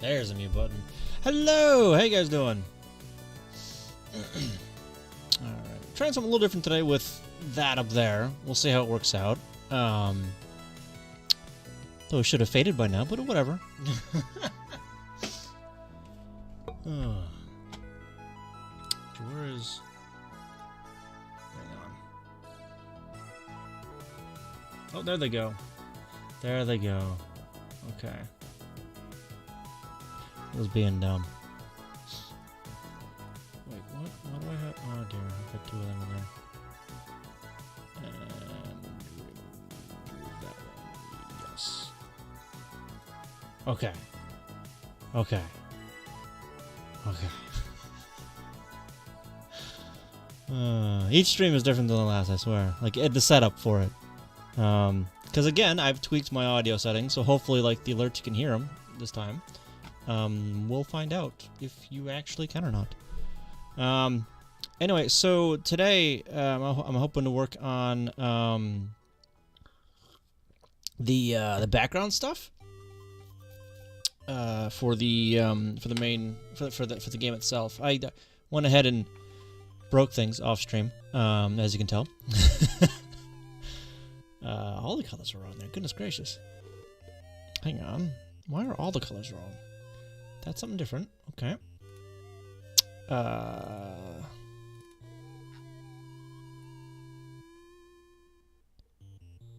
There's a mute button. Hello! How you guys doing? Alright. Trying something a little different today with that up there. We'll see how it works out. Though it should have faded by now, but whatever. Where is... Hang on. Oh, there they go. There they go. Okay. I was being dumb. Wait, what? What do I have? Oh dear, I've got two of them in there. And remove that one. Yes. Okay. Okay. Okay. Each stream is different than the last, I swear. Like, the setup for it. Because again, I've tweaked my audio settings, so hopefully, like, the alerts you can hear them this time. We'll find out if you actually can or not. Anyway, so today I'm hoping to work on the background stuff for the game itself. I went ahead and broke things off stream, as you can tell. All the colors are wrong there. Goodness gracious. Hang on. Why are all the colors wrong? That's something different. Okay.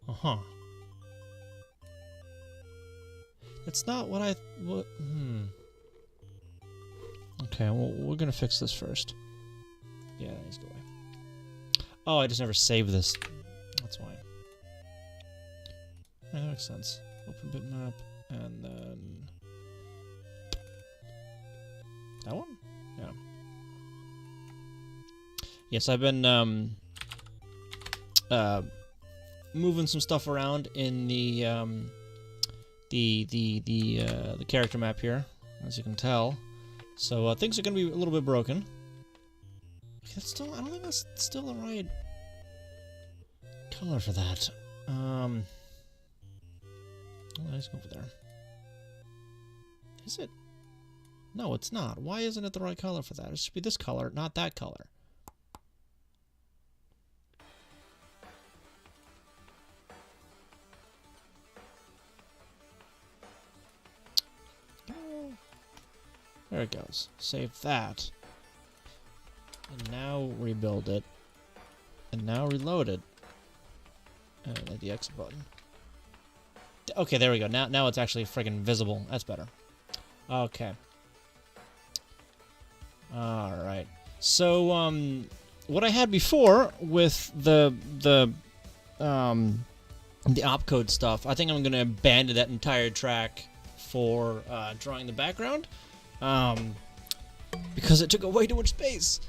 Uh-huh. That's not what I... Okay, well, we're gonna fix this first. Yeah, that needs to go away. Oh, I just never saved this. That's why. Yeah, that makes sense. Open bitmap, and then... That one? Yeah. Yes, I've been moving some stuff around in the character map here, as you can tell. So things are gonna be a little bit broken. That's still, I don't think that's still the right color for that. Let's go over there. Is it? No, it's not. Why isn't it the right color for that? It should be this color, not that color. There it goes. Save that. And now rebuild it. And now reload it. And hit the X button. Okay, there we go. Now it's actually friggin' visible. That's better. Okay. Alright. So, what I had before with the opcode stuff, I think I'm gonna abandon that entire track for drawing the background. Because it took way too much space.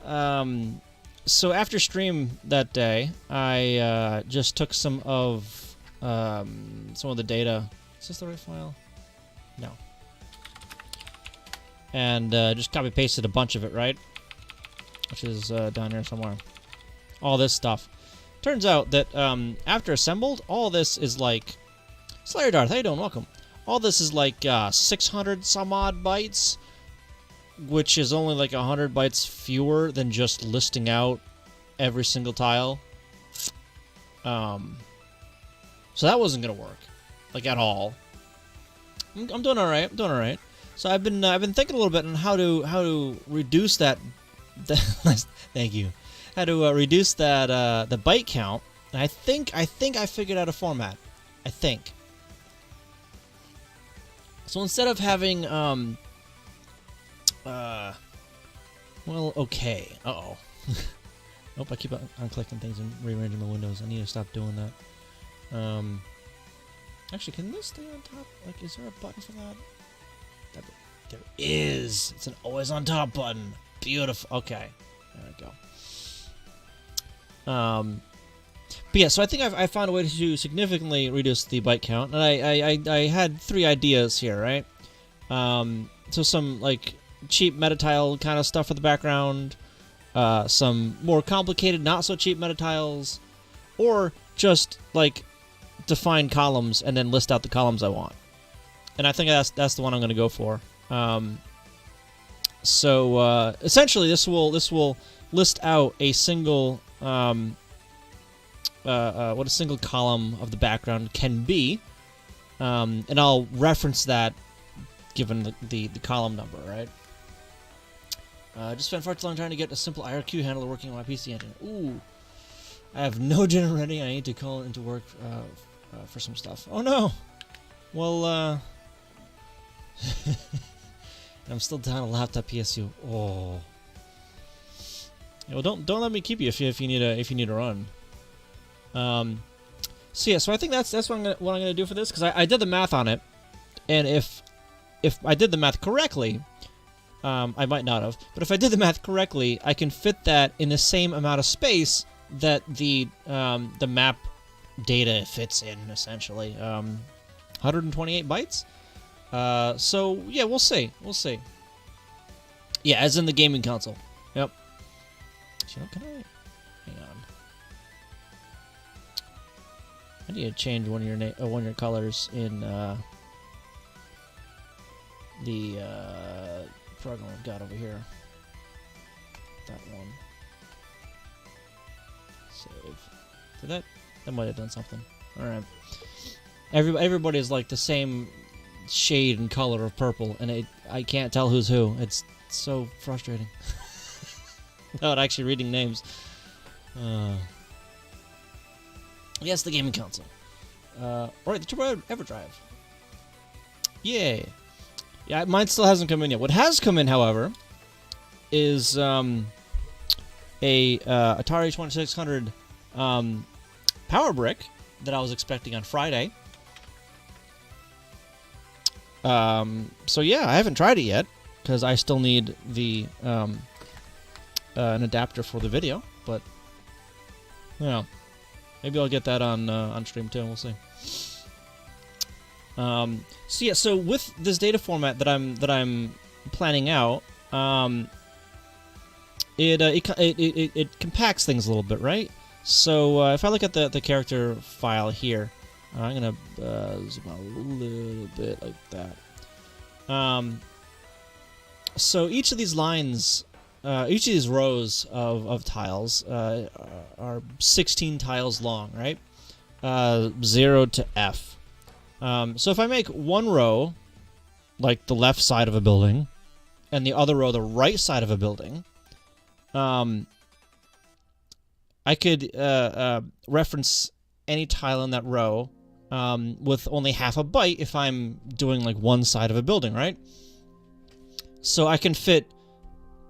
So after stream that day, I just took some of the data. Is this the right file? No. And just copy pasted a bunch of it, right? Which is down here somewhere. All this stuff. Turns out that after assembled, all this is like... Slayer Darth, how you doing? Welcome. All this is like 600 some odd bytes, which is only like 100 bytes fewer than just listing out every single tile. So that wasn't gonna work, like at all. I'm doing all right. I'm doing all right. So I've been thinking a little bit on how to reduce that. Thank you. How to reduce that the byte count. And I think I figured out a format. I think. So instead of having well, okay. Uh-oh. Nope, I keep on clicking things and rearranging my windows. I need to stop doing that. Actually, can this stay on top? Like, is there a button for that? There is. It's an always on top button. Beautiful. Okay. There we go. But yeah, so I think I found a way to significantly reduce the byte count, and I had 3 ideas here, right? So some like cheap meta tile kind of stuff for the background, some more complicated, not so cheap meta tiles, or just like define columns and then list out the columns I want. and I think that's the one I'm going to go for. So essentially, this will list out a single what a single column of the background can be, and I'll reference that given the column number, right? Just spent far too long trying to get a simple IRQ handler working on my PC engine. Ooh, I have no gen ready. I need to call it into work for some stuff. Oh no. Well, I'm still down a laptop PSU. Oh. Yeah, well, don't let me keep you if you need a run. So yeah, so I think that's what I'm gonna do for this, because I did the math on it, and if I did the math correctly, I might not have, but if I did the math correctly, I can fit that in the same amount of space that the map data fits in, essentially. 128 bytes. So yeah, we'll see. Yeah, as in the gaming console. Yep. So can I? Hang on. I need to change one of your colors in the program I've got over here. That one. Save. Did that might have done something. All right. Everybody is like the same shade and color of purple, and I can't tell who's who. It's so frustrating. Without actually reading names. Yes, the gaming console. Alright, the Turbo EverDrive. Yay. Yeah, mine still hasn't come in yet. What has come in, however, is a Atari 2600 power brick that I was expecting on Friday. So yeah, I haven't tried it yet because I still need the an adapter for the video, but yeah, maybe I'll get that on stream too. We'll see. So yeah, so with this data format that I'm planning out, it compacts things a little bit, right? So if I look at the character file here, I'm gonna zoom out a little bit like that. So each of these lines, each of these rows of tiles are 16 tiles long, right? 0 to F. So if I make one row, like the left side of a building, and the other row the right side of a building, I could reference any tile in that row with only half a byte if I'm doing like one side of a building, right? So I can fit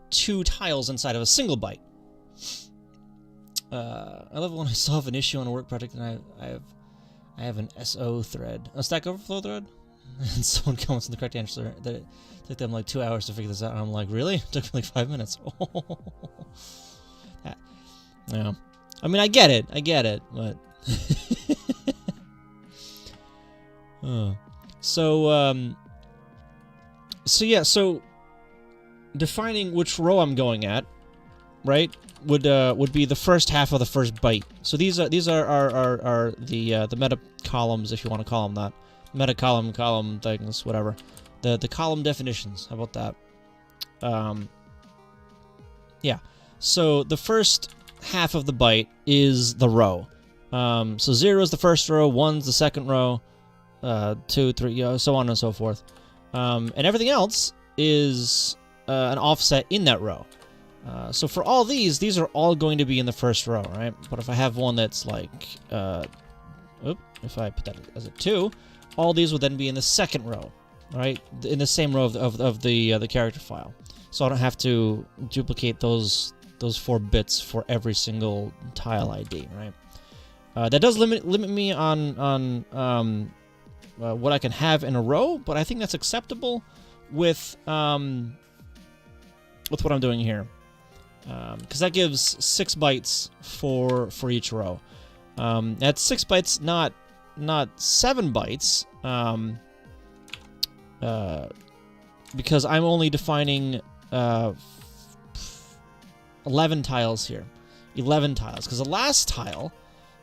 2 tiles inside of a single byte. I love it when I solve an issue on a work project and I have an SO thread, a Stack Overflow thread, and someone comments on the correct answer that it took them like 2 hours to figure this out, and I'm like, really? It took me like 5 minutes. Yeah. I mean, I get it, but so defining which row I'm going at, right, would be the first half of the first byte. So these are the meta columns, if you want to call them that, meta column things, whatever. The column definitions. How about that? Yeah. So the first half of the byte is the row. So 0 is the first row, 1's the second row, 2, 3, so on and so forth. And everything else is an offset in that row. So for all these are all going to be in the first row, right? But if I have one that's like, if I put that as a 2, all these would then be in the second row, right? In the same row of the character file. So I don't have to duplicate those 4 bits for every single tile ID, right? That does limit me on what I can have in a row, but I think that's acceptable with what I'm doing here, because that gives 6 bytes for each row. That's 6 bytes, not 7 bytes, because I'm only defining 11 tiles here. 11 tiles, because the last tile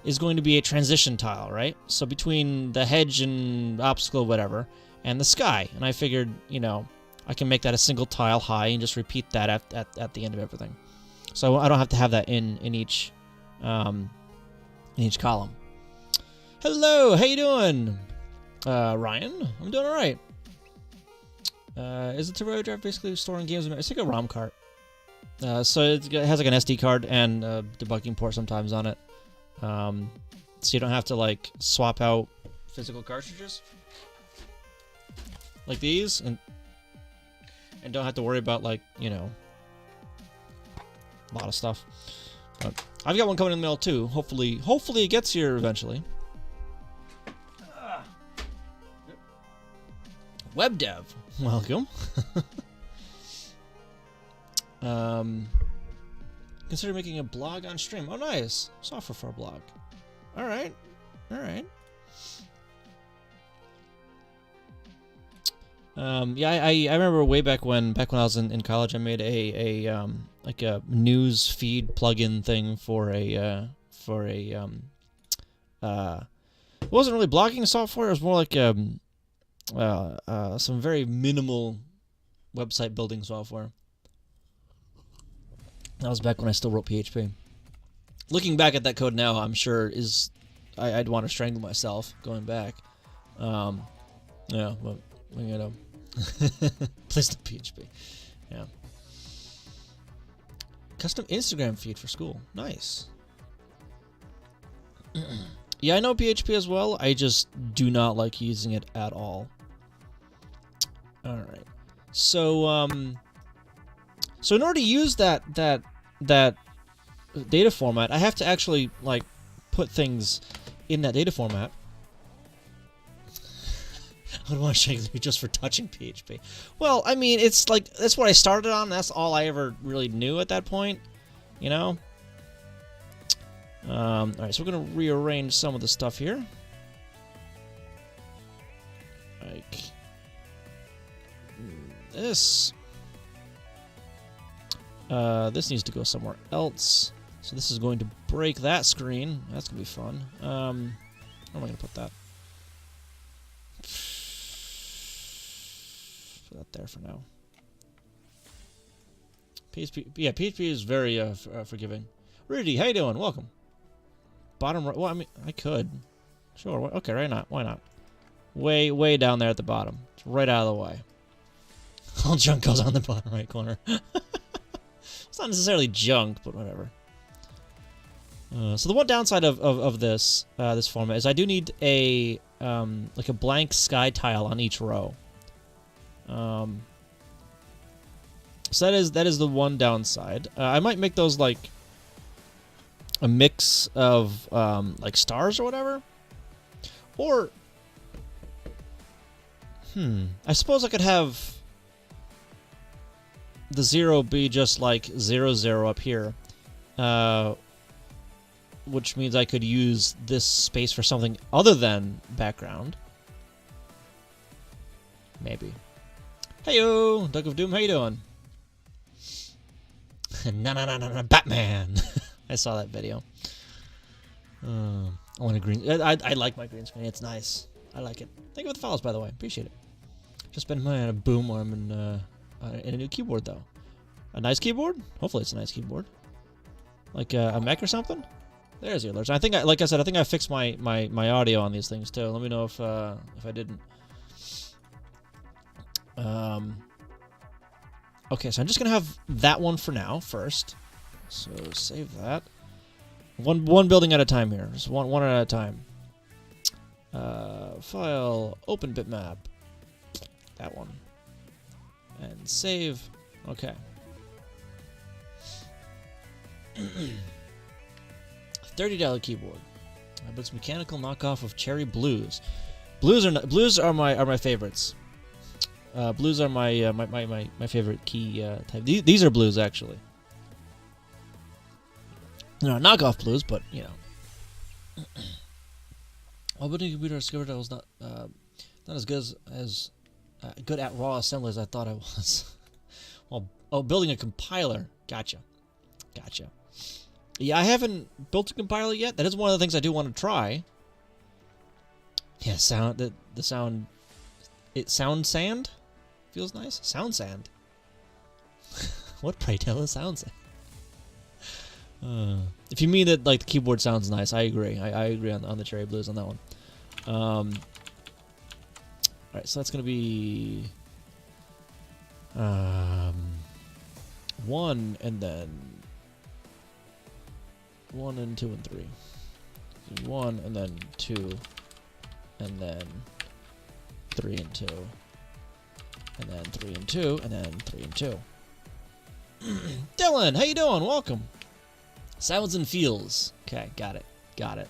is going to be a transition tile, right? So between the hedge and obstacle, whatever, and the sky. And I figured, you know, I can make that a single tile high and just repeat that at the end of everything. So I don't have to have that in each column. Hello, how you doing? Ryan? I'm doing alright. Is it Terraria Drive basically storing games? It's like a ROM cart. So it has like an SD card and a debugging port sometimes on it. So you don't have to like swap out physical cartridges like these, and don't have to worry about, like, you know, a lot of stuff. But I've got one coming in the mail too. Hopefully it gets here eventually. Web dev, welcome. Consider making a blog on stream. Oh, nice. Software for a blog. All right. Yeah, I remember way back when I was in college, I made a like a news feed plugin thing for a it wasn't really blogging software. It was more like some very minimal website building software. That was back when I still wrote PHP. Looking back at that code now, I'm sure I'd want to strangle myself going back. Yeah, but you know, please do PHP. Yeah. Custom Instagram feed for school. Nice. Yeah, I know PHP as well. I just do not like using it at all. All right. So so in order to use that data format, I have to actually like put things in that data format. I don't want to shake me just for touching PHP. Well, I mean, it's like, that's what I started on. That's all I ever really knew at that point, you know? Alright, so we're going to rearrange some of the stuff here. Like this. This needs to go somewhere else. So this is going to break that screen. That's going to be fun. Where am I going to put that? Put that there for now. PHP, yeah, PHP is very forgiving. Rudy, how you doing? Welcome. Bottom right. Well, I mean, I could. Sure. Okay, right not. Why not? Way down there at the bottom. It's right out of the way. All junk goes on the bottom right corner. It's not necessarily junk, but whatever. So the one downside of this this format is I do need a like a blank sky tile on each row. So that is the one downside. I might make those like a mix of like stars or whatever. Or I suppose I could have the 0 be just like 0, 0 up here. Which means I could use this space for something other than background. Maybe. Heyo, Duck of Doom, how you doing? No, Batman! I saw that video. I want a green... I like my green screen, it's nice. I like it. Thank you for the follows, by the way. Appreciate it. Just spent money on a boom arm and a new keyboard, though. A nice keyboard? Hopefully it's a nice keyboard. Like a mech or something? There's the alerts. I think, like I said, I think I fixed my audio on these things too. Let me know if I didn't. Okay, so I'm just gonna have that one for now first. So save that. One building at a time here. Just one at a time. File, open bitmap. That one. And save. Okay. $30 keyboard, but it's mechanical knockoff of Cherry Blues. Blues are my favorites. Blues are my favorite key type. These are blues actually. No, knockoff blues, but you know. While building a computer, I discovered I was not as good at raw assembly as I thought I was. Well, building a compiler. Gotcha. Yeah, I haven't built a compiler yet. That is one of the things I do want to try. Yeah, the sound It sound sand? Feels nice? Sound sand. What, pray tell, is sound sand? If you mean that like the keyboard sounds nice, I agree. I agree on the Cherry Blues on that one. Alright, so that's gonna be 1 and then 1 and 2 and 3. So 1 and then 2 and then 3 and 2 and then 3 and 2 and then 3 and 2. Dylan, how you doing? Welcome. Sounds and feels. Okay, got it. Got it.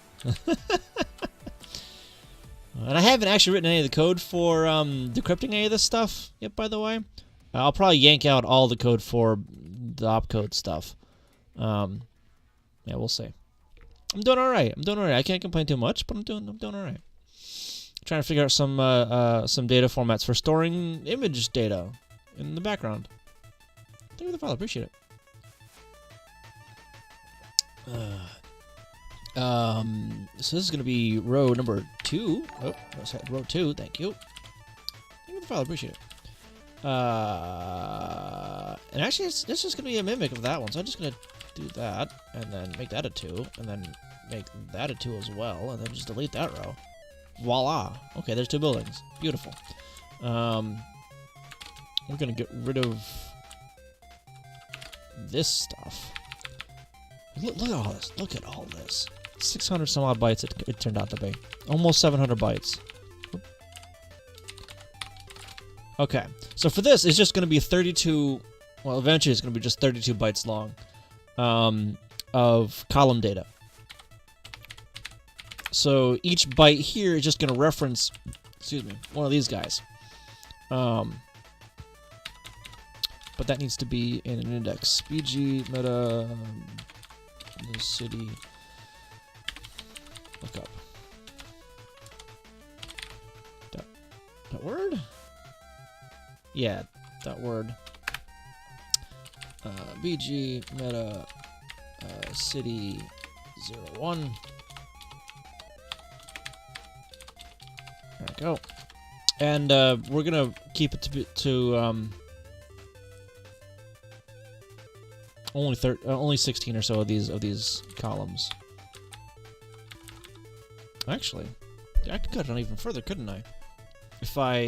And I haven't actually written any of the code for decrypting any of this stuff yet, by the way. I'll probably yank out all the code for the opcode stuff. Yeah, we'll see. I'm doing all right. I can't complain too much, but I'm doing all right. Trying to figure out some data formats for storing image data in the background. Thank you for the follow. Appreciate it. So this is gonna be row number 2. Oh, sorry, row 2. Thank you. Thank you for the follow. Appreciate it. And actually, this is gonna be a mimic of that one. So I'm just gonna do that, and then make that a 2, and then make that a 2 as well, and then just delete that row. Voila. Okay, there's 2 buildings. Beautiful. We're gonna get rid of this stuff. Look at all this. Look at all this. 600 some odd bytes it turned out to be. Almost 700 bytes. Okay. So for this, it's just going to be 32... Well, eventually it's going to be just 32 bytes long of column data. So each byte here is just going to reference, excuse me, one of these guys. But that needs to be in an index. BG meta... the city lookup. That word? Yeah, that word. BG meta city 01. There we go. And we're gonna keep it to only 16 or so of these columns. Actually, I could cut it on even further, couldn't I? If I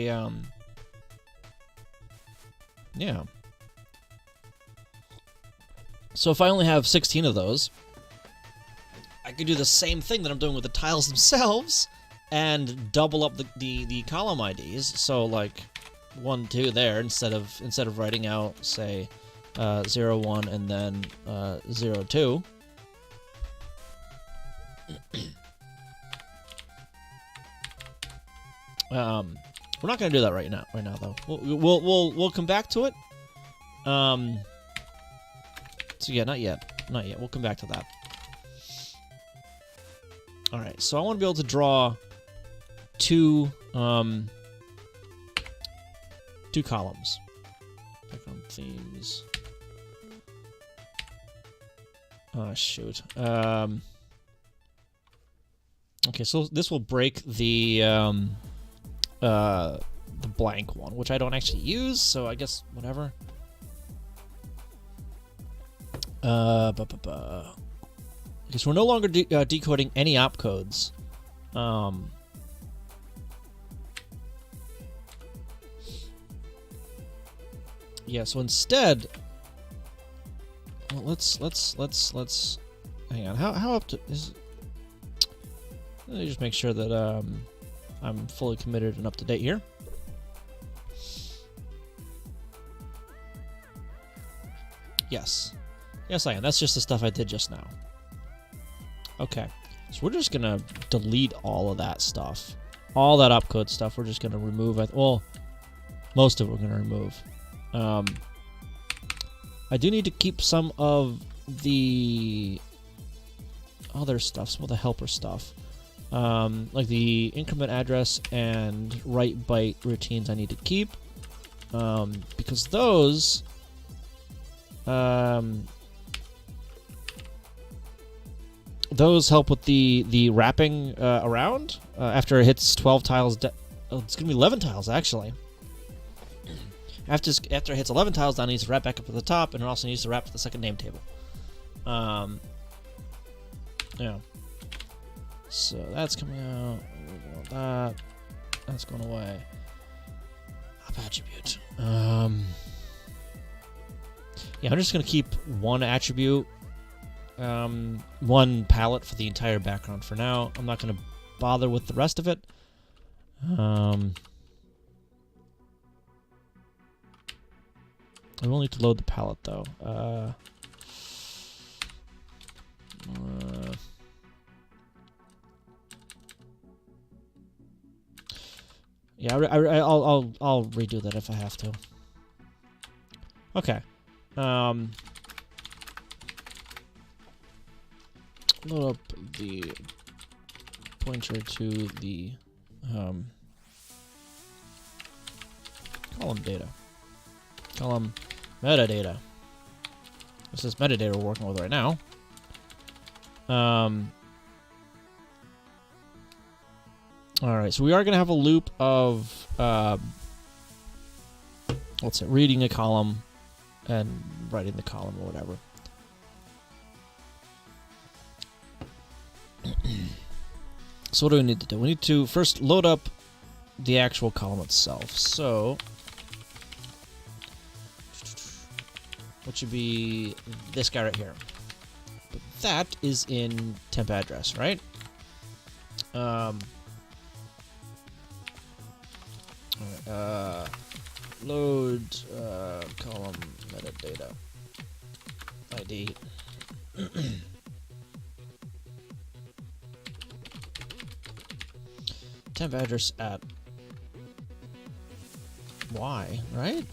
yeah. So if I only have 16 of those, I could do the same thing that I'm doing with the tiles themselves and double up the column IDs. So like 1, 2 there instead of writing out, say, 0, 1 and then 0, 2. We're not gonna do that right now though. We'll come back to it. So yeah, not yet. We'll come back to that. All right. So I want to be able to draw two columns. Background themes. Oh shoot. Okay, so this will break the blank one, which I don't actually use, so I guess whatever. Because we're no longer decoding any opcodes. Yeah, so instead, well, let's hang on. How up to is? Let me just make sure that I'm fully committed and up to date here. Yes. Yes, I am. That's just the stuff I did just now. Okay. So we're just going to delete all of that stuff. All that opcode stuff we're just going to remove. Well, most of it we're going to remove. I do need to keep some of the other stuff, some of the helper stuff. Like the increment address and write byte routines I need to keep. Because those... those help with the wrapping around after it hits 12 tiles Oh, it's gonna be 11 tiles actually. After it hits 11 tiles, now it needs to wrap back up at the top, and it also needs to wrap to the second name table. Yeah. So that's coming out. That's going away. Up attribute. Yeah, I'm just gonna keep one attribute, one palette for the entire background for now. I'm not gonna bother with the rest of it. I will need to load the palette though. Yeah, I'll redo that if I have to. Okay. Load up the pointer to the column data. Column metadata. This is metadata we're working with right now. Alright, so we are going to have a loop of, let's say, reading a column and writing the column or whatever. So what do we need to do? We need to first load up the actual column itself. So, what should be this guy right here. But that is in temp address, right? Load column metadata ID. Temp address at Y, right?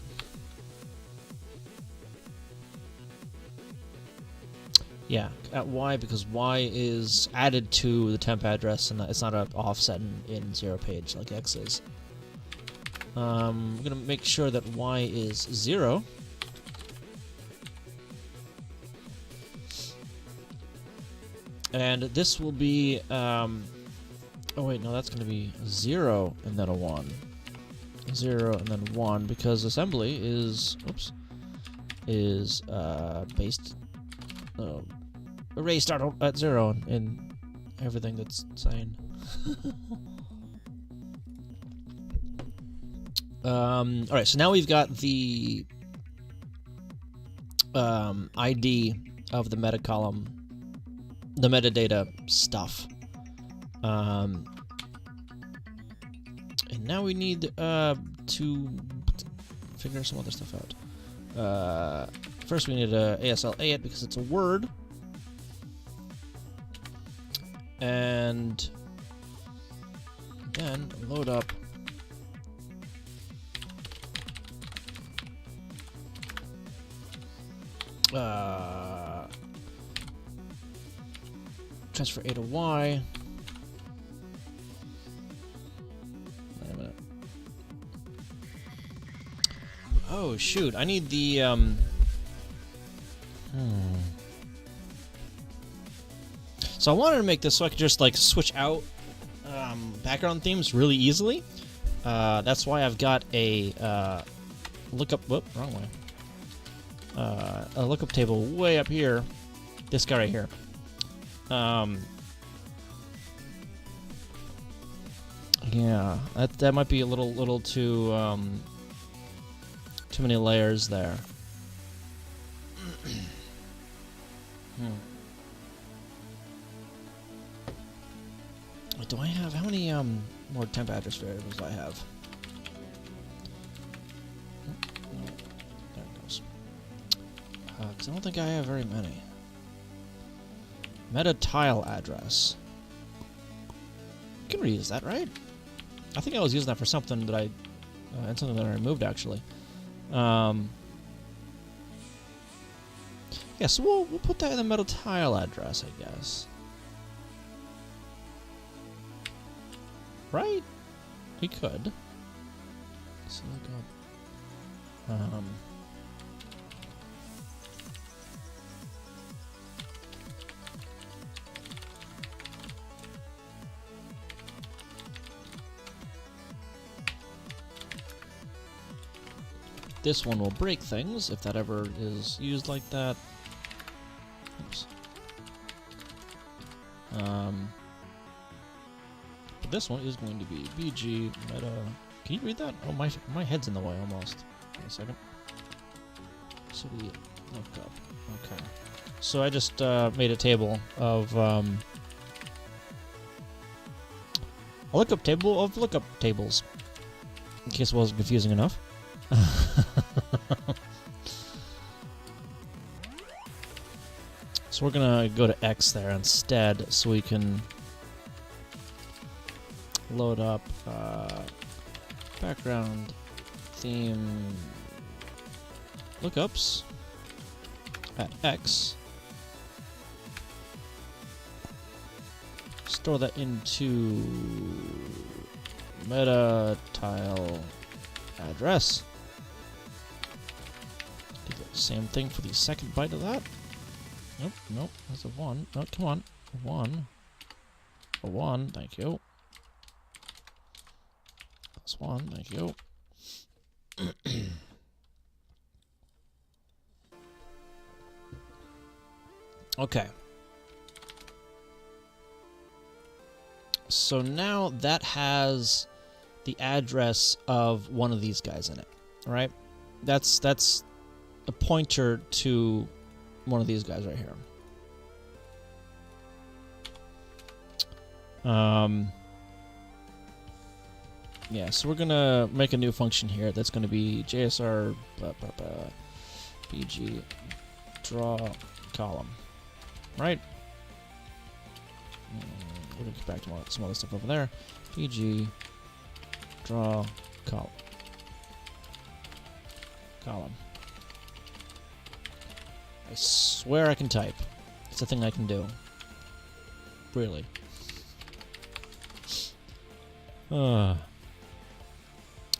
Yeah, at Y, because Y is added to the temp address and it's not an offset in 0 page like X is. We're going to make sure that Y is 0. And this will be, oh wait, no, that's going to be 0 and then a 1. 0 and then 1, because assembly is, oops, is based, array start at 0 in everything that's saying. Alright, so now we've got the ID of the meta column, the metadata stuff. And now we need to figure some other stuff out. First we need a ASL8 because it's a word. And then load up transfer A to Y. Wait a minute. Oh shoot! I need the So I wanted to make this so I could just like switch out background themes really easily. That's why I've got a lookup. Whoop, wrong way. A lookup table way up here. This guy right here. Yeah, that might be a little too too many layers there. Wait, do I have how many more temp address variables do I have? No, there it goes. Because I don't think I have very many. Meta tile address. I can reuse that, right? I think I was using that for something that and something that I removed actually. Yeah, so we'll put that in the meta tile address, I guess. Right? We could. So look up. This one will break things if that ever is used like that. Oops. But this one is going to be BG meta. Can you read that? Oh, my head's in the way almost. Wait a second. City lookup. Okay. So I just made a table of a lookup table of lookup tables. In case it wasn't confusing enough. So we're gonna go to X there instead, so we can load up background theme lookups at X. Store that into meta tile address. Do the same thing for the second byte of that. Nope, nope, that's a 1. No, come on. 1. A 1, thank you. That's 1, thank you. Okay. So now that has the address of one of these guys in it, right? That's a pointer to one of these guys right here. Yeah, so we're gonna make a new function here that's gonna be JSR BG draw column, right? We're gonna get back to some other stuff over there. BG draw column. I swear I can type. It's a thing I can do. Really.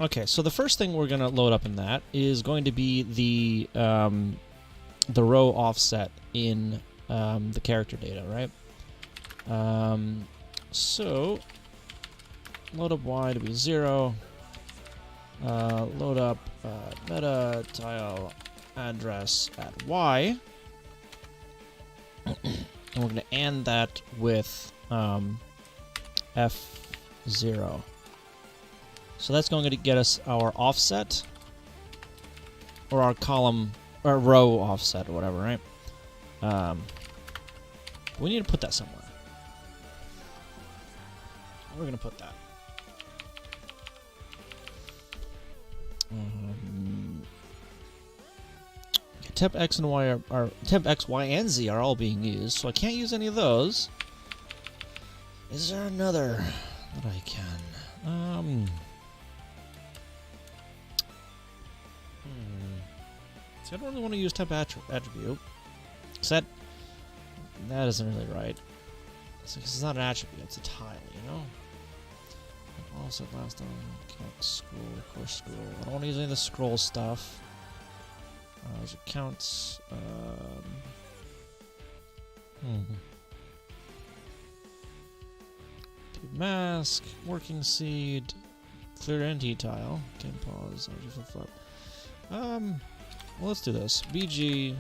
Okay, so the first thing we're gonna load up in that is going to be the row offset in the character data, right? So load up Y to be 0. Load up meta tile address at Y. And we're going to AND that with F0. So that's going to get us our offset, or our column, or row offset, or whatever, right? We need to put that somewhere. We're going to put that. Temp X and Y are temp X, Y, and Z are all being used, so I can't use any of those. Is there another that I can? See, I don't really want to use temp attribute, because that isn't really right. It's not an attribute; it's a tile, you know. Also, last time, scroll, course scroll. I don't want to use any of the scroll stuff. There's accounts. Mask, working seed, clear entity tile. Can pause. I'll just flip. Well, let's do this. BG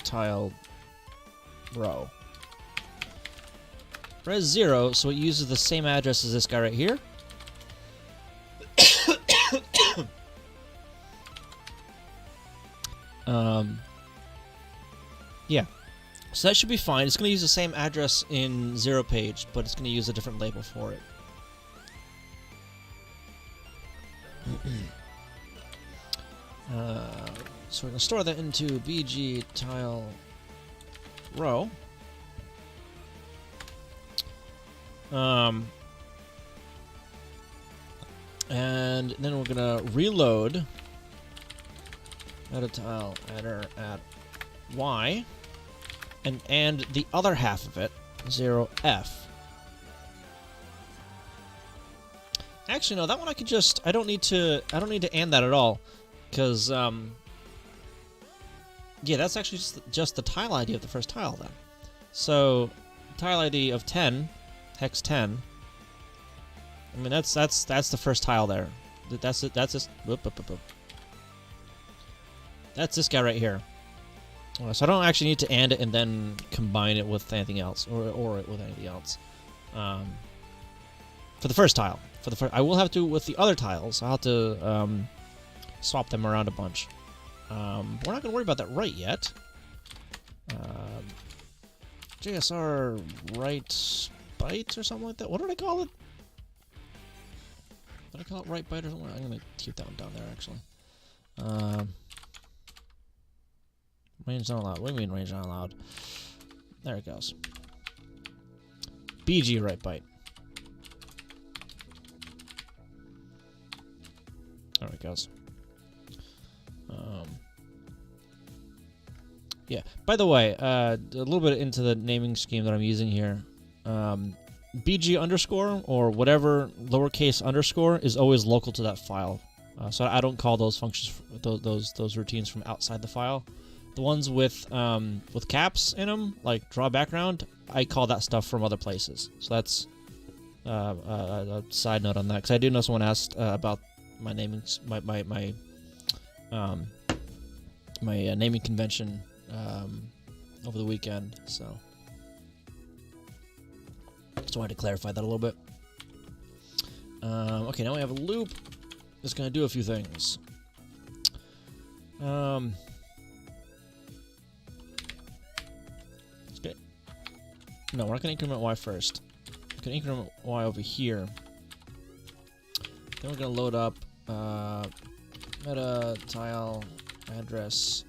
tile row. Res 0, so it uses the same address as this guy right here. Yeah. So that should be fine. It's going to use the same address in 0 page, but it's going to use a different label for it. So we're going to store that into BG tile row. And then we're going to reload meta tile adder at Y. And the other half of it, 0F. Actually, no, that one I could just, I don't need to AND that at all, because yeah, that's actually just the tile ID of the first tile then. So tile ID of 10, hex 10, I mean, that's the first tile there. That's it. That's this. Whoop, whoop, whoop, whoop. That's this guy right here. So I don't actually need to AND it and then combine it with anything else, or it with anything else. For the first tile. I will have to with the other tiles. I'll have to swap them around a bunch. We're not going to worry about that right yet. JSR right bite or something like that. What did I call it? Did I call it right bite or something? I'm going to keep that one down there, actually. Range not allowed. What do you mean range not allowed? There it goes. BG right bite. There it goes. Yeah. By the way, a little bit into the naming scheme that I'm using here. BG underscore or whatever lowercase underscore is always local to that file. So I don't call those functions, those routines from outside the file. The ones with caps in them, like draw background, I call that stuff from other places. So that's a side note on that, because I do know someone asked about my naming, my naming convention over the weekend. So just wanted to clarify that a little bit. Okay, now we have a loop. It's gonna do a few things. No, we're not going to increment Y first. We're going to increment Y over here. Then we're going to load up meta tile address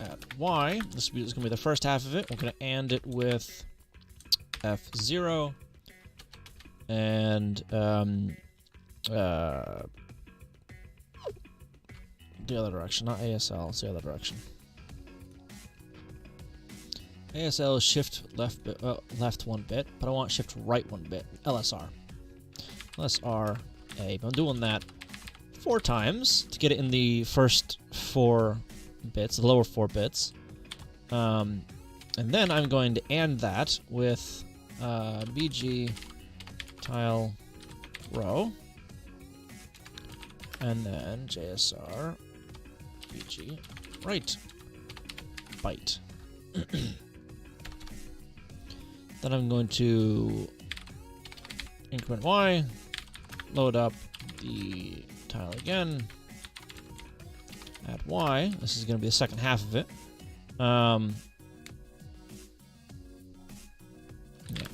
at Y. This is going to be the first half of it. We're going to AND it with F0 and the other direction, not ASL, it's the other direction. ASL is shift left one bit, but I want shift right one bit. LSR. LSR A. But I'm doing that 4 times to get it in the first 4 bits, the lower 4 bits. And then I'm going to AND that with BG tile row. And then JSR BG right byte. Then I'm going to increment Y, load up the tile again, add Y. This is going to be the second half of it.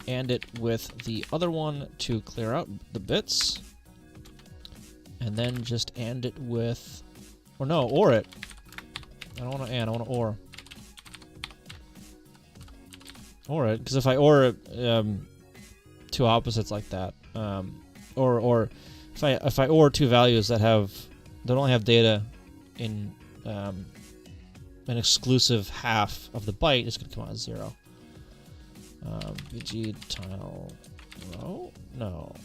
AND it with the other one to clear out the bits. And then just AND it with, or no, OR it. I don't want to AND, I want to OR. OR it, because if I OR it, 2 opposites like that, or if I OR 2 values that only have data in an exclusive half of the byte, it's going to come out as 0. BG tile row? No.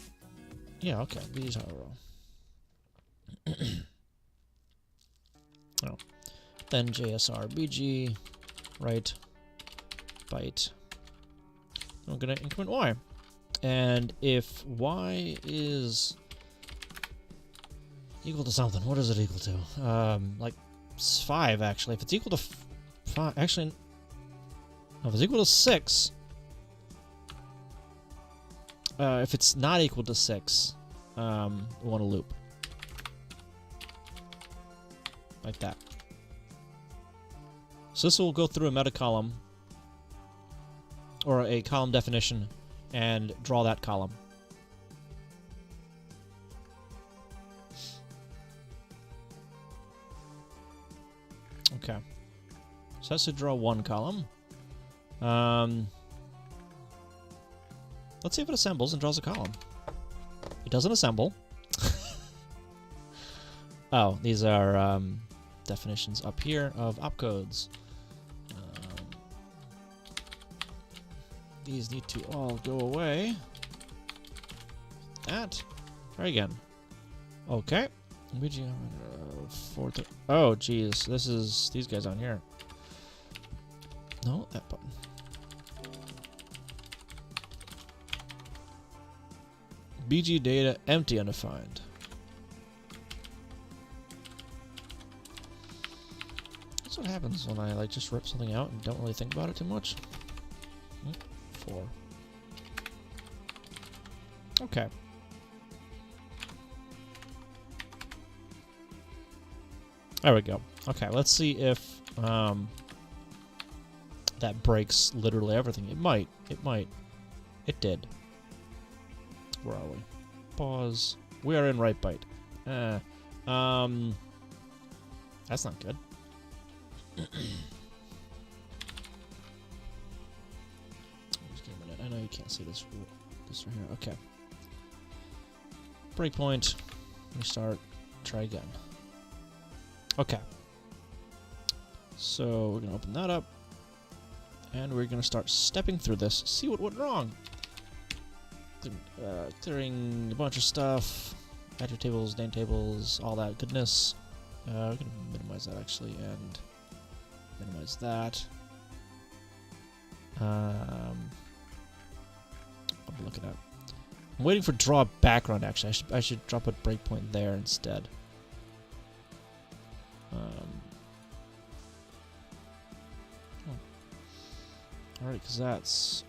Yeah, okay. BG tile row. Oh. Then JSR BG right byte. I'm going to increment Y. And if Y is equal to something, what is it equal to? Like 5, actually. If it's equal to 5, actually, no, if it's equal to 6, if it's not equal to 6, we want to loop. Like that. So this will go through a meta column, or a column definition, and draw that column. Okay. So that's to draw 1 column. Let's see if it assembles and draws a column. It doesn't assemble. Oh, these are definitions up here of opcodes. These need to all go away. That. Try again. Okay. Oh, geez. This is these guys on here. No, that button. BG data empty undefined. That's what happens when I like just rip something out and don't really think about it too much. 4. Okay. There we go. Okay, let's see if that breaks literally everything. It might. It might. It did. Where are we? Pause. We are in right byte. That's not good. Just give me a minute. I know you can't see this right here. Okay. Breakpoint. Restart. Try again. Okay. So we're gonna open that up, and we're gonna start stepping through this. See what went wrong. Clearing a bunch of stuff. Add your tables, name tables, all that goodness. We're gonna minimize that actually, and minimize that. What am I looking at? I'm waiting for draw background. Actually, I should drop a breakpoint there instead. All right, because that's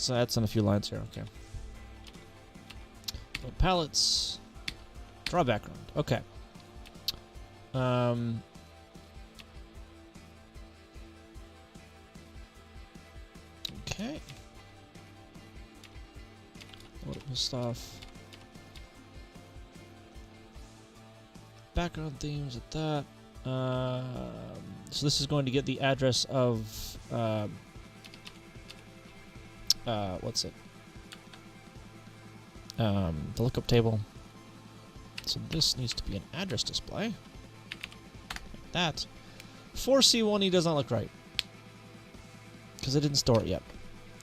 that's in a few lines here. Okay. So palettes, draw background. Okay. Okay. Load up the stuff. Background themes at that. So this is going to get the address of what's it? The lookup table. So this needs to be an address display. Like that. 4C1E does not look right. Because I didn't store it yet.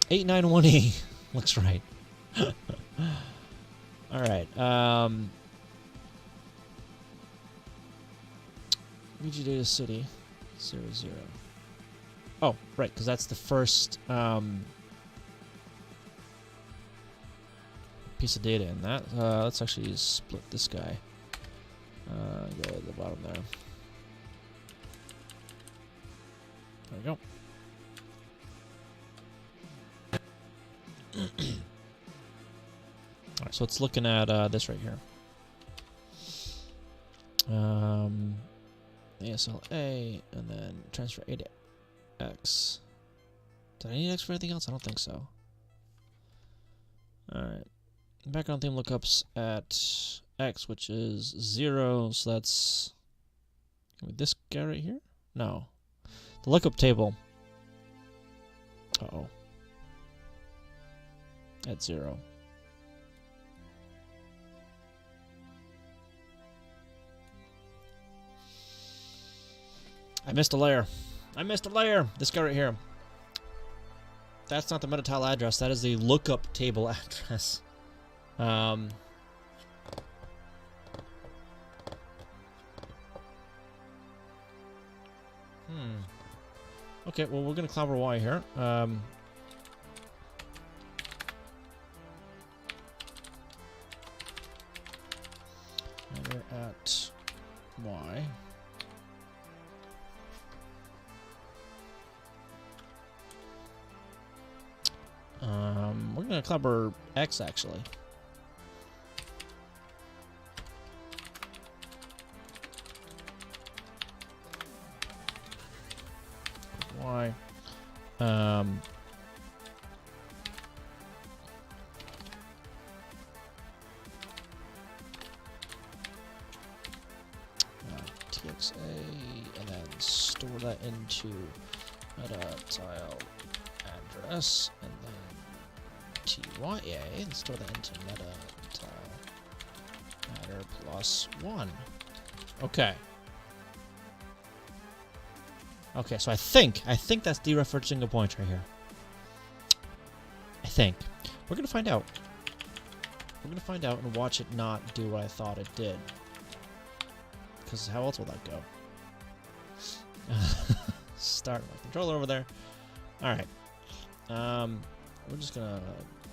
891E looks right. Alright. VG Data City 00. Oh, right, because that's the first piece of data in that. Let's actually split this guy. Go to the bottom there. There we go. Alright, so it's looking at this right here. ASLA, and then transfer A to X. Did I need X for anything else? I don't think so. Alright. Background theme lookups at X, which is 0, so that's this guy right here? No. The lookup table. Uh-oh. At 0. I missed a layer. I missed a layer. This guy right here. That's not the meta tile address. That is the lookup table address. Okay, well, we're going to clobber Y here. And we're at Y. We're going to clobber X, actually. Y. TXA, and then store that into meta tile address, and then TYA, and store that into meta tile matter plus 1. Okay. Okay, so I think that's dereferencing a point right here. I think. We're gonna find out. We're gonna find out and watch it not do what I thought it did. Because how else will that go? Start my controller over there. Alright. We're just gonna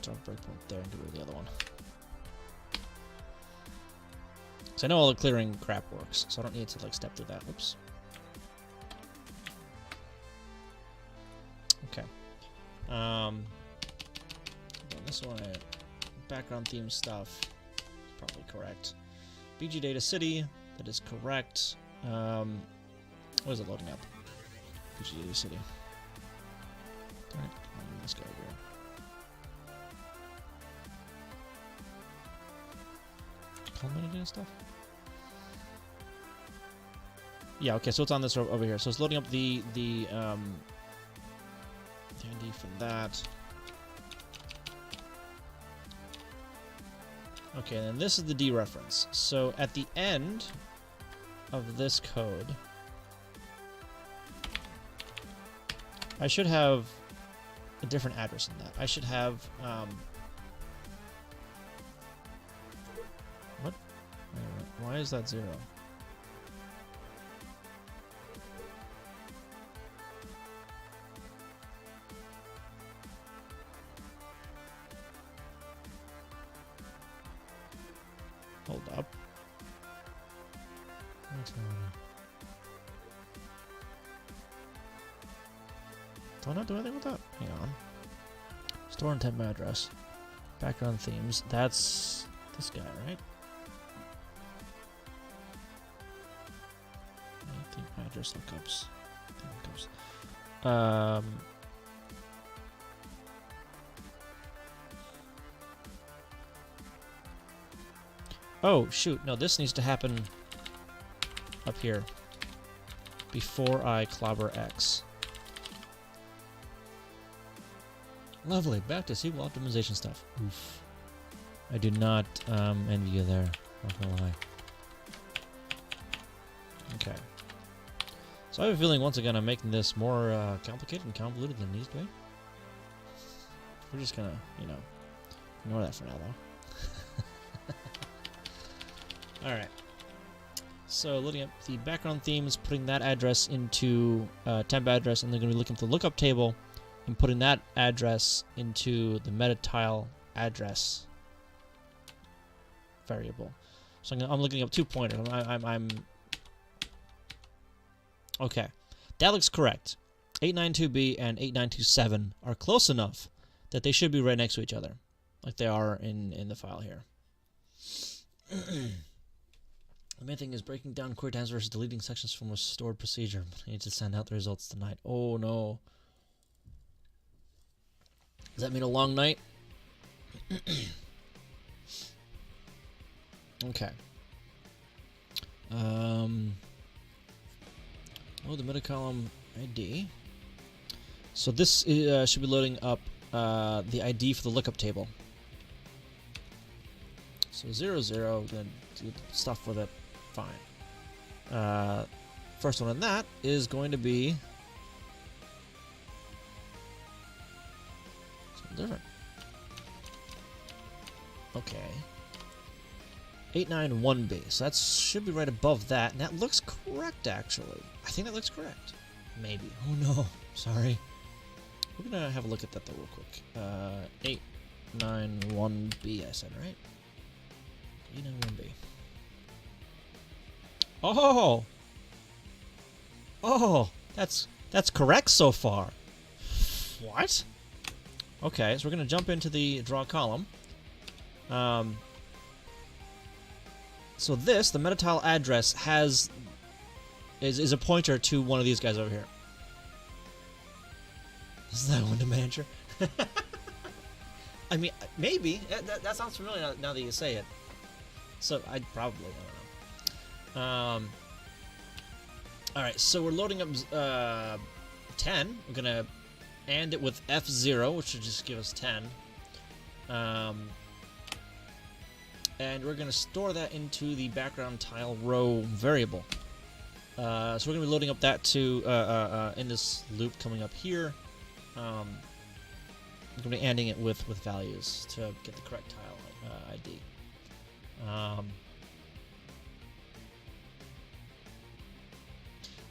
drop breakpoint there and get rid of the other one. So I know all the clearing crap works, so I don't need to like step through that. Oops. Okay. This one, background theme stuff, probably correct. BG Data City, that is correct. What is it loading up? BG Data City. Alright, let's go over here. Call metadata stuff? Yeah, okay, so it's on this over here. So it's loading up the ID for that. Okay, and then this is the dereference. So at the end of this code, I should have a different address than that. I should have, what? Why is that 0? Hold up. Do I not do anything with that? Hang on. Store and temp address. Background themes. That's this guy, right? Theme address lookups. Oh, shoot. No, this needs to happen up here before I clobber X. Lovely. Back to SQL optimization stuff. Oof. I do not envy you there. Not gonna lie. Okay. So I have a feeling, once again, I'm making this more complicated and convoluted than it needs to be. We're just gonna, you know, ignore that for now, though. Alright. So loading up the background themes, putting that address into temp address, and they're going to be looking for the lookup table and putting that address into the meta tile address variable. So I'm looking up 2 pointers. I'm okay. That looks correct. 892B and 8927 are close enough that they should be right next to each other, like they are in the file here. The main thing is breaking down query times versus deleting sections from a stored procedure. But I need to send out the results tonight. Oh no. Does that mean a long night? Okay. Oh, the meta column ID. So this should be loading up the ID for the lookup table. So 00, gonna do stuff with it. Fine. First one on that is going to be something different. Okay. 891B. So that should be right above that, and that looks correct, actually. I think that looks correct. Maybe. Oh no. Sorry. We're gonna have a look at that though real quick. 891B, I said, right? 891B. Oh! Oh! That's correct so far. What? Okay, so we're going to jump into the draw column. So this, the metatile address, is a pointer to one of these guys over here. Is that window manager? I mean, maybe. That sounds familiar now that you say it. So, I probably don't know. Alright, so we're loading up 10. We're going to AND it with F0, which should just give us 10. And we're going to store that into the background tile row variable. So we're going to be loading up that to in this loop coming up here. We're going to be ANDing it with values to get the correct tile ID.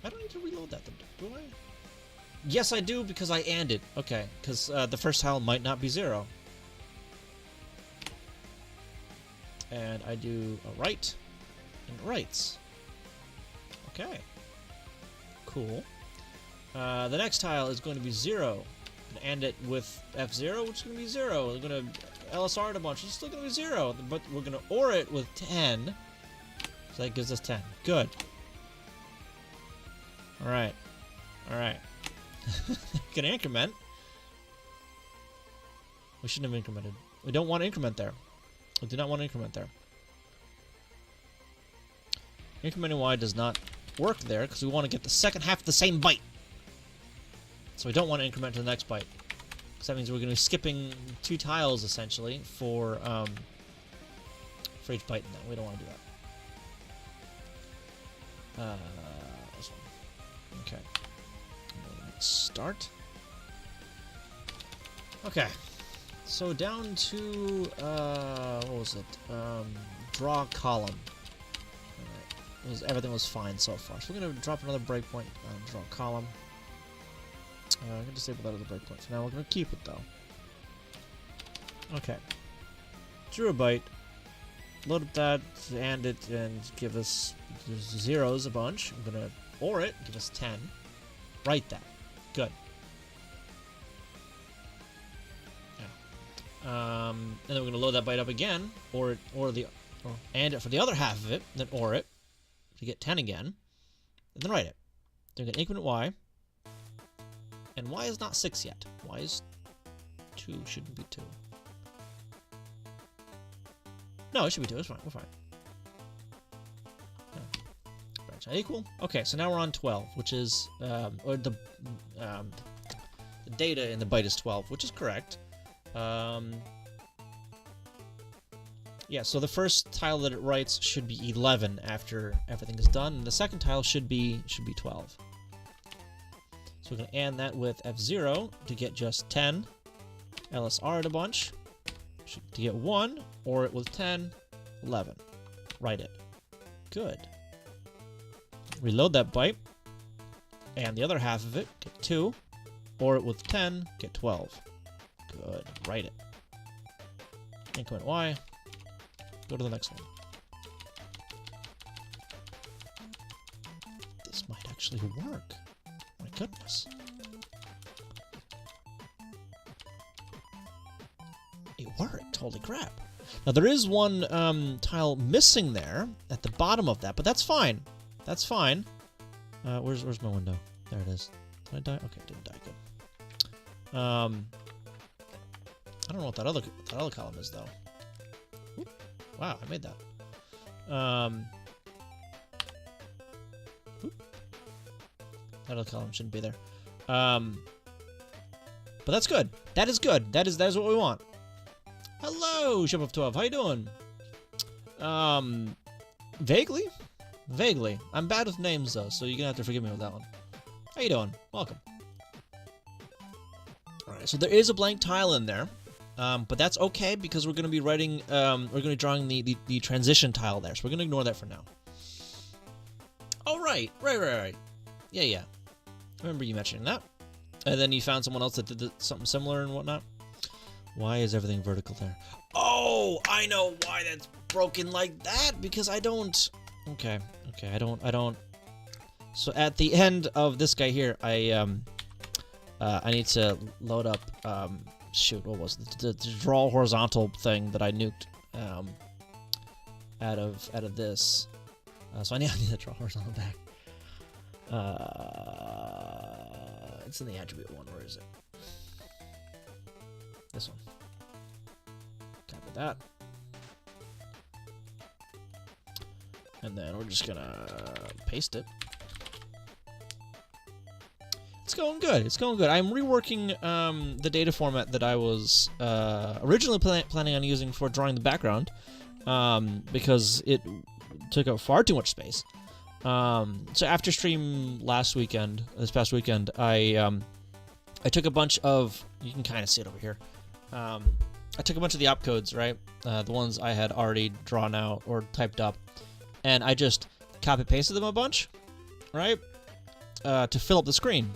I don't need to reload that, do I? Yes, I do, because I ANDed. Okay, because the first tile might not be 0. And I do a write And it writes. Okay. Cool. The next tile is going to be 0. And it with F0, which is going to be 0. We're going to LSR it a bunch. It's still going to be 0. But we're going to OR it with 10. So that gives us 10. Good. Alright. Alright. Can increment. We shouldn't have incremented. We don't want to increment there. We do not want to increment there. Incrementing Y does not work there because we want to get the second half of the same byte. So we don't want to increment to the next byte. Because that means we're going to be skipping 2 tiles, essentially, for each byte. No, we don't want to do that. This one. Okay. Start. Okay. So down to, what was it? Draw column. Alright. Everything was fine so far. So we're going to drop another breakpoint on draw column. I'm going to disable that as a breakpoint for now. We're going to keep it, though. Okay. Drew a byte. Load up that, and it, and give us zeros a bunch. I'm going to OR it, give us 10. Write that. Good. Yeah. And then we're going to load that byte up again, and it for the other half of it, then OR it to get 10 again, and then write it. Then we're going to increment Y. And Y is not 6 yet. Y is 2. Shouldn't be 2. No, it should be 2. It's fine. We're fine. Yeah. Branch not equal. Okay, so now we're on 12, which is the data in the byte is 12, which is correct. Yeah, so the first tile that it writes should be 11 after everything is done, and the second tile should be 12. So we're going to AND that with F0 to get just 10. LSR it a bunch to get 1, OR it with 10, 11. Write it. Good. Reload that byte. And the other half of it, get 2. OR it with 10, get 12. Good. Write it. Increment Y. Go to the next one. This might actually work. My goodness. It worked. Holy crap. Now, there is one tile missing there at the bottom of that, but that's fine. That's fine. Where's my window? There it is. Did I die? Okay, didn't die. Good. I don't know what that other column is, though. Whoop. Wow, I made that. That other column shouldn't be there. But that's good. That is good. That is what we want. Hello, Ship of 12. How you doing? Vaguely? Vaguely. I'm bad with names, though, so you're gonna have to forgive me with that one. How you doing? Welcome. Alright, so there is a blank tile in there. But that's okay, because we're gonna be writing, we're gonna be drawing the transition tile there, so we're gonna ignore that for now. Oh, right. Yeah. I remember you mentioning that. And then you found someone else that did something similar and whatnot. Why is everything vertical there? Oh, I know why that's broken like that, because I don't... Okay, I don't... So at the end of this guy here, I need to load up, shoot, what was it? The draw horizontal thing that I nuked, out of this. So I need to draw horizontal back. It's in the attribute one. Where is it? This one. Copy that. And then we're just gonna paste it. It's going good. It's going good. I'm reworking the data format that I was originally planning on using for drawing the background, because it took up far too much space. So after stream this past weekend, I took a bunch of, you can kind of see it over here. I took a bunch of the opcodes, right? The ones I had already drawn out or typed up, and I just copy pasted them a bunch, right? To fill up the screen.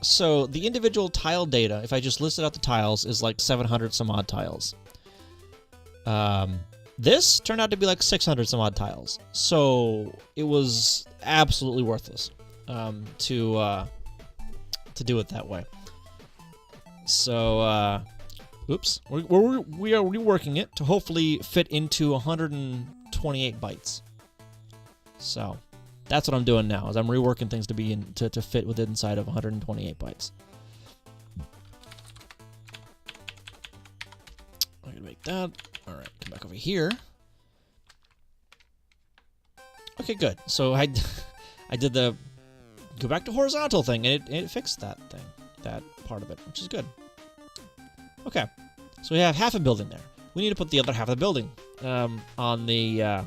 So the individual tile data, if I just listed out the tiles, is like 700 some odd tiles. This turned out to be like 600 some odd tiles, so it was absolutely worthless to do it that way. So, oops, we are reworking it to hopefully fit into 128 bytes. So that's what I'm doing now, is I'm reworking things to be to fit within inside of 128 bytes. I'm gonna make that. All right, come back over here. Okay, good. So I did the go back to horizontal thing, and it fixed that thing, that part of it, which is good. Okay, so we have half a building there. We need to put the other half of the building on the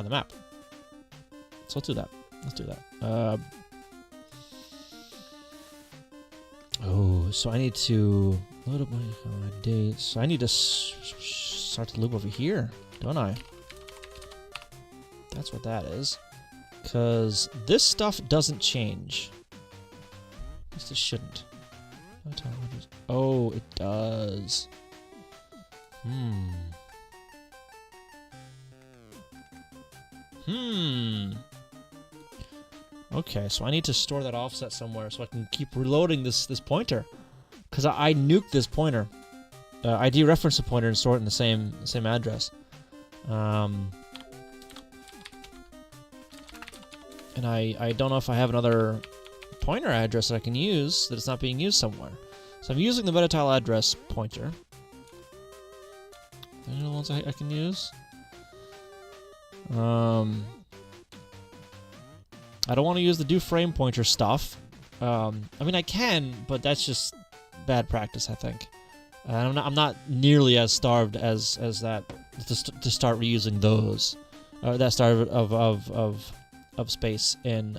map. So let's do that. Let's do that. Oh, so I need to load up my dates. So I need to start the loop over here, don't I? That's what that is. Because this stuff doesn't change. At least it shouldn't. Oh, it does. Okay, so I need to store that offset somewhere so I can keep reloading this pointer. Because I nuked this pointer. I dereference the pointer and store it in the same address. And I don't know if I have another pointer address that I can use that it's not being used somewhere. So I'm using the metatile address pointer. Any other ones I can use? I don't want to use the do frame pointer stuff. I mean, I can, but that's just bad practice, I think. I'm not nearly as starved as that to start reusing those. That starved of space in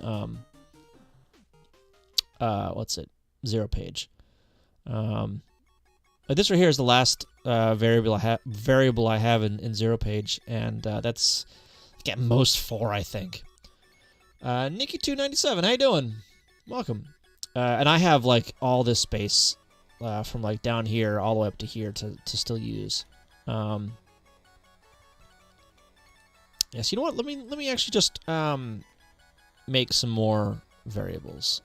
what's it? Zero page. This right here is the last variable I have in zero page, and that's at most 4, I think. Nikki297, how you doing? Welcome. And I have like all this space from like down here all the way up to here to still use. Yes, you know what? Let me actually just make some more variables.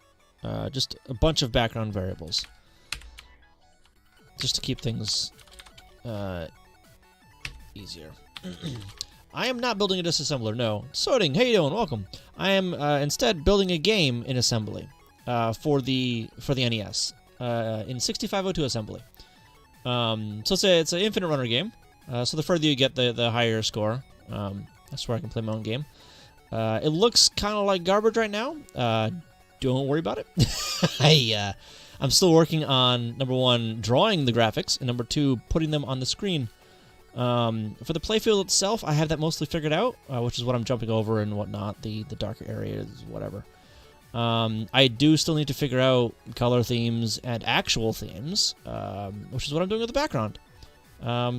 Just a bunch of background variables. Just to keep things easier. I am not building a disassembler, no. Sorting, how you doing? Welcome. I am instead building a game in assembly for the NES in 6502 assembly. So it's an infinite runner game. So the further you get, the higher your score. That's where I can play my own game. It looks kind of like garbage right now. Don't worry about it. I'm still working on, number 1, drawing the graphics, and number 2, putting them on the screen. For the playfield itself, I have that mostly figured out, which is what I'm jumping over and whatnot, the darker areas, whatever. I do still need to figure out color themes and actual themes, which is what I'm doing with the background.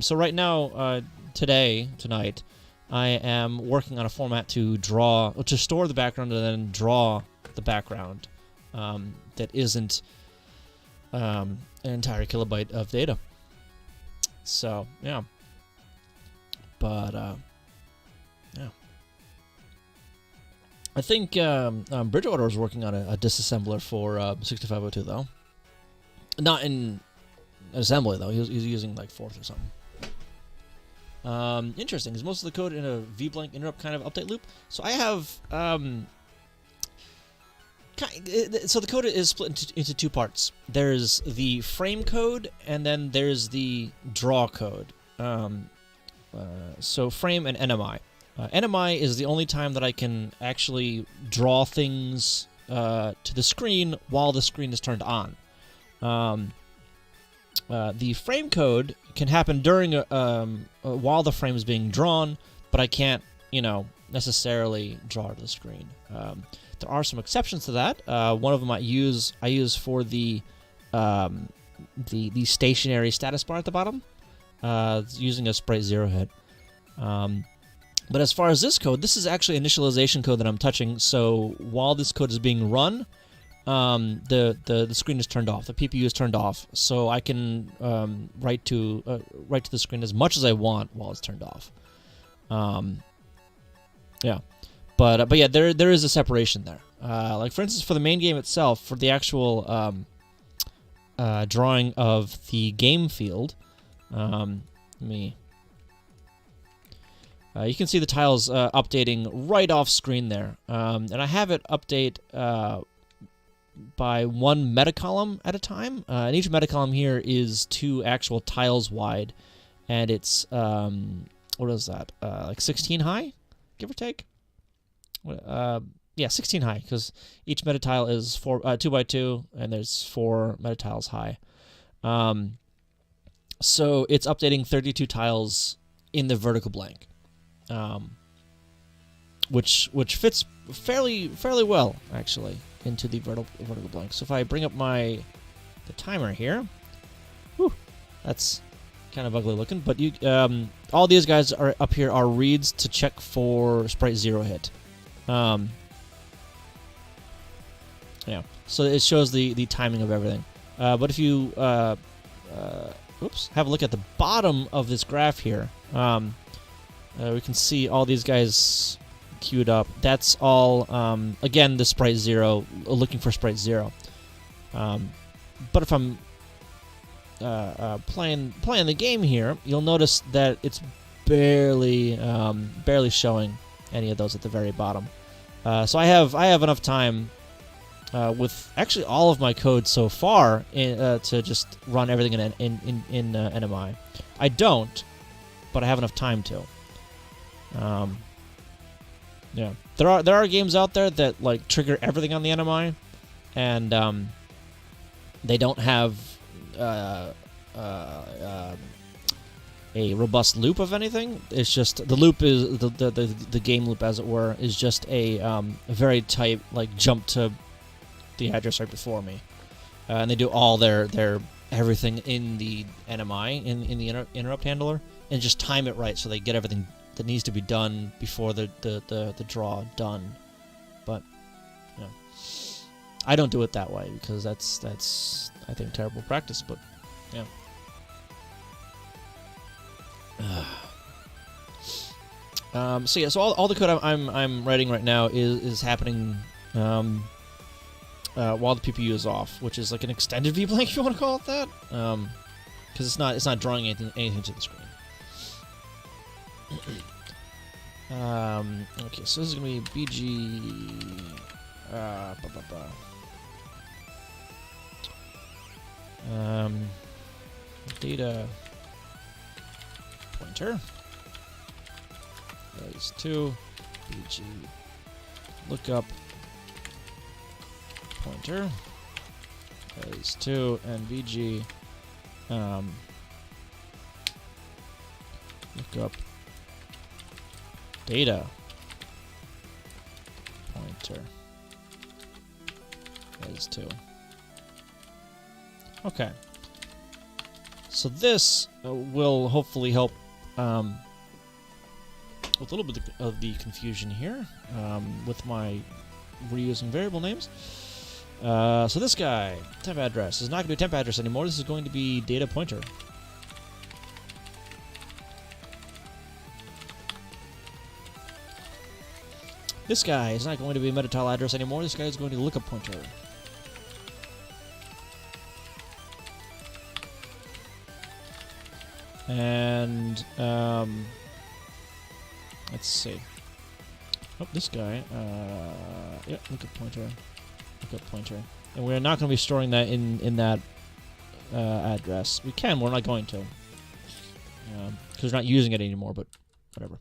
So right now, tonight, I am working on a format to store the background and then draw the background that isn't an entire kilobyte of data. So, yeah. But, yeah. I think Bridgewater was working on a disassembler for 6502, though. Not in assembly, though. He was using, like, Forth or something. Interesting. Is most of the code in a v-blank interrupt kind of update loop? So I have... so the code is split into 2 parts. There's the frame code, and then there's the draw code. So frame and NMI. NMI is the only time that I can actually draw things to the screen while the screen is turned on. The frame code can happen during while the frame is being drawn, but I can't, necessarily draw to the screen. There are some exceptions to that. One of them I use for the stationary status bar at the bottom, using a sprite 0 hit. But as far as this code, this is actually initialization code that I'm touching. So while this code is being run, the screen is turned off. The PPU is turned off, so I can write to the screen as much as I want while it's turned off. Yeah, but yeah, there is a separation there. Like for instance, for the main game itself, for the actual drawing of the game field, you can see the tiles updating right off screen there, and I have it update by one meta column at a time, and each meta column here is 2 actual tiles wide, and it's what is that? Like 16 high, give or take. Yeah, 16 high, because each meta tile is 2 by 2, and there's 4 meta tiles high. So it's updating 32 tiles in the vertical blank, which fits fairly well actually into the vertical blank. So if I bring up the timer here, whew, that's kind of ugly looking. But you, all these guys are up here are reads to check for sprite 0 hit. Yeah, so it shows the timing of everything. But if you have a look at the bottom of this graph here, we can see all these guys queued up. That's all, again, the sprite 0, looking for sprite 0. But if I'm playing the game here, you'll notice that it's barely showing any of those at the very bottom. So I have enough time with actually all of my code so far to just run everything in NMI. I don't, but I have enough time to. Yeah, there are games out there that like trigger everything on the NMI, and they don't have a robust loop of anything. It's just the loop is the game loop, as it were, is just a very tight like jump to the address right before me, and they do all their everything in the NMI in the interrupt handler, and just time it right so they get everything that needs to be done before the draw done. But you know, I don't do it that way because that's I think terrible practice. But yeah. So yeah, so all the code I'm writing right now is happening while the PPU is off, which is like an extended VBlank, if you want to call it that, because it's not drawing anything to the screen. Okay, so this is gonna be BG. Data pointer. Those 2. BG lookup pointer. Those 2 and BG lookup data pointer. Those 2. Okay. So this will hopefully help with a little bit of the confusion here with my reusing variable names. So this guy, temp address, is not going to be a temp address anymore. This is going to be data pointer. This guy is not going to be a metatile address anymore. This guy is going to be lookup pointer. And let's see. Oh, this guy. Yeah, lookup pointer. Lookup pointer. And we're not going to be storing that in that address. We can. We're not going to, because we're not using it anymore. But whatever.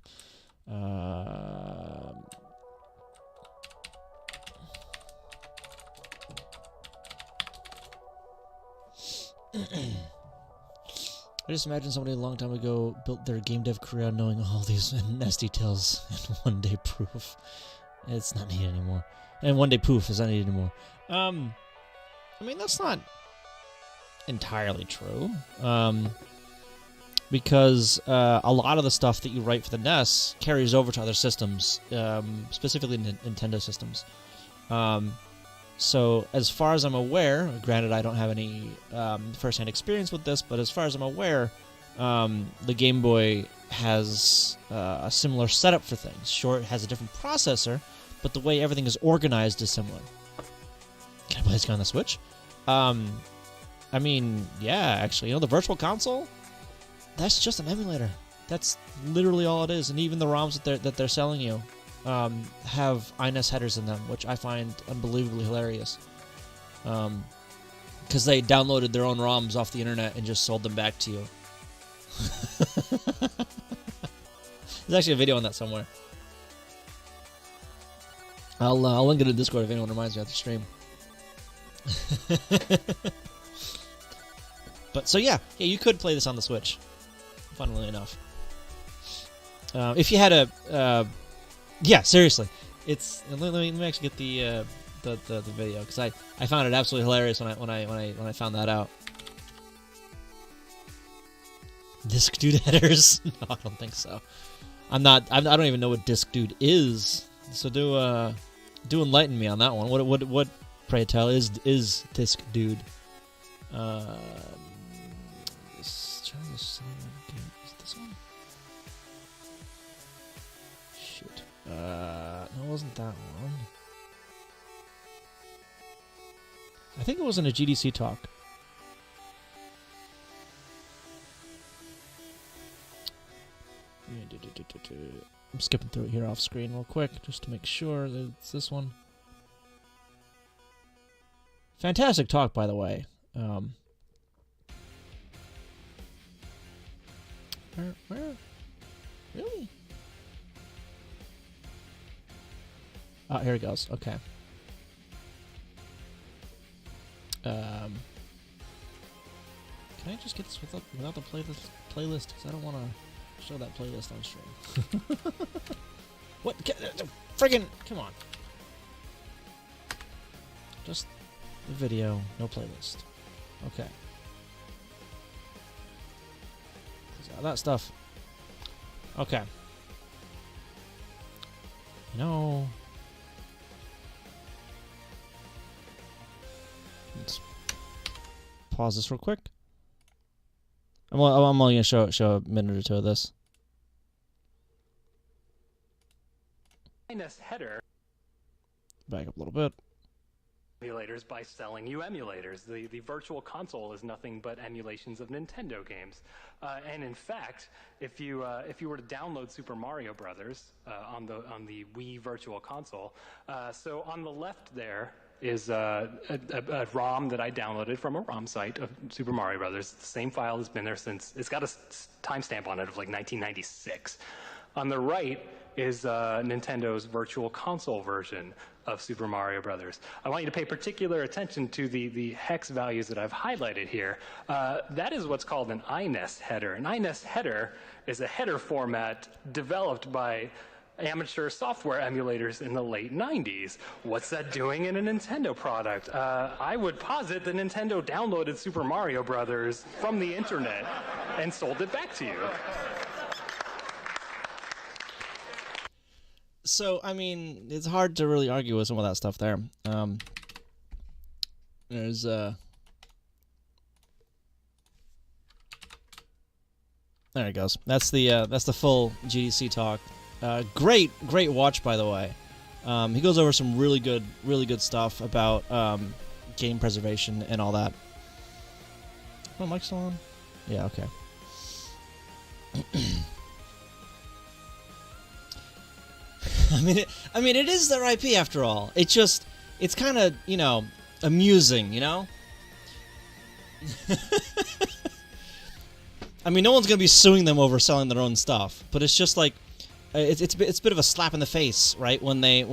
I just imagine somebody a long time ago built their game dev career knowing all these NES details and one day proof. It's not needed anymore. And one day poof is not needed anymore. I mean, that's not entirely true. Because a lot of the stuff that you write for the NES carries over to other systems, specifically Nintendo systems. So as far as I'm aware, granted I don't have any first-hand experience with this, but as far as I'm aware, the Game Boy has a similar setup for things. Sure, it has a different processor, but the way everything is organized is similar. Can I play this guy on the Switch? I mean, yeah, actually, the Virtual Console, that's just an emulator. That's literally all it is, and even the ROMs that they're selling you have NES headers in them, which I find unbelievably hilarious. Because they downloaded their own ROMs off the internet and just sold them back to you. There's actually a video on that somewhere. I'll link it in Discord if anyone reminds me after stream. But so yeah, you could play this on the Switch, funnily enough. If you had a, yeah, seriously, it's. Let me actually get the video, because I found it absolutely hilarious when I found that out. Disc Dude headers? No, I don't think so. I don't even know what Disc Dude is. So do enlighten me on that one. What pray tell is Disc Dude? Trying to see is it this one? Shoot. No, it wasn't that one. I think it was in a GDC talk. I'm skipping through it here off screen real quick just to make sure that it's this one. Fantastic talk, by the way. Where? Really? Oh, here it goes. Okay. Can I just get this without the playlist? Because I don't want to show that playlist on stream. What? Friggin'! Come on. Just the video, no playlist. Okay. That stuff. Okay. No. Let's pause this real quick. I'm only gonna show a minute or two of this. NES header. Back up a little bit. Emulators by selling you emulators. The Virtual Console is nothing but emulations of Nintendo games. And in fact, if you were to download Super Mario Brothers on the Wii Virtual Console, so on the left there is a ROM that I downloaded from a ROM site of Super Mario Brothers. The same file has been there since. It's got a timestamp on it of like 1996. On the right is Nintendo's Virtual Console version of Super Mario Brothers. I want you to pay particular attention to the hex values that I've highlighted here. That is what's called an INES header. An INES header is a header format developed by amateur software emulators in the late 90s. What's that doing in a Nintendo product? I would posit that Nintendo downloaded Super Mario Brothers from the internet and sold it back to you. So, I mean, it's hard to really argue with some of that stuff there. There's, there it goes. That's the full GDC talk. Great watch, by the way. He goes over some really good stuff about game preservation and all that. Oh, mic's still on? Yeah, okay. I mean, it is their IP after all. It's kind of, amusing, I mean, no one's gonna be suing them over selling their own stuff, but it's just like, it's a bit of a slap in the face, right? When they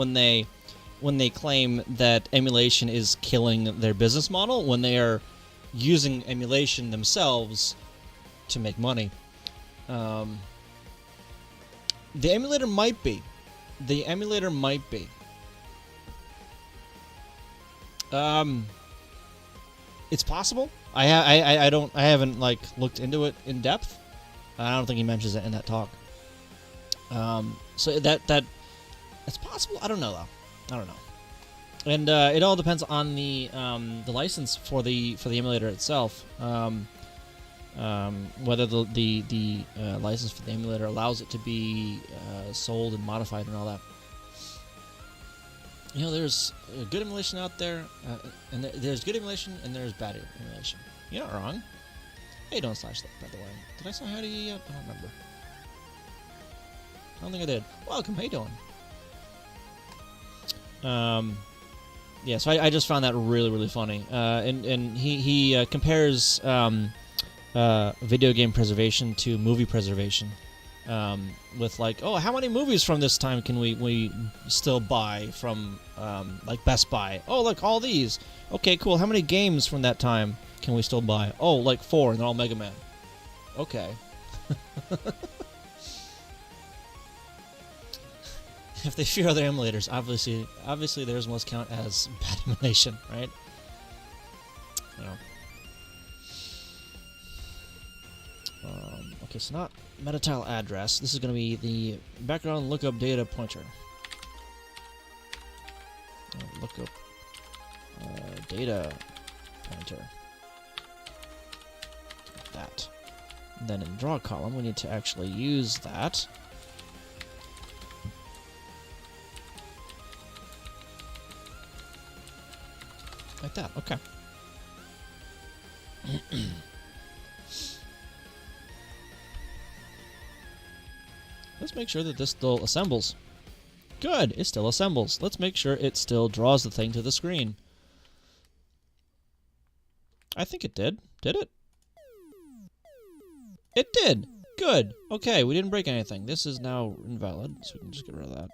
claim that emulation is killing their business model, when they are using emulation themselves to make money. The emulator might be. It's possible. I haven't looked into it in depth. I don't think he mentions it in that talk. So that's possible. I don't know though. I don't know. And it all depends on the license for the emulator itself. Whether the license for the emulator allows it to be sold and modified and all that. You know, there's good emulation out there, and there's good emulation and there's bad emulation. You're not wrong. How you doing, Slash, by the way? Did I say hi to you yet? I don't remember. I don't think I did. Welcome, how you doing? Yeah, so I just found that really, really funny. And he compares video game preservation to movie preservation. With like, oh, how many movies from this time can we still buy from like Best Buy? Oh, look, all these. Okay, cool. How many games from that time can we still buy? Oh, like 4, and they're all Mega Man. Okay. If they fear other emulators, obviously theirs must count as bad emulation, right? You know. Okay, so not metatile address. This is going to be the background lookup data pointer. Lookup data pointer. Like that. And then in the draw column, we need to actually use that. Like that, okay. Let's make sure that this still assembles. Good, it still assembles. Let's make sure it still draws the thing to the screen. I think it did. Did it? It did! Good! Okay, we didn't break anything. This is now invalid, so we can just get rid of that.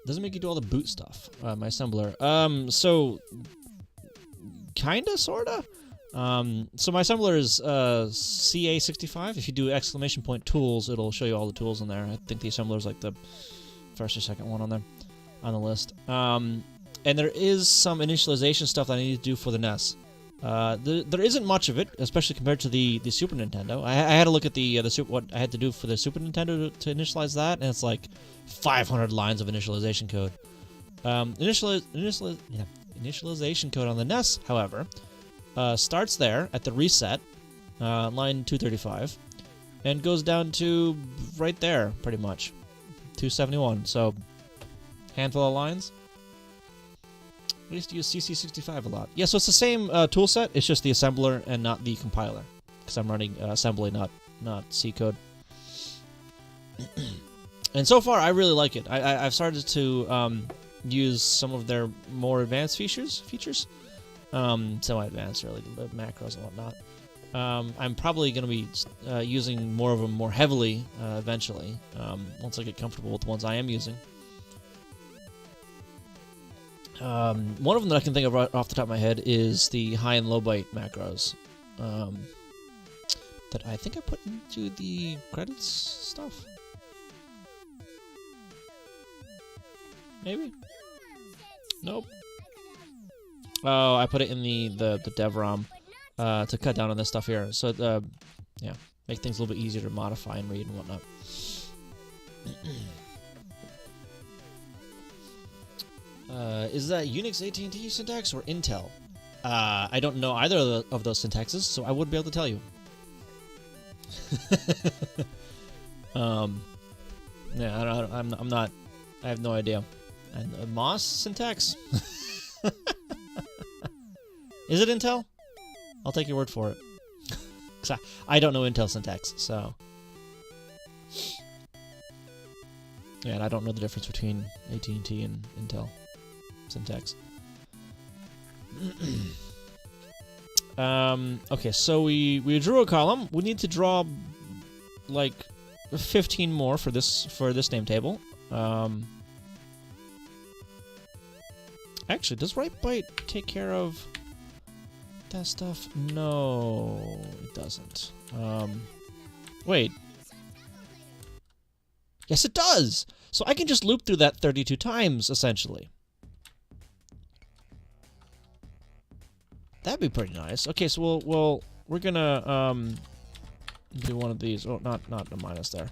Doesn't make you do all the boot stuff, my assembler. So, kinda, sorta? So my assembler is CA65. If you do !tools, it'll show you all the tools in there. I think the assembler is like the first or second one on there, on the list. And there is some initialization stuff that I need to do for the NES. There isn't much of it, especially compared to the Super Nintendo. I had to look at what I had to do for the Super Nintendo to initialize that, and it's like 500 lines of initialization code. Initialization code on the NES, however, starts there at the reset, line 235, and goes down to right there, pretty much, 271. So, handful of lines. I used to use CC65 a lot. Yeah, so it's the same tool set. It's just the assembler and not the compiler, because I'm running assembly, not C code. And so far, I really like it. I've started to use some of their more advanced features. Semi-advanced, really, the macros and whatnot. I'm probably going to be using more of them more heavily eventually, once I get comfortable with the ones I am using. One of them that I can think of right off the top of my head is the high and low byte macros that I think I put into the credits stuff. Maybe? Nope. Oh, I put it in the dev ROM to cut down on this stuff here. So, yeah, make things a little bit easier to modify and read and whatnot. Is that Unix AT&T syntax or Intel? I don't know either of those syntaxes, so I wouldn't be able to tell you. Yeah, I'm not. I have no idea. And MOS syntax? Is it Intel? I'll take your word for it. 'Cause I don't know Intel syntax, so. Yeah, and I don't know the difference between AT&T and Intel syntax. Okay, so we drew a column. We need to draw like 15 more for this name table. Actually, does write byte take care of that stuff? No, it doesn't. Wait. Yes, it does. So I can just loop through that 32 times essentially. That'd be pretty nice. Okay, so we're gonna do one of these. Oh, not a minus there.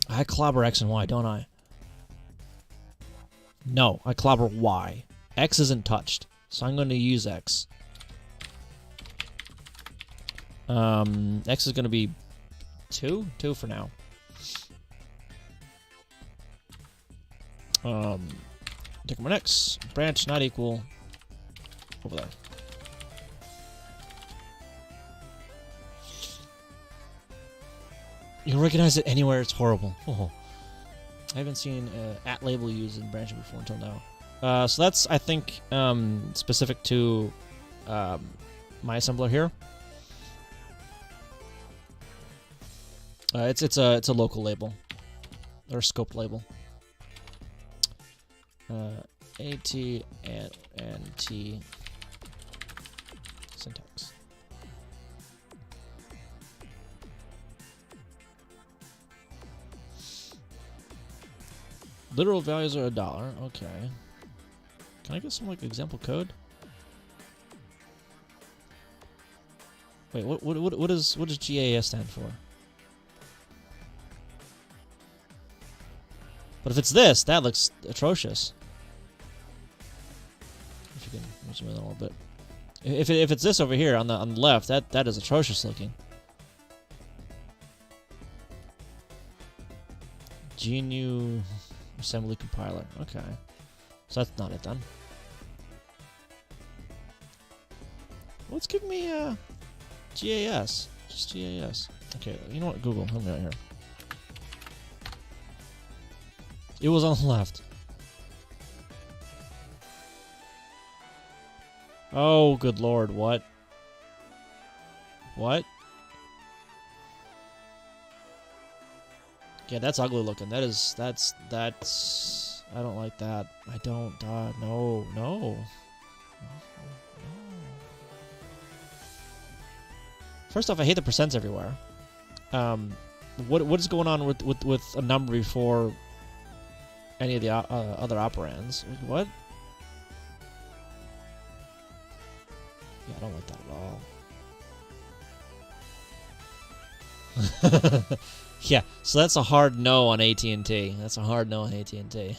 I clobber X and Y, don't I? No, I clobber Y. X isn't touched, so I'm going to use X. X is going to be 2? 2 for now. Take my X. Branch not equal. Over there. You can recognize it anywhere. It's horrible. Oh. I haven't seen at label used in branching before until now. So that's, I think, specific to my assembler here. It's a local label or scope label. AT and T syntax. Literal values are $1. Okay. Can I get some like example code? Wait, what does GAS stand for? But if it's this, that looks atrocious. If you can zoom in a little bit. If it's this over here on the left, that is atrocious looking. GNU Assembly compiler. Okay. So that's not it then. Let's give me GAS. Just GAS. Okay, you know what? Google, help me out here. It was on the left. Oh, good lord, what? What? Yeah, that's ugly looking. That's I don't like that. I don't, no. First off, I hate the percents everywhere. What is going on with a number before any of the other operands? What? Yeah, I don't like that at all. Yeah, so that's a hard no on AT&T. That's a hard no on AT&T.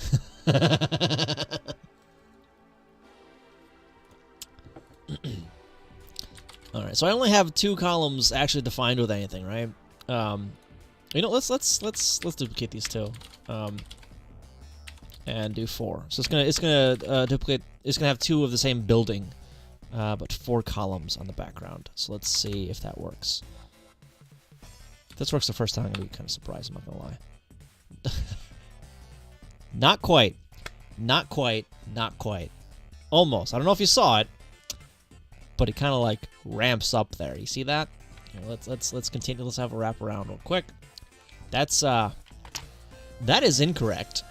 All right, so I only have 2 columns actually defined with anything, right? You know, let's duplicate these 2, and do 4. So it's gonna duplicate. It's gonna have 2 of the same building, but 4 columns on the background. So let's see if that works. If this works the first time, I'm gonna be kind of surprised. I'm not gonna lie. Not quite. Not quite. Not quite. Almost. I don't know if you saw it, but it kind of like ramps up there. You see that? Here, let's continue. Let's have a wrap around real quick. That's that is incorrect.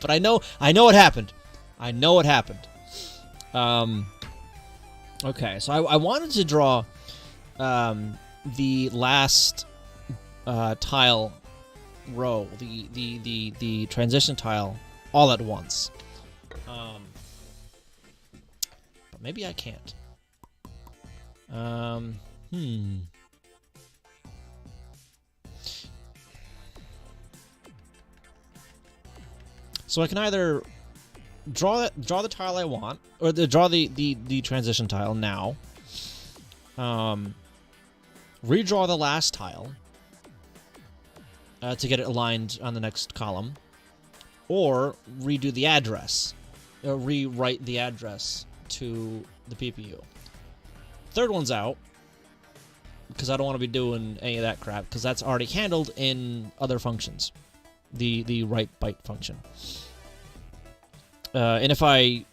But I know what happened. I know what happened. Okay, so I wanted to draw the last tile row, the transition tile, all at once. But maybe I can't. So I can either draw the tile I want, or draw the transition tile now. Redraw the last tile to get it aligned on the next column, or redo the address, rewrite the address to the PPU. Third one's out because I don't want to be doing any of that crap because that's already handled in other functions, the write byte function. And if I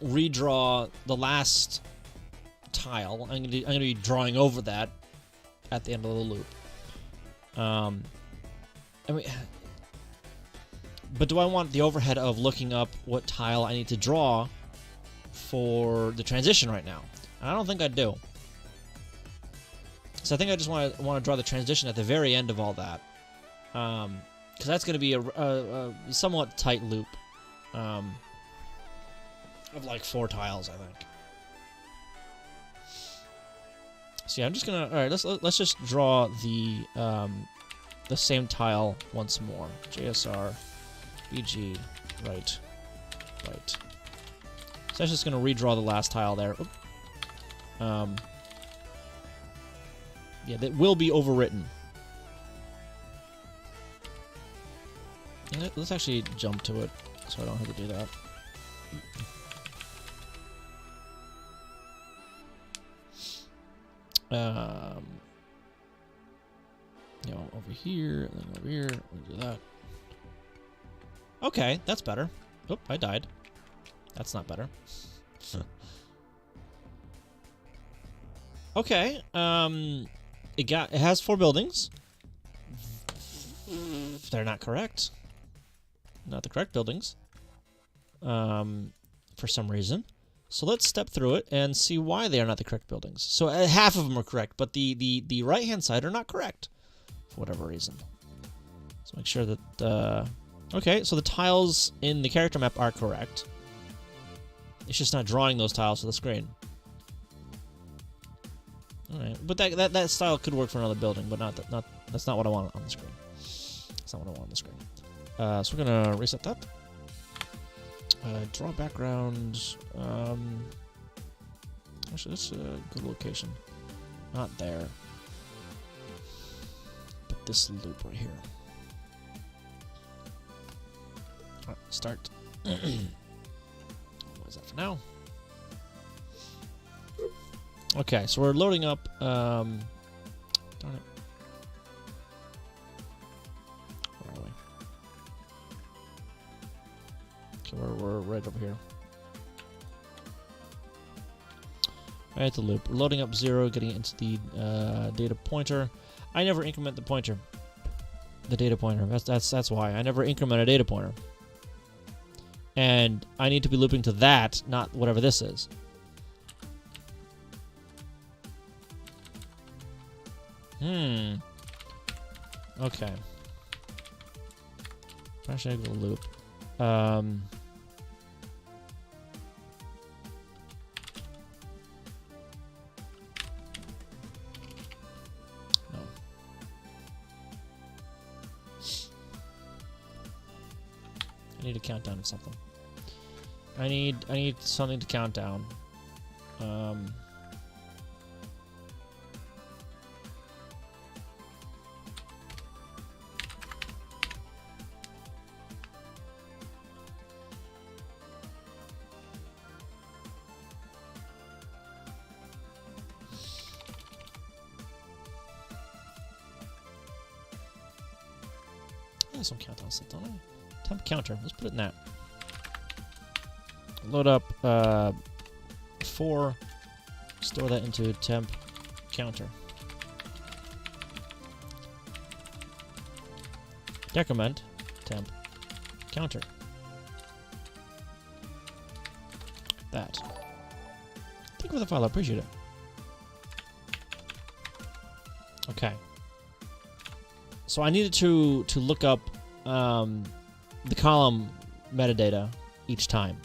redraw the last tile, I'm gonna be drawing over that at the end of the loop. I mean, but do I want the overhead of looking up what tile I need to draw for the transition right now? I don't think I do. So I think I just want to draw the transition at the very end of all that, because that's going to be a somewhat tight loop of like 4 tiles, I think. So yeah, I'm just gonna. All right, let's just draw the the same tile once more. JSR, BG, right, right. So that's just going to redraw the last tile there. Oop. Yeah, that will be overwritten. Let's actually jump to it so I don't have to do that. You know, over here, and then over here, we'll do that. Okay, that's better. Oop, I died. That's not better. Okay, it has 4 buildings. They're not correct. Not the correct buildings. For some reason. So let's step through it and see why they are not the correct buildings. So half of them are correct, but the right-hand side are not correct for whatever reason. So make sure that okay, so the tiles in the character map are correct. It's just not drawing those tiles to the screen. All right, but that style could work for another building, but that's not what I want on the screen. That's not what I want on the screen. So we're gonna reset that. Draw background. Actually, that's a good location. Not there. But this loop right here. Alright, start. What is that for now? Okay, so we're loading up. Darn it. Where are we? Okay, we're right over here. Right at the loop. We're loading up 0, getting it into the data pointer. I never increment the pointer. The data pointer. That's why. I never increment a data pointer. And I need to be looping to that, not whatever this is. Okay. Actually, I go loop. No. I need a countdown of something. I need something to count down. I have some countdown stuff, don't I? Temp counter. Let's put it in that. Load up 4. Store that into temp counter. Decrement temp counter. That. Think of the file. I appreciate it. Okay. So I needed to look up the column metadata each time.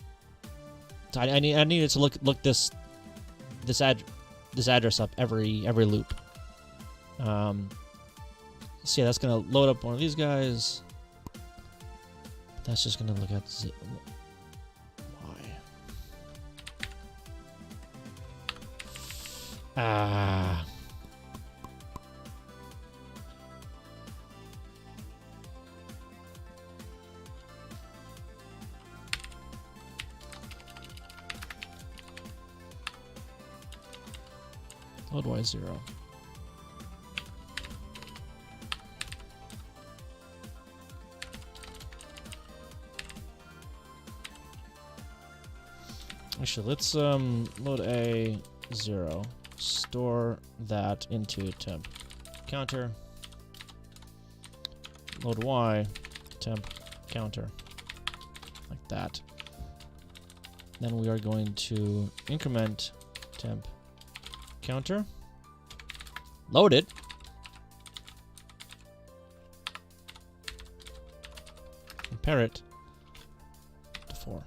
So I needed to look this address up every loop. So yeah, that's gonna load up one of these guys. That's just gonna look at why. Load Y0. Actually, let's load A0. Store that into temp counter. Load Y temp counter. Like that. Then we are going to increment temp counter. Load it. Compare it to 4.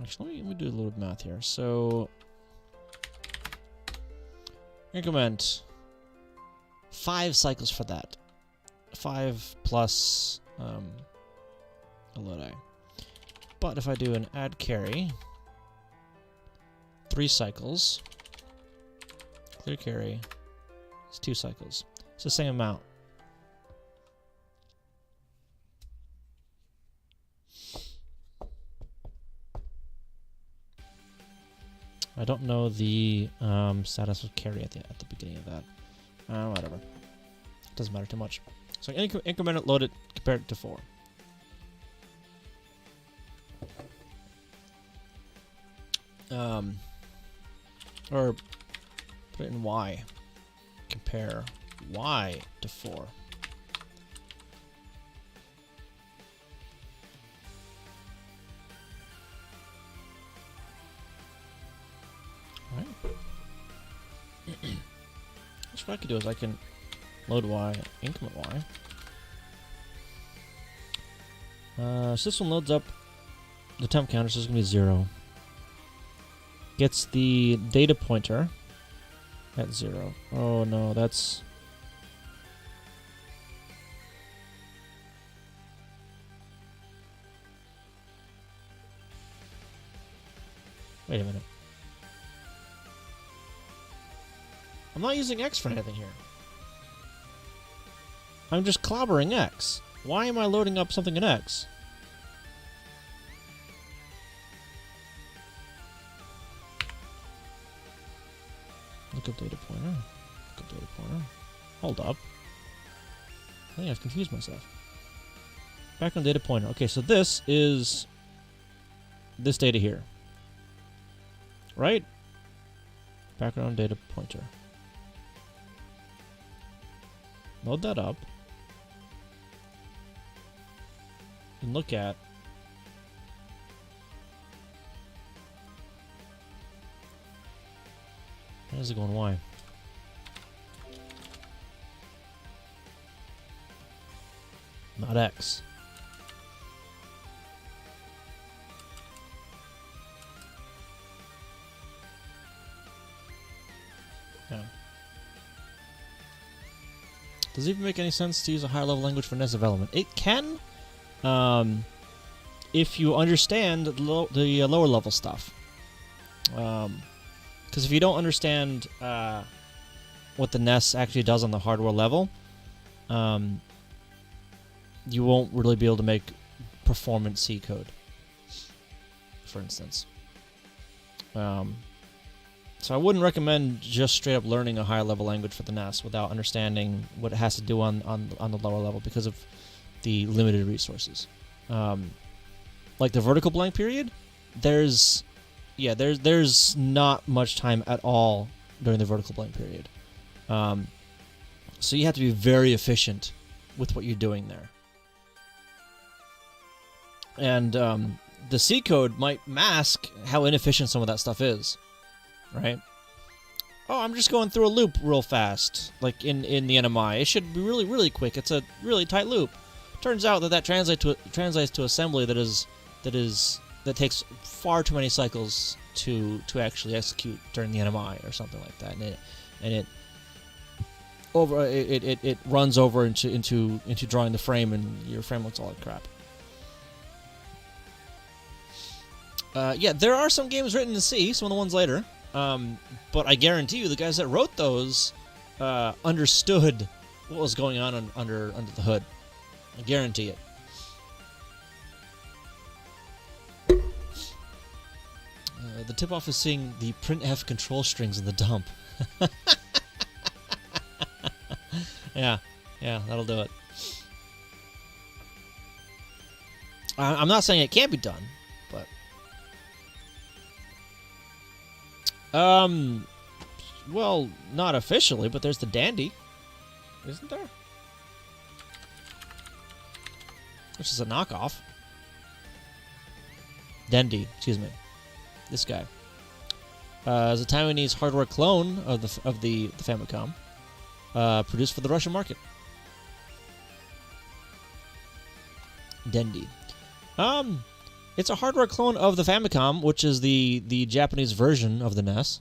Actually, let me do a little math here. So Increment 5 cycles for that. 5 plus a load I. But if I do an add carry, 3 cycles, clear carry, it's 2 cycles. It's the same amount. I don't know the status of carry at the beginning of that. Whatever. Doesn't matter too much. So increment it, load it, compare it to 4. Or put it in Y. Compare Y to 4. Alright. What I could do is I can load Y, increment Y. So this one loads up the temp counter, so it's going to be 0. Gets the data pointer at 0. Oh no, that's... Wait a minute. I'm not using X for anything here. I'm just clobbering X. Why am I loading up something in X? Look up data pointer. Look up data pointer. Hold up. I think I've confused myself. Back on data pointer. Okay, so this is this data here. Right? Background data pointer. Load that up. And look at where is it going? Why? Not X. Yeah. Does it even make any sense to use a higher level language for NES development? It can, if you understand the lower level stuff. Because if you don't understand what the NES actually does on the hardware level, you won't really be able to make performance C code, for instance. So I wouldn't recommend just straight up learning a higher level language for the NES without understanding what it has to do on the lower level because of the limited resources. Like the vertical blank period, there's not much time at all during the vertical blank period. So you have to be very efficient with what you're doing there. And the C code might mask how inefficient some of that stuff is. Right? Oh, I'm just going through a loop real fast, like in the NMI. It should be really, really quick. It's a really tight loop. Turns out that translates to assembly that takes far too many cycles to actually execute during the NMI or something like that, and it runs over into drawing the frame, and your frame looks all like crap. Yeah, there are some games written in C, some of the ones later. But I guarantee you the guys that wrote those understood what was going on under the hood. I guarantee it. The tip-off is seeing the printf control strings in the dump. Yeah, that'll do it. I'm not saying it can't be done, but... well, not officially, but there's the Dandy, isn't there? Which is a knockoff. Dendy, excuse me. This guy. Is a Taiwanese hardware clone of the Famicom, produced for the Russian market. Dendy. It's a hardware clone of the Famicom, which is the Japanese version of the NES.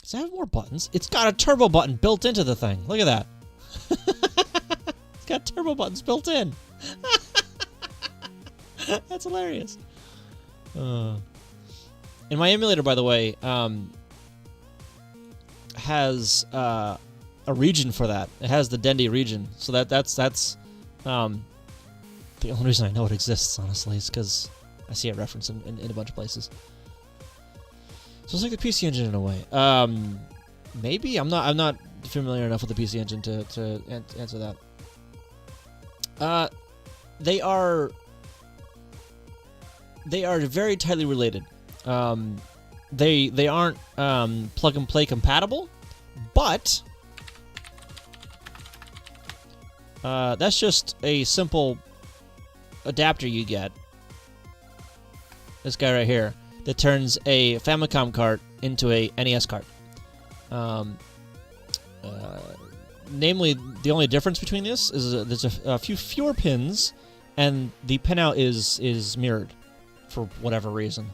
Does it have more buttons? It's got a turbo button built into the thing. Look at that. It's got turbo buttons built in. That's hilarious. And my emulator, by the way, has a region for that. It has the Dendy region. So that's the only reason I know it exists, honestly, is because I see it referenced in a bunch of places. So it's like the PC Engine in a way. Maybe I'm not familiar enough with the PC Engine to answer that. They are very tightly related. They aren't plug and play compatible, but that's just a simple adapter you get. This guy right here that turns a Famicom cart into a NES cart. Namely, the only difference between this is there's a few fewer pins, and the pinout is mirrored for whatever reason.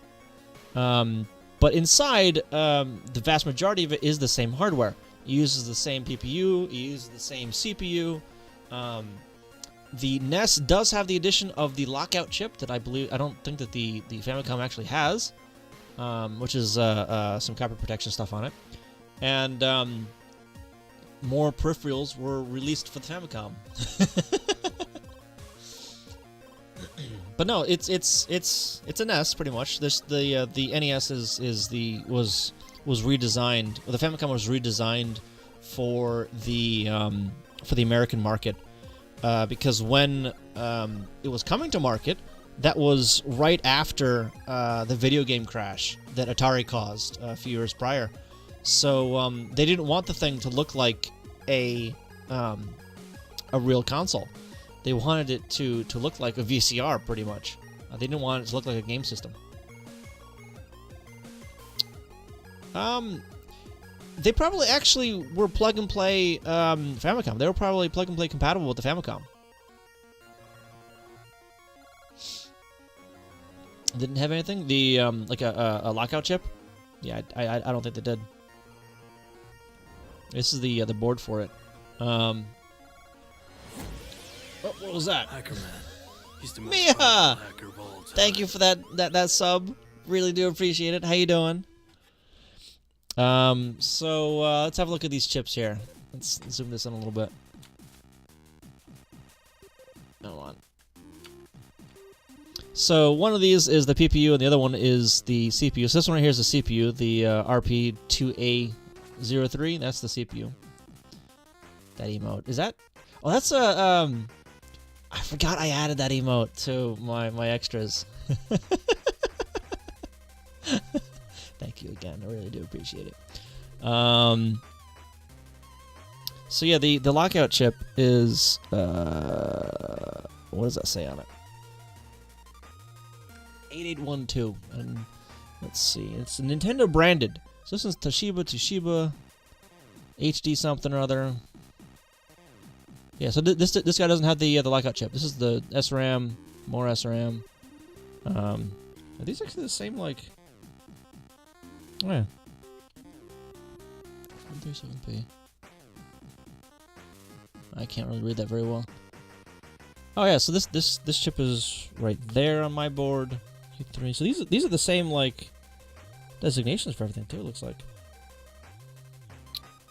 But inside, the vast majority of it is the same hardware. It uses the same PPU, it uses the same CPU. The NES does have the addition of the lockout chip that I don't think that the Famicom actually has, which is some copy protection stuff on it. And more peripherals were released for the Famicom. But no, it's a NES pretty much. The NES was redesigned. Well, the Famicom was redesigned for the American market, because when it was coming to market, that was right after the video game crash that Atari caused a few years prior. So they didn't want the thing to look like a real console. They wanted it to look like a VCR, pretty much. They didn't want it to look like a game system. They probably actually were plug and play Famicom. They were probably plug and play compatible with the Famicom. Didn't have anything. The like a lockout chip. Yeah, I don't think they did. This is the board for it. Oh, what was that? Mia! Thank you for that sub. Really do appreciate it. How you doing? So let's have a look at these chips here. Let's zoom this in a little bit. Come on. So one of these is the PPU, and the other one is the CPU. So this one right here is the CPU, the RP2A03. That's the CPU. That emote is that? Oh, that's a I forgot I added that emote to my extras. Thank you again. I really do appreciate it. So yeah, the lockout chip is what does that say on it? 8812. And let's see, it's Nintendo branded. So this is Toshiba HD something or other. Yeah, so this guy doesn't have the lockout chip. This is the SRAM, more SRAM. Are these actually the same, like? Oh, yeah. 137p. I can't really read that very well. Oh yeah, so this chip is right there on my board. Q3. So these are the same, like, designations for everything too. It looks like.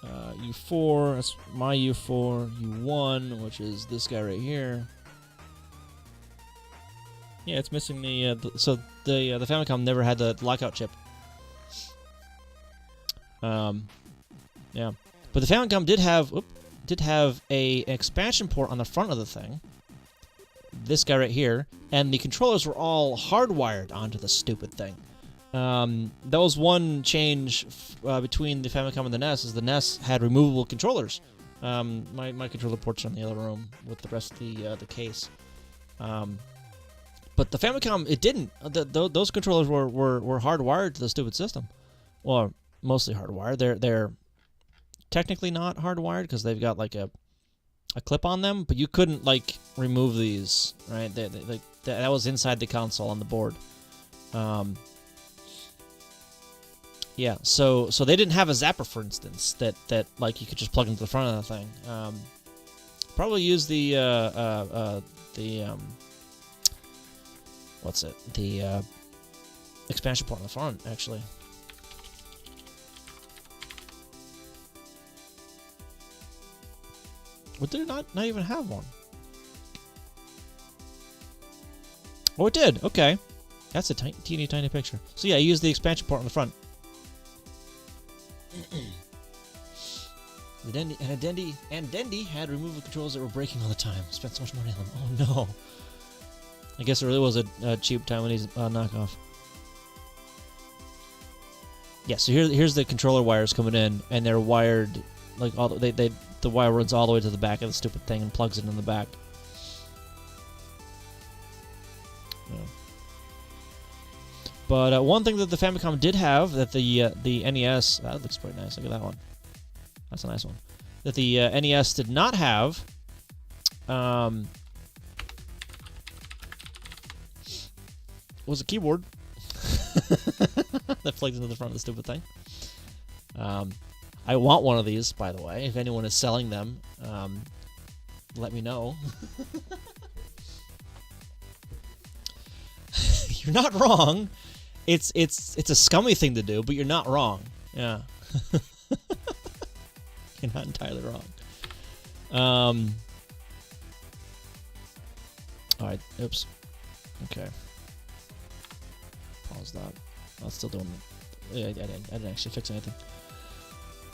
U4, that's my U4, U1, which is this guy right here. Yeah, it's missing the Famicom never had the lockout chip. Yeah, but the Famicom did have an expansion port on the front of the thing. This guy right here, and the controllers were all hardwired onto the stupid thing. That was one change between the Famicom and the NES, is the NES had removable controllers. My controller ports are in the other room with the rest of the case. But the Famicom, it didn't. Those controllers were hardwired to the stupid system. Well, mostly hardwired. They're technically not hardwired because they've got like a clip on them, but you couldn't like remove these, right? That was inside the console on the board. Yeah, so they didn't have a zapper, for instance, that like you could just plug into the front of the thing. Probably use the what's it? The expansion port on the front, actually. Or did it not even have one? Oh, it did. Okay, that's a teeny tiny picture. So yeah, I used the expansion port on the front. Dendy had removable controls that were breaking all the time. Spent so much money on them. Oh no! I guess it really was a cheap Taiwanese knockoff. Yeah, so here's the controller wires coming in, and they're wired like all the wire runs all the way to the back of the stupid thing and plugs it in the back. Yeah. But one thing that the Famicom did have that the NES, that looks pretty nice. Look at that one. That's a nice one. That the NES did not have was a keyboard that plugs into the front of the stupid thing. I want one of these, by the way. If anyone is selling them, let me know. You're not wrong. It's a scummy thing to do, but you're not wrong. Yeah. You're not entirely wrong. Alright, oops. Okay. Pause that. I was still doing it. Yeah, I didn't actually fix anything.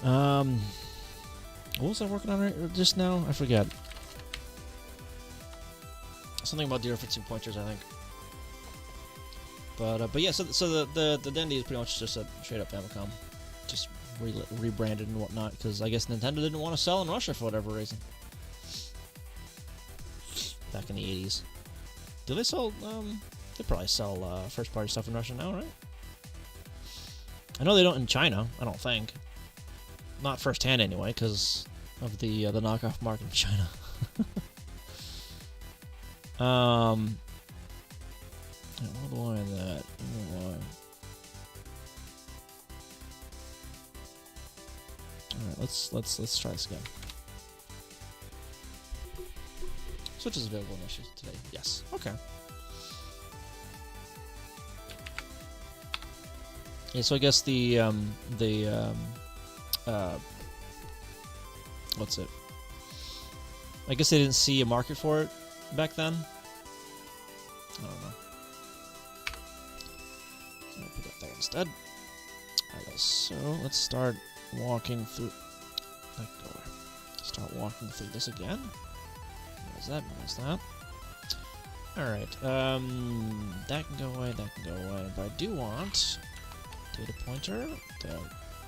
What was I working on just now? I forget. Something about dereferencing pointers, I think. But yeah, so the Dendy is pretty much just a straight up Famicom, just rebranded and whatnot, because I guess Nintendo didn't want to sell in Russia for whatever reason. Back in the 80s. Do they sell, they probably sell first party stuff in Russia now, right? I know they don't in China, I don't think. Not firsthand anyway, because of the knockoff market in China. What do I in that? Alright, let's try this again. Switch is available in Russia today. Yes. Okay. Yeah, so I guess what's it? I guess they didn't see a market for it back then. I don't know. So I'll put that there instead. Alright, so let's start walking through. Let go. Start walking through this again. Minimize that. Minimize that. Alright. That can go away. That can go away. But I do want data pointer. The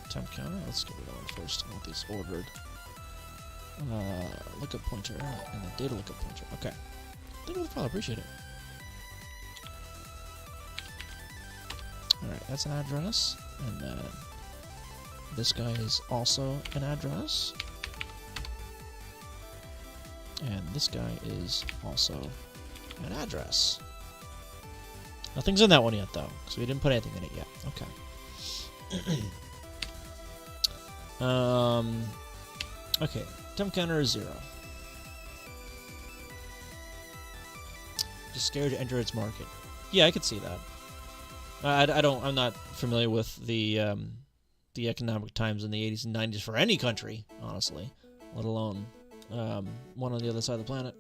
temp counter. Let's get rid of one first. I want these ordered. Lookup pointer and the data lookup pointer. Okay. I think we'll probably appreciate it. Alright, that's an address. And then this guy is also an address. And this guy is also an address. Nothing's in that one yet, though, because we didn't put anything in it yet. Okay. Okay. Temp counter is 0. Just scared to enter its market. Yeah, I could see that. I'm not familiar with the economic times in the 80s and 90s for any country, honestly, let alone one on the other side of the planet.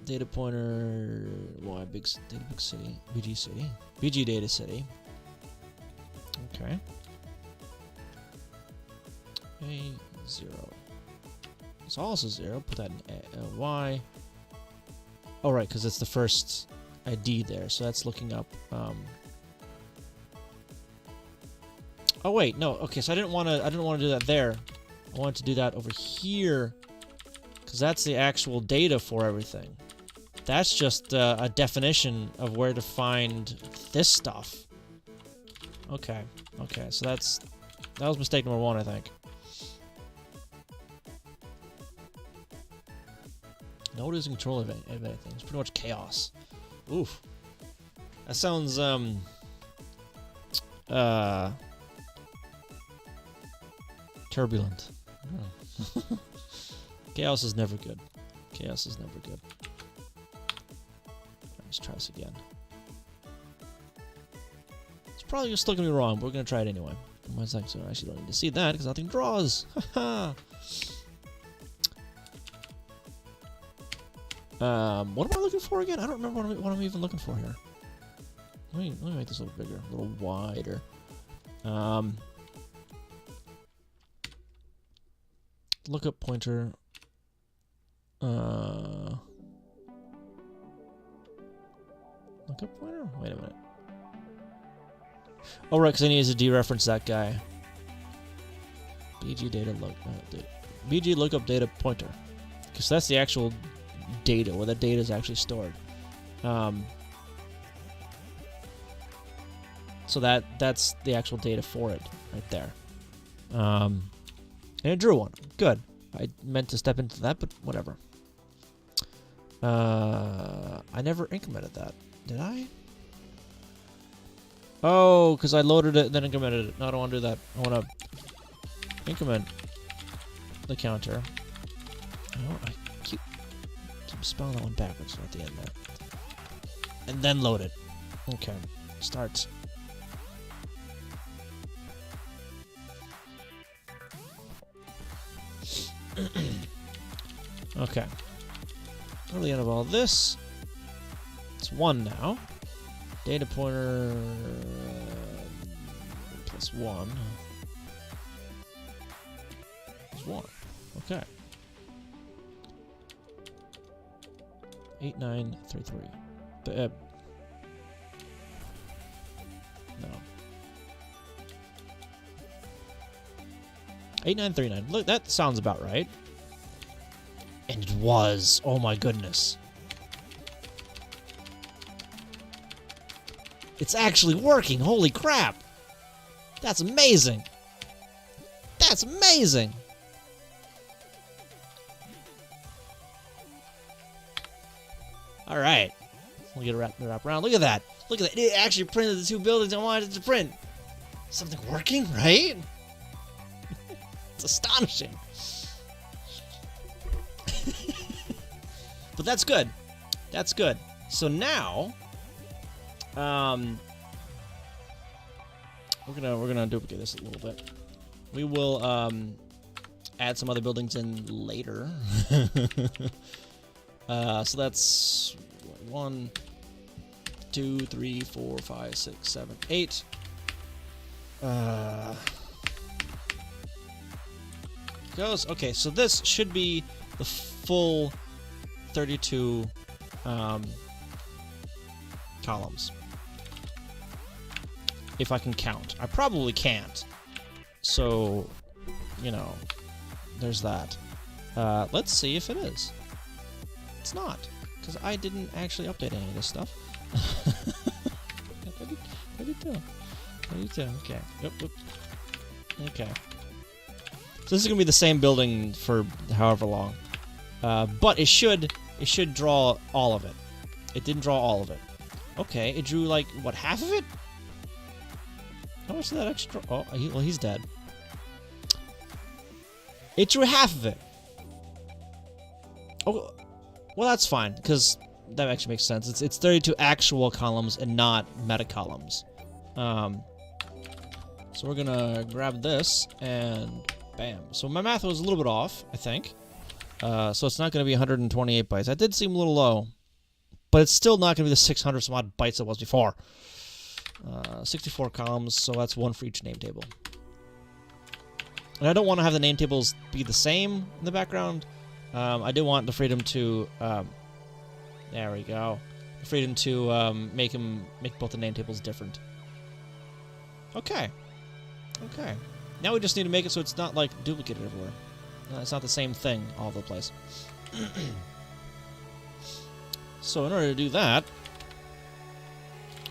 Data pointer. Why big city? BG city. BG data city. Okay. A0. It's also 0. Put that in Y. Oh, right, because it's the first ID there, so that's looking up. Oh wait, no. Okay, so I didn't want to do that there. I wanted to do that over here, because that's the actual data for everything. That's just a definition of where to find this stuff. Okay. Okay, so that was mistake number 1, I think. No losing control of anything. It's pretty much chaos. Oof. That sounds, turbulent. Oh. Chaos is never good. Chaos is never good. Let's try this again. It's probably still gonna be wrong, but we're gonna try it anyway. One second, so I actually don't need to see that because nothing draws. Haha. What am I looking for again? I don't remember what I'm even looking for here. Let me make this a little bigger, a little wider. Lookup pointer. Lookup pointer? Wait a minute. Oh right, because I need to dereference that guy. BG data look. BG lookup data pointer, because that's the actual data where the data is actually stored. So that's the actual data for it right there. And it drew one. Good. I meant to step into that, but whatever. I never incremented that. Did I? Oh, because I loaded it and then incremented it. No, I don't want to do that. I want to increment the counter. Oh, I keep spelling that one backwards at the end there. And then load it. Okay. Starts. Okay. Go to the end of all this. It's 1 now. Data pointer plus 1 is 1. Okay. 8933. No. 8939. Look, that sounds about right. And it was. Oh my goodness. It's actually working. Holy crap. That's amazing. That's amazing. All right. We'll get it wrap around. Look at that. Look at that. It actually printed the 2 buildings I wanted it to print. Something working, right? It's astonishing. But that's good. That's good. So now, we're gonna duplicate this a little bit. We will add some other buildings in later. So that's 1, 2, 3, 4, 5, 6, 7, 8. Goes. Okay, so this should be the full 32 columns. If I can count. I probably can't. So, you know, there's that. Let's see if it is. It's not, because I didn't actually update any of this stuff. 32. Okay. Yep. Okay. So this is gonna be the same building for however long, but it should draw all of it. It didn't draw all of it. Okay, it drew like what, half of it? How much of that extra? Oh, well, he's dead. It drew half of it. Oh, well, that's fine, because that actually makes sense. It's 32 actual columns and not meta columns. So we're gonna grab this and bam. So my math was a little bit off, I think. So it's not gonna be 128 bytes. That did seem a little low, but it's still not gonna be the 600 some odd bytes it was before. 64 columns, so that's 1 for each name table. And I don't want to have the name tables be the same in the background. I do want the freedom to, there we go, the freedom to make both the name tables different. Okay. Okay. Now we just need to make it so it's not like duplicated everywhere. It's not the same thing all over the place. So in order to do that,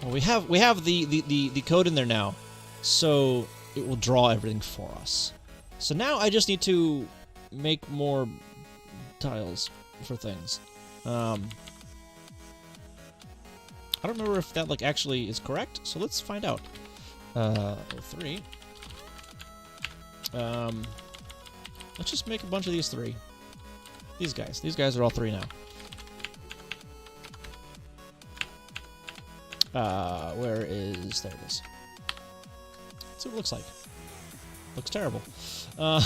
well, we have the code in there now, so it will draw everything for us. So now I just need to make more tiles for things. I I don't remember if that like actually is correct, so let's find out. 3. Let's just make a bunch of these 3. These guys. These guys are all 3 now. Where is... There it is. Let's see what it looks like. Looks terrible. Well,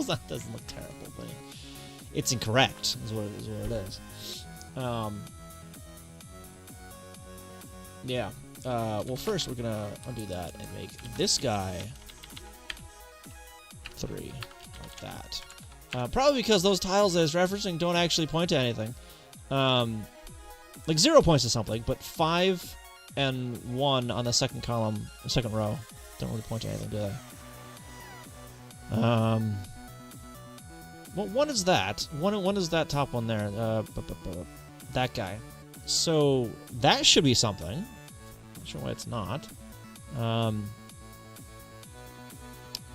that doesn't look terrible, but it's incorrect, is what it is. Yeah. Well, first we're gonna undo that and make this guy 3, like that. Probably because those tiles that it's referencing don't actually point to anything. Like 0 points to something, but 5 and 1 on the second column, the second row, don't really point to anything, do they? Well, one is that. One is that top one there. That guy. So that should be something. Not sure why it's not.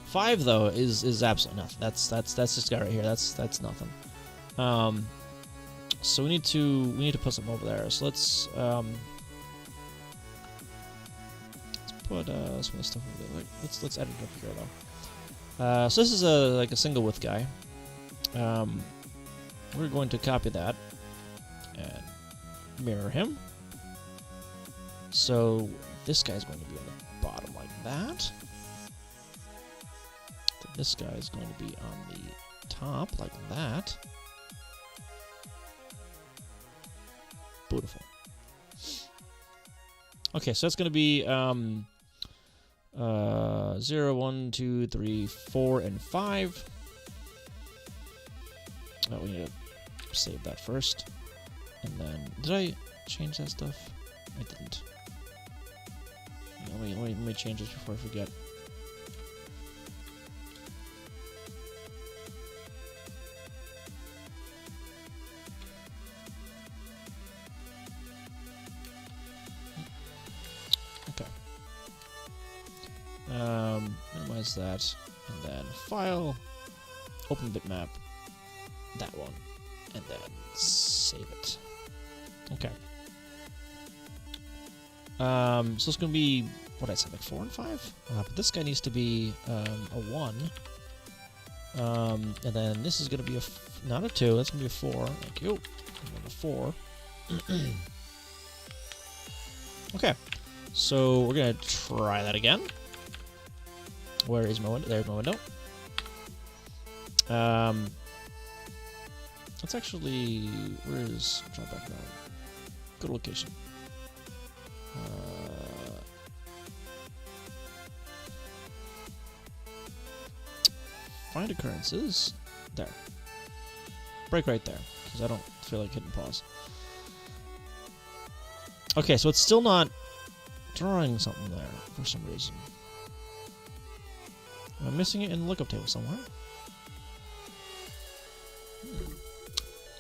5 though is absolutely nothing. That's this guy right here. That's nothing. So we need to put something over there. So let's put some of the stuff over there. Let's edit it up here though. So this is like a single width guy. We're going to copy that and mirror him. So this guy's going to be on the bottom like that. This guy is going to be on the top like that. Beautiful. Okay, so that's going to be 0, 1, 2, 3, 4, and 5. Oh, we need to save that first. And then, did I change that stuff? I didn't. Let me change this before I forget. Okay. Minimize that, and then File, Open Bitmap, that one, and then save it. Okay. So it's going to be, what did I say, like 4 and 5? But this guy needs to be a 1. And then this is going to be not a 2, that's going to be a 4. Thank you. And then a 4. Okay. So we're going to try that again. Where is my window? There's my window. Let's actually... Where is... Try background. Good location. Find occurrences. There. Break right there, because I don't feel like hitting pause. Okay, so it's still not drawing something there for some reason. Am I missing it in the lookup table somewhere?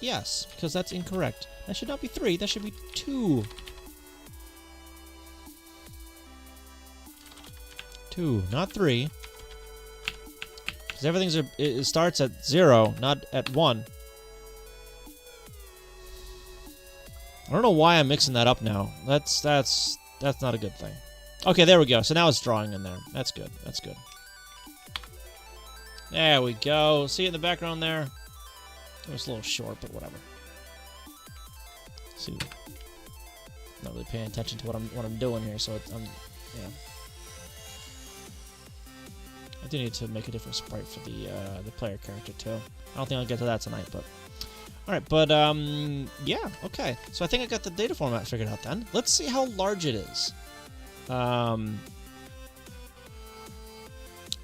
Yes, because that's incorrect. That should not be 3, that should be 2. 2, not 3. Because it starts at 0, not at 1. I don't know why I'm mixing that up now. That's not a good thing. Okay, there we go. So now it's drawing in there. That's good. That's good. There we go. See it in the background there? It was a little short, but whatever. See, not really paying attention to what I'm doing here, so yeah. I do need to make a different sprite for the player character too. I don't think I'll get to that tonight, but all right. But yeah, okay. So I think I got the data format figured out then. Let's see how large it is.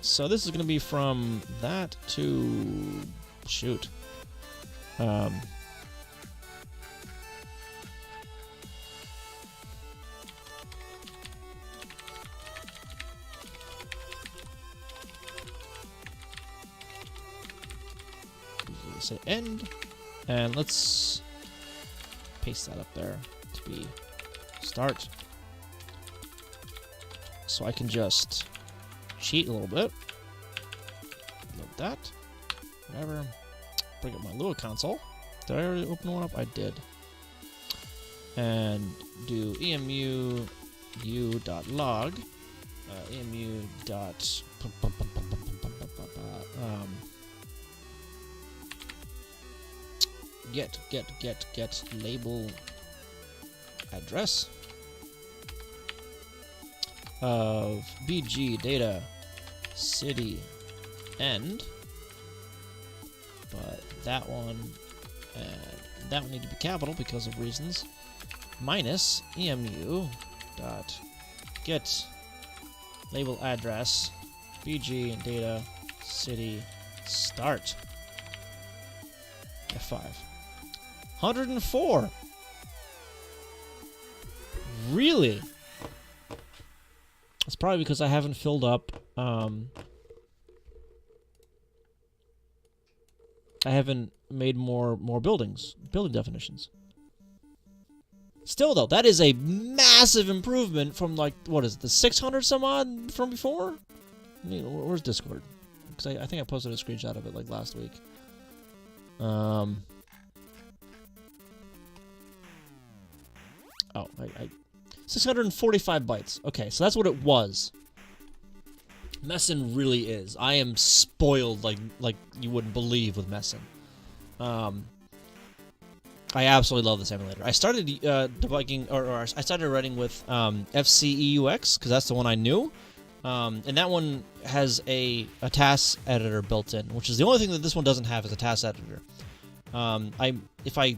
So this is going to be from that to shoot. Say end, and let's paste that up there to be start. So I can just cheat a little bit. Load that. Whatever. Bring up my little console. Did I already open one up? I did. and do emu u.log, emu dot get label address of bg data city end, but that one and that one need to be capital because of reasons, minus emu dot get label address bg and data city start. F5. 104. Really? It's probably because I haven't filled up. I haven't made more building definitions. Still though, that is a massive improvement from like what is it, the 600 some odd from before? I mean, where's Discord? Because I think I posted a screenshot of it like last week. Oh, 645 bytes. Okay, so that's what it was. Messin really is. I am spoiled like you wouldn't believe with Messin. I absolutely love this emulator. I started debugging, or I started writing with FCEUX, because that's the one I knew. And that one has a task editor built in, which is the only thing that this one doesn't have is a task editor. If I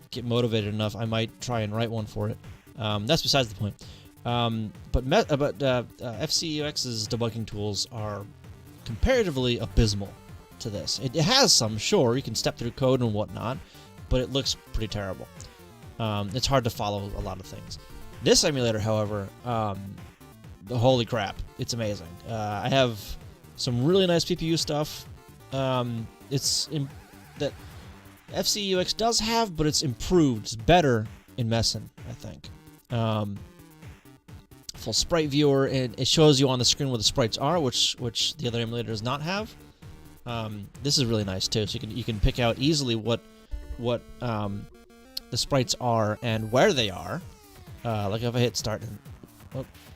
get motivated enough, I might try and write one for it. That's besides the point. But FCEUX's debugging tools are comparatively abysmal to this. It has some, sure, you can step through code and whatnot, but it looks pretty terrible. It's hard to follow a lot of things. This emulator, however, holy crap, it's amazing. I have some really nice PPU stuff. That FCEUX does have, but it's improved. It's better in Messin, I think. Full sprite viewer, and it shows you on the screen where the sprites are, which the other emulator does not have. This is really nice too, so you can pick out easily what the sprites are and where they are. Like if I hit start, and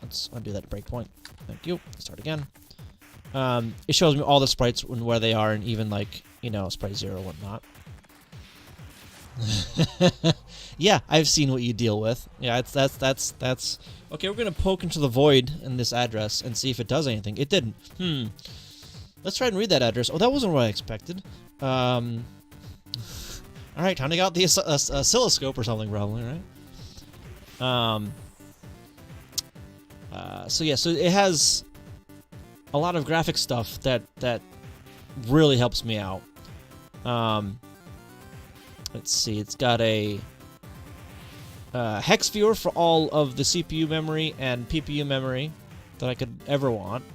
let's undo that breakpoint. Thank you. Start again. It shows me all the sprites and where they are, and even like sprite 0 and whatnot. Yeah, I've seen what you deal with. Yeah, that's okay. We're gonna poke into the void in this address and see if it does anything. It didn't. Let's try and read that address. Oh, that wasn't what I expected. All right, time to get out the oscilloscope or something, probably, right? So yeah, so it has a lot of graphic stuff that really helps me out. Let's see, it's got a hex viewer for all of the CPU memory and PPU memory that I could ever want.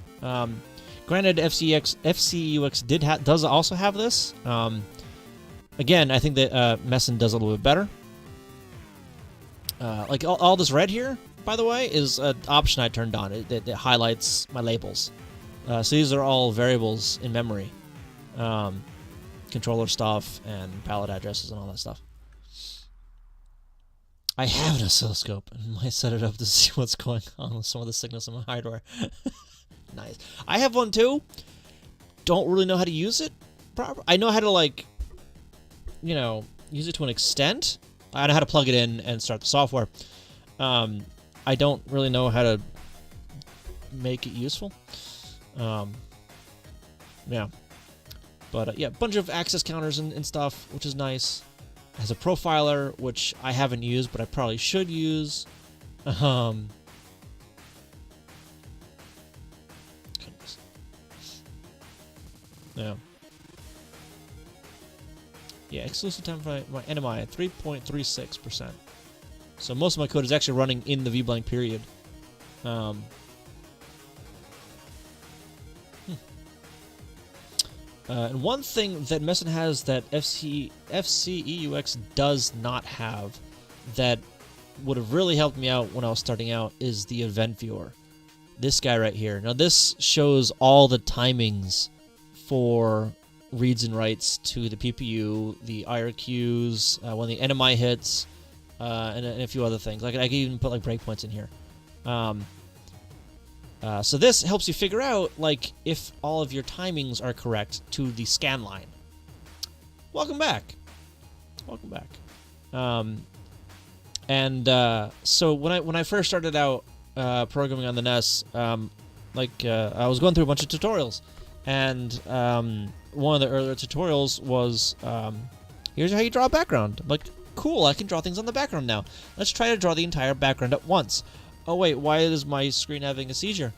Granted, FCEUX does also have this. Again, I think that Messin does a little bit better. Like all this red here, by the way, is an option I turned on. It highlights my labels. So these are all variables in memory. Controller stuff and palette addresses and all that stuff. I have an oscilloscope and might set it up to see what's going on with some of the signals in my hardware. Nice. I have one too. Don't really know how to use it properly. I know how to use it to an extent. I know how to plug it in and start the software. I don't really know how to make it useful. Yeah. But yeah, a bunch of access counters and stuff, which is nice. It has a profiler, which I haven't used, but I probably should use. Goodness. Yeah. Yeah, exclusive time for my NMI at 3.36%. So most of my code is actually running in the VBlank period. And one thing that Messin has that FCEUX does not have that would have really helped me out when I was starting out is the event viewer. This guy right here. Now this shows all the timings for reads and writes to the PPU, the IRQs, when the NMI hits, and a few other things. Like I could even put like breakpoints in here. So this helps you figure out like if all of your timings are correct to the scan line. Welcome back. Welcome back. So when I first started out programming on the NES, I was going through a bunch of tutorials, and one of the earlier tutorials was here's how you draw a background. I'm like, cool, I can draw things on the background now. Let's try to draw the entire background at once. Oh wait, why is my screen having a seizure?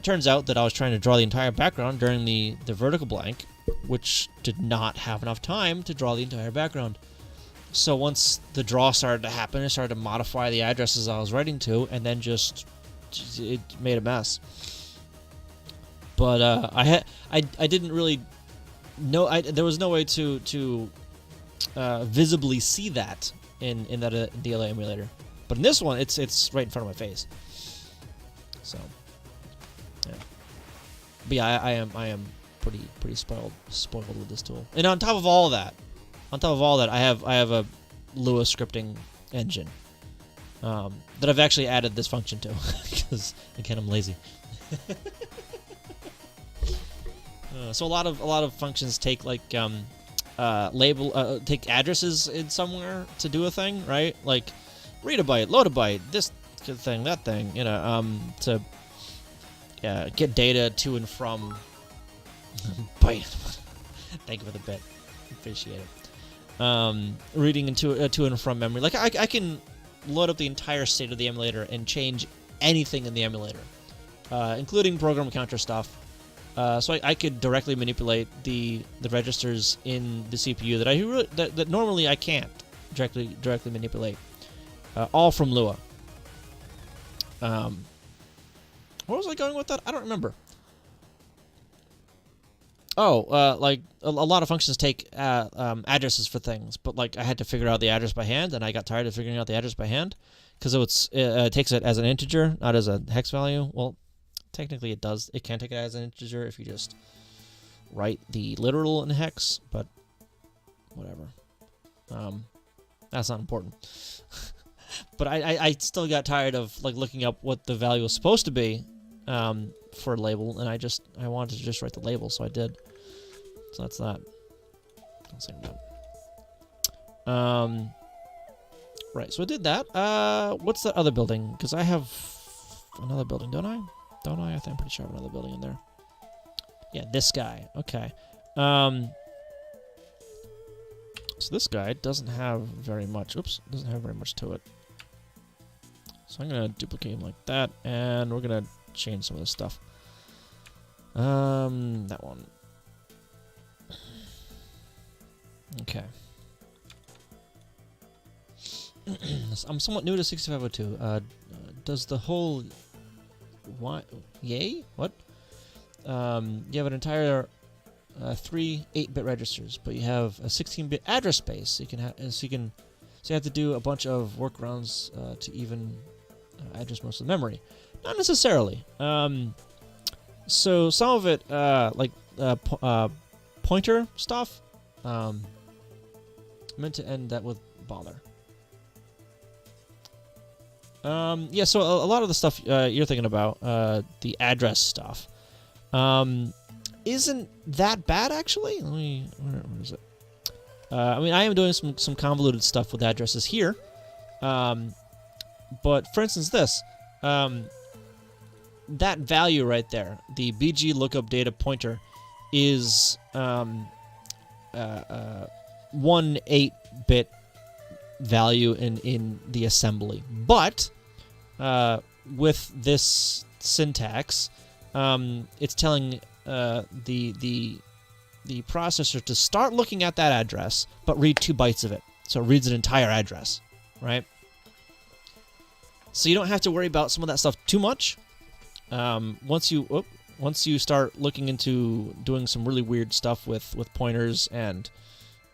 Turns out that I was trying to draw the entire background during the vertical blank, which did not have enough time to draw the entire background. So once the draw started to happen, I started to modify the addresses I was writing to, and then it made a mess. But I didn't really know. There was no way to visibly see that in that DLA emulator. But in this one, it's right in front of my face. So, yeah. But yeah, I am pretty spoiled with this tool. And on top of all that, I have a Lua scripting engine that I've actually added this function to because again I'm lazy. So a lot of functions take like take addresses in somewhere to do a thing, right? Like read a byte, load a byte, this thing, that thing, to get data to and from. Byte. Thank you for the bit. Appreciate it. Reading to and from memory. Like I can load up the entire state of the emulator and change anything in the emulator, including program counter stuff. So I could directly manipulate the registers in the CPU that normally I can't directly manipulate. All from Lua. Where was I going with that? I don't remember. Oh, like a lot of functions take addresses for things, but like I had to figure out the address by hand, and I got tired of figuring out the address by hand because it takes it as an integer, not as a hex value. Well, technically it does. It can take it as an integer if you just write the literal in hex, but whatever. That's not important. But I still got tired of like looking up what the value was supposed to be for a label, and I wanted to just write the label, so I did. So that's that. I'll say that. Right, so I did that. What's that other building? Because I have another building, don't I? Don't I? I think I'm pretty sure I have another building in there. Yeah, this guy. Okay. So this guy doesn't have very much. Oops, doesn't have very much to it. So I'm gonna duplicate him like that, and we're gonna change some of this stuff. That one. Okay. I'm somewhat new to 6502. Does the whole what? Yay? What? You have an entire 3 8-bit registers, but you have a 16-bit address space. So you have to do a bunch of workarounds to even address most of the memory. Not necessarily. So some of it, like pointer stuff, meant to end that with bother. Yeah, so a lot of the stuff you're thinking about, the address stuff, isn't that bad actually. Where is it? I mean, I am doing some convoluted stuff with addresses here, but for instance, this, that value right there, the BG lookup data pointer, is 1 8-bit value in the assembly, but with this syntax, it's telling the processor to start looking at that address, but read 2 bytes of it, so it reads an entire address, right? So you don't have to worry about some of that stuff too much. Once you start looking into doing some really weird stuff with pointers and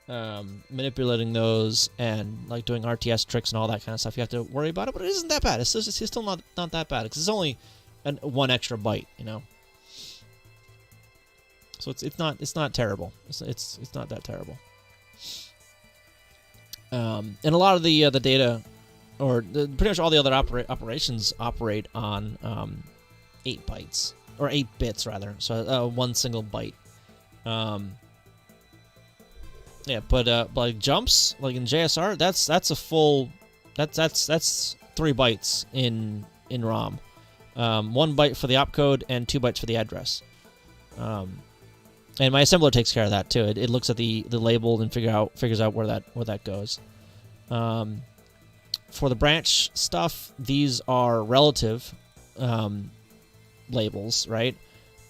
manipulating those and like doing RTS tricks and all that kind of stuff, you have to worry about it. But it isn't that bad. It's still not that bad because it's only 1 extra byte, you know. So it's not terrible. It's not that terrible. And a lot of the data pretty much all the other operations operate on 8 bytes, or 8 bits rather. So one single byte. Yeah, but like jumps, like in JSR, that's a full, that's 3 bytes in ROM. 1 byte for the opcode and 2 bytes for the address. And my assembler takes care of that too. It looks at the label and figures out where that goes. For the branch stuff, these are relative labels, right?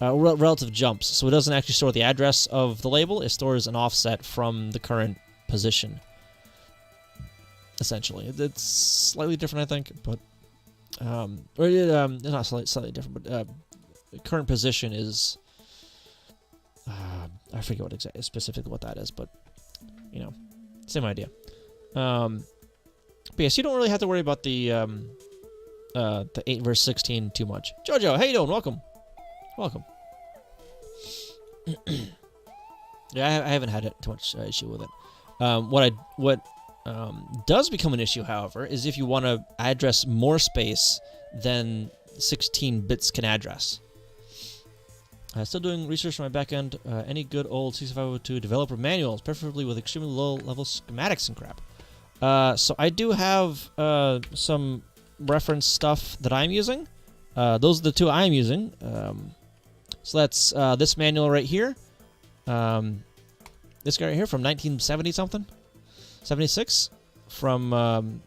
Relative jumps. So it doesn't actually store the address of the label. It stores an offset from the current position. Essentially, it's slightly different, I think, but it's not slightly different. But the current position is. I forget specifically what that is, but you know, same idea. But yes, you don't really have to worry about the 8 verse 16 too much. Jojo, how you doing? Welcome. Yeah, I haven't had too much issue with it. What does become an issue, however, is if you want to address more space than 16 bits can address. Still doing research on my back end. Any good old 6502 developer manuals, preferably with extremely low-level schematics and crap. So I do have some reference stuff that I'm using. Those are the 2 I'm using. So that's this manual right here. This guy right here from 1970-something? 76? From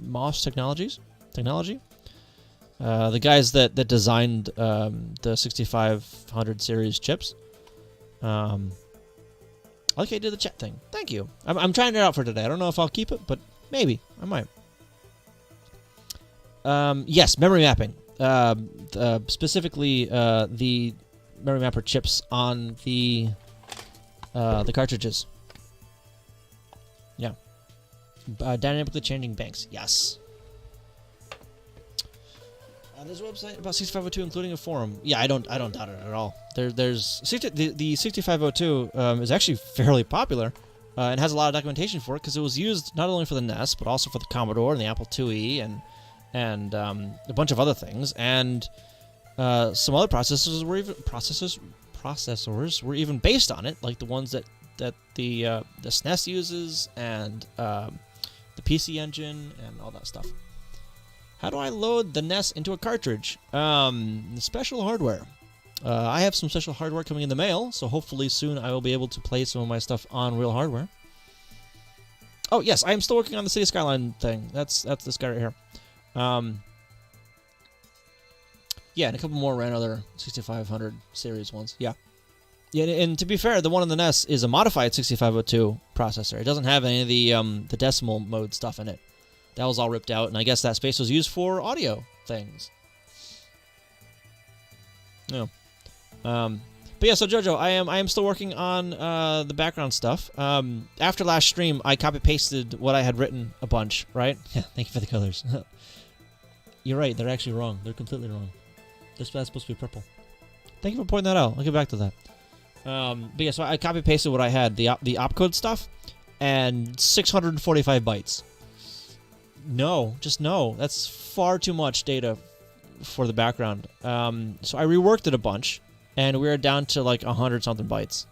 MOS Technology. The guys that designed the 6500 series chips. I like how you did the chat thing. Thank you. I'm trying it out for today. I don't know if I'll keep it, but maybe. I might. Yes, memory mapping. Specifically, the memory mapper chips on the cartridges. Yeah. Dynamically changing banks. Yes. There's a website about 6502, including a forum. Yeah, I don't doubt it at all. There's the 6502 is actually fairly popular, and has a lot of documentation for it because it was used not only for the NES but also for the Commodore and the Apple IIe and a bunch of other things, and some other processors were even based on it, like the ones that the SNES uses, and the PC Engine and all that stuff. How do I load the NES into a cartridge? Special hardware. I have some special hardware coming in the mail, so hopefully soon I will be able to play some of my stuff on real hardware. Oh yes, I am still working on the City Skyline thing. That's this guy right here. Yeah, and a couple more ran other 6500 series ones. Yeah. Yeah, and to be fair, the one on the NES is a modified 6502 processor. It doesn't have any of the decimal mode stuff in it. That was all ripped out, and I guess that space was used for audio things. No. But yeah, so Jojo, I am still working on the background stuff. After last stream, I copy-pasted what I had written a bunch, right? Yeah, thank you for the colors. You're right, they're actually wrong. They're completely wrong. That's supposed to be purple. Thank you for pointing that out. I'll get back to that. But yeah, so I copy-pasted what I had, the opcode stuff, and 645 bytes. No, just no. That's far too much data for the background. So I reworked it a bunch, and we're down to like 100-something bytes,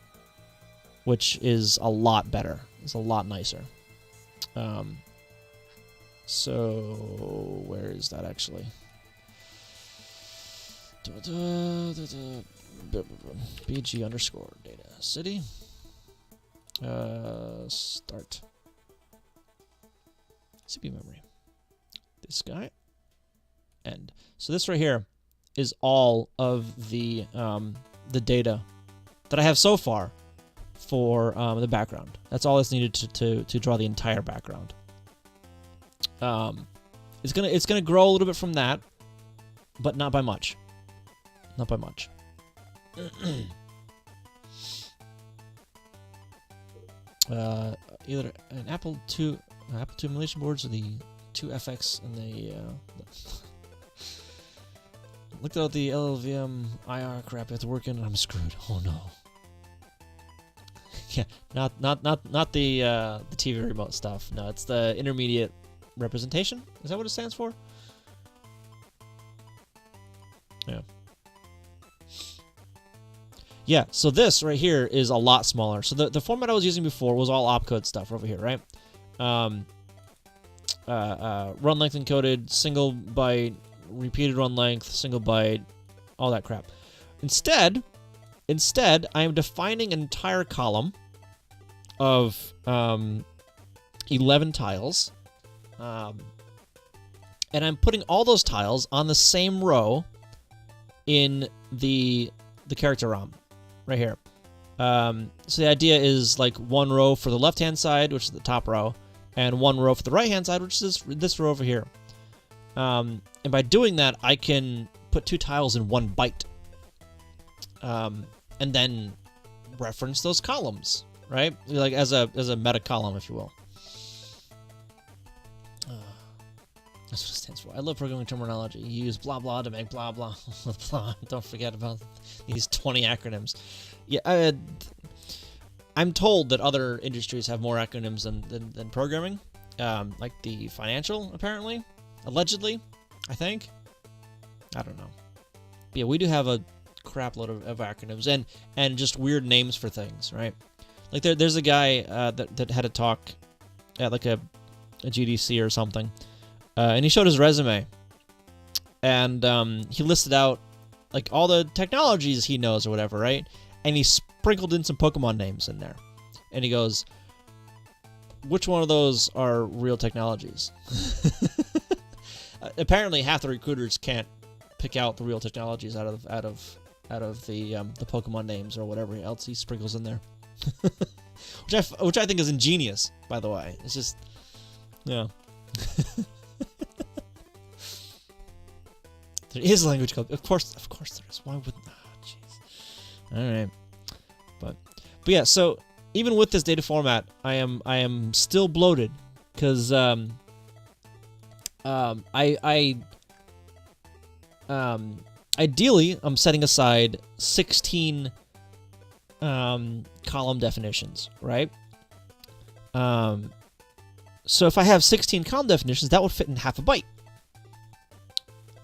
which is a lot better. It's a lot nicer. So where is that actually? BG underscore data city. Start. CPU memory. This guy. End. So this right here is all of the data that I have so far for the background. That's all that's needed to draw the entire background. It's gonna grow a little bit from that, but not by much. Not by much. Either an Apple II emulation boards or the 2FX and the looked at the LLVM IR crap that's working and I'm screwed. Oh no. Yeah, not the TV remote stuff. No, it's the intermediate representation. Is that what it stands for? Yeah. Yeah, so this right here is a lot smaller. So the format I was using before was all opcode stuff over here, right? Run length encoded, single byte, repeated run length, single byte, all that crap. Instead, I am defining an entire column of 11 tiles, and I'm putting all those tiles on the same row in the character ROM, right here. So the idea is like one row for the left-hand side, which is the top row, and one row for the right-hand side, which is this row over here. And by doing that, I can put 2 tiles in 1 byte, and then reference those columns, right? Like as a meta column, if you will. That's what it stands for. I love programming terminology. You use blah blah to make blah blah blah. Don't forget about these 20 acronyms. Yeah, I'm told that other industries have more acronyms than programming, like the financial, apparently, allegedly, I think. I don't know. But yeah, we do have a crap load of acronyms and just weird names for things, right? Like there's a guy that had a talk at like a GDC or something. And he showed his resume, and he listed out like all the technologies he knows or whatever, right? And he sprinkled in some Pokemon names in there, and he goes, "Which one of those are real technologies?" Apparently, half the recruiters can't pick out the real technologies out of the Pokemon names or whatever else he sprinkles in there, which I think is ingenious. By the way, it's just yeah. There is a language code. Of course there is. Why wouldn't? Oh, jeez. All right, but yeah. So even with this data format, I am still bloated because ideally I'm setting aside 16 column definitions, right? So if I have 16 column definitions, that would fit in half a byte.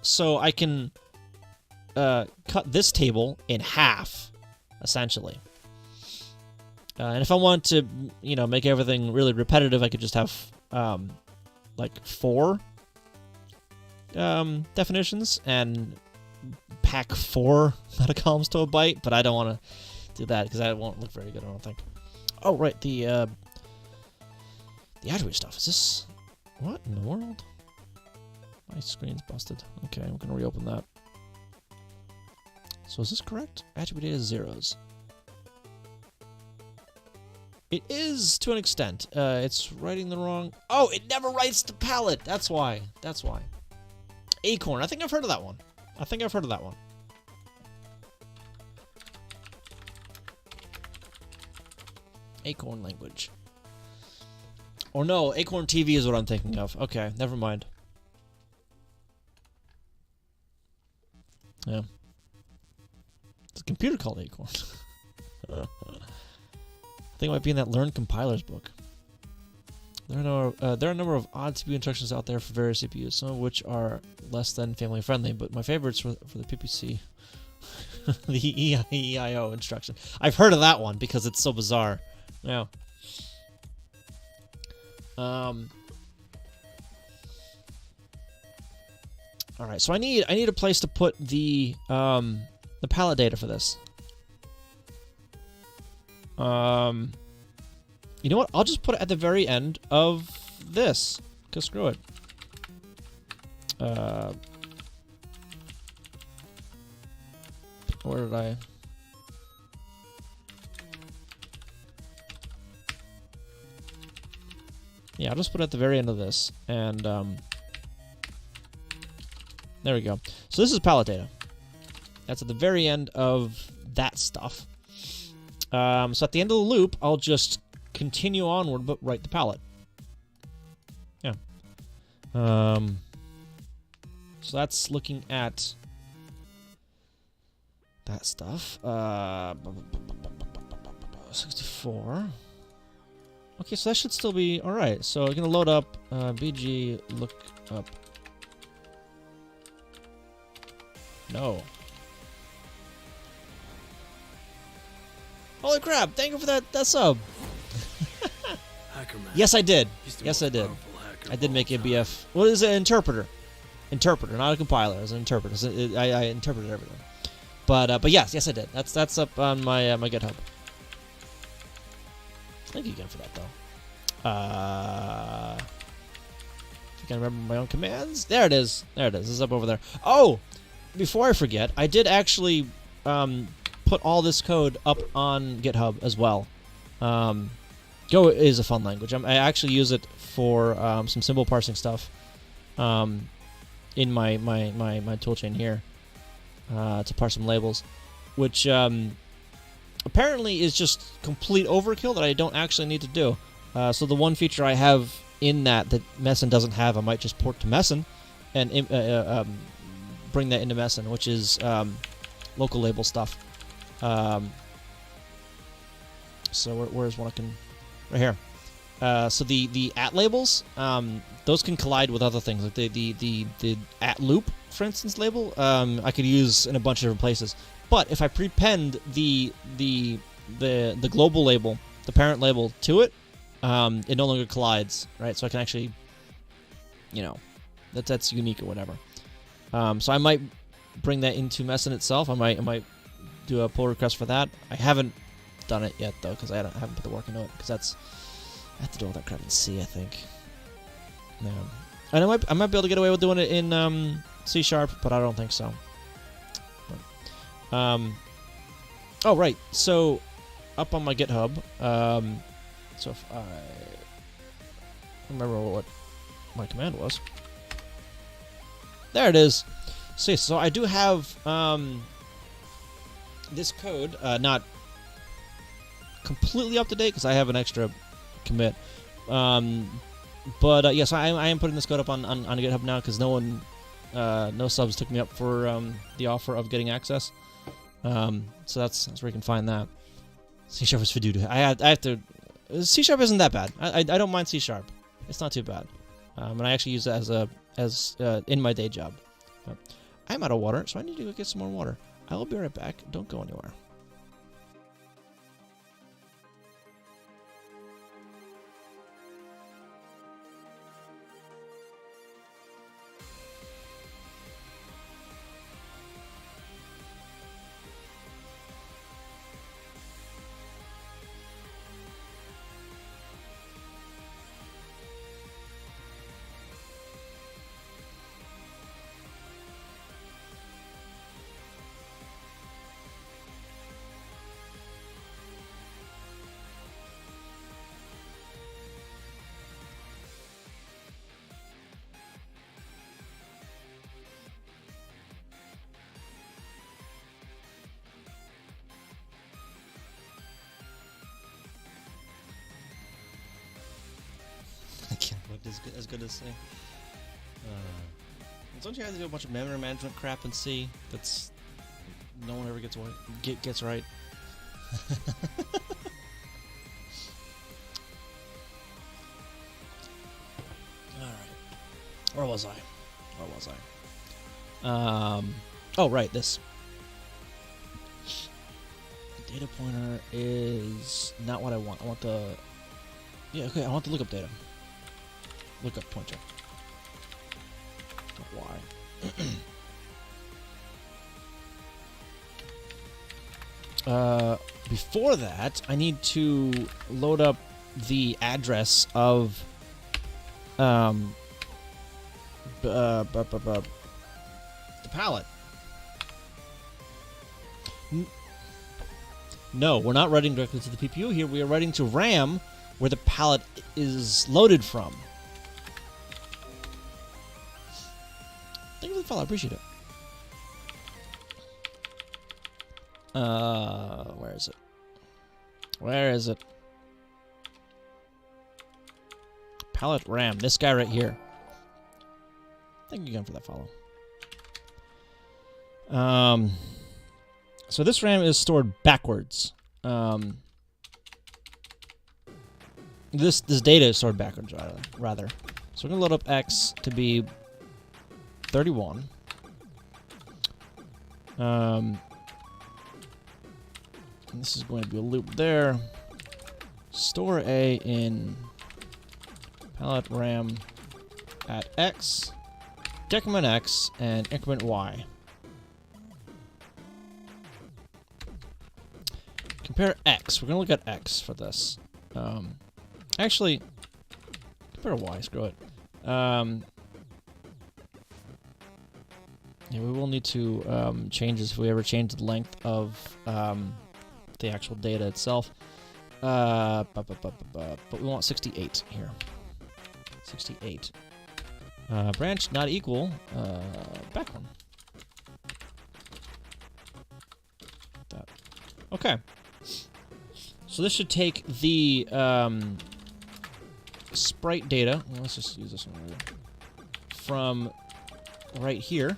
So I can cut this table in half, essentially. And if I want to, make everything really repetitive, I could just have like 4 definitions and pack 4 meta columns to a byte. But I don't want to do that because that won't look very good, I don't think. Oh, right, the attribute stuff. Is this... What in the world? My screen's busted. Okay, I'm going to reopen that. So is this correct? Attribute data is 0s. It is, to an extent. It's writing the wrong... Oh, it never writes to palette! That's why. That's why. Acorn. I think I've heard of that one. Acorn language. Or no, Acorn TV is what I'm thinking of. Okay, never mind. Yeah. It's a computer called Acorn. I think it might be in that Learn Compilers book. There are a number of odd CPU instructions out there for various CPUs, some of which are less than family friendly, but my favorites for the PPC, the EIO instruction. I've heard of that one because it's so bizarre. Yeah. All right, so I need a place to put the palette data for this. You know what? I'll just put it at the very end of this. Cause screw it. Where did I? Yeah, I'll just put it at the very end of this, and there we go. So this is palette data. That's at the very end of that stuff. So at the end of the loop, I'll just continue onward, but write the palette. Yeah. So that's looking at that stuff. 64. Okay, so that should still be alright. So I'm gonna load up BG look up. No. Holy crap, thank you for that sub. Yes, I did. Yes, I did. I did make a BF. What is it? Interpreter. Interpreter, not a compiler. It's an interpreter. I interpreted everything. But yes, I did. That's up on my my GitHub. Thank you again for that, though. If I can remember my own commands. There it is. There it is. It's up over there. Oh, before I forget, I did actually put all this code up on GitHub as well. Go is a fun language. I actually use it for some symbol parsing stuff in my toolchain here to parse some labels, which apparently is just complete overkill that I don't actually need to do. So the one feature I have in that Messen doesn't have, I might just port to Messen and bring that into Messen, which is local label stuff. So where's one I can... Right here. So the at labels, those can collide with other things. Like the at loop, for instance, label, I could use in a bunch of different places. But if I prepend the global label, the parent label, to it, it no longer collides, right? So I can actually, you know, that's unique or whatever. So I might bring that into Messen itself. I might do a pull request for that. I haven't done it yet though, because I haven't put the work into it, because I have to do all that crap in C, I think. Yeah. And I might be able to get away with doing it in C#, but I don't think so. But, oh right, so up on my GitHub, so if I remember what my command was. There it is. See, so I do have this code, not completely up to date because I have an extra commit, but yes, I am putting this code up on GitHub now because no subs took me up for the offer of getting access. So that's where you can find that. C# is Fidudo. I have to. C# isn't that bad. I don't mind C#. It's not too bad, and I actually use it as in my day job. But I'm out of water, so I need to go get some more water. I will be right back. Don't go anywhere. What is as good as C? Don't you have to do a bunch of memory management crap in C? That's no one ever gets right. All right, where was I? Oh right, this. The data pointer is not what I want. I want the. Yeah, okay. I want the lookup data. Lookup pointer. Why? Before that, I need to load up the address of the palette. No, we're not writing directly to the PPU here. We are writing to RAM, where the palette is loaded from. Thank you for the follow. I appreciate it. Where is it? Where is it? Palette RAM. This guy right here. Thank you again for that follow. So this RAM is stored backwards. This data is stored backwards, rather. So we're going to load up X to be 31. And this is going to be a loop there. Store A in palette RAM at X, decrement X, and increment Y. Compare X. We're going to look at X for this. Actually, compare Y. Screw it. Yeah, we will need to change this if we ever change the length of the actual data itself. But we want 68 here. 68. Branch not equal. Back one. That. Okay. So this should take the sprite data. Well, let's just use this one right here. From right here.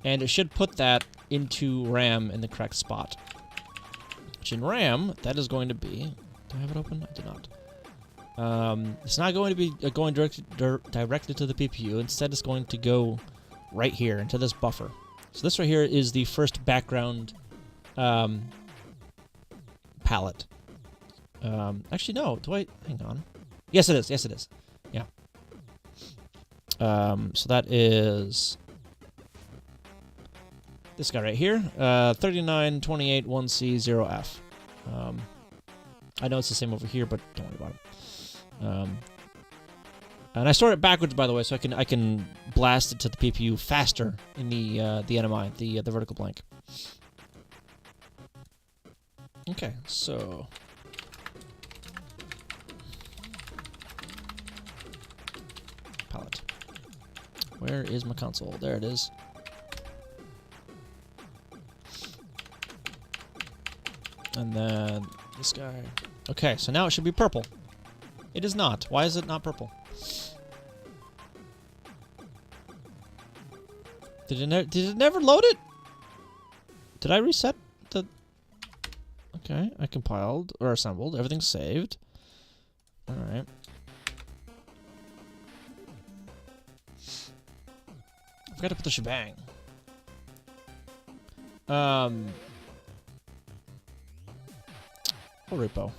And it should put that into RAM in the correct spot. Which in RAM, that is going to be... Do I have it open? I do not. It's not going to be going directly to the PPU. Instead, it's going to go right here into this buffer. So this right here is the first background palette. Actually, no. Do I... Hang on. Yes, it is. Yes, it is. Yeah. So that is... This guy right here, 3928 1C 0F. I know it's the same over here, but don't worry about it. And I store it backwards, by the way, so I can blast it to the PPU faster in the NMI, the vertical blank. Okay, so palette. Where is my console? There it is. And then this guy. Okay, so now it should be purple. It is not. Why is it not purple? Did it never load it? Did I reset the... Okay, I compiled or assembled. Everything's saved. Alright. I forgot to put the shebang. Or repo.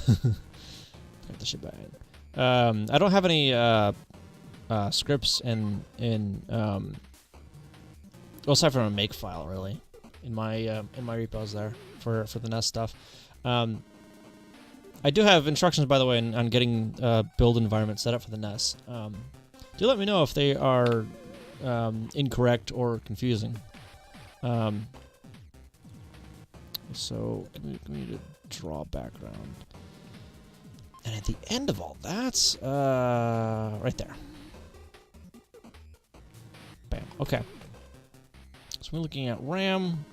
Got the shebang. I don't have any scripts in well, aside from a make file, really, in my repos there for the NES stuff. I do have instructions, by the way, on getting build environment set up for the NES. Do let me know if they are incorrect or confusing. So give me the draw background. And at the end of all that, right there. Bam. Okay. So we're looking at RAM.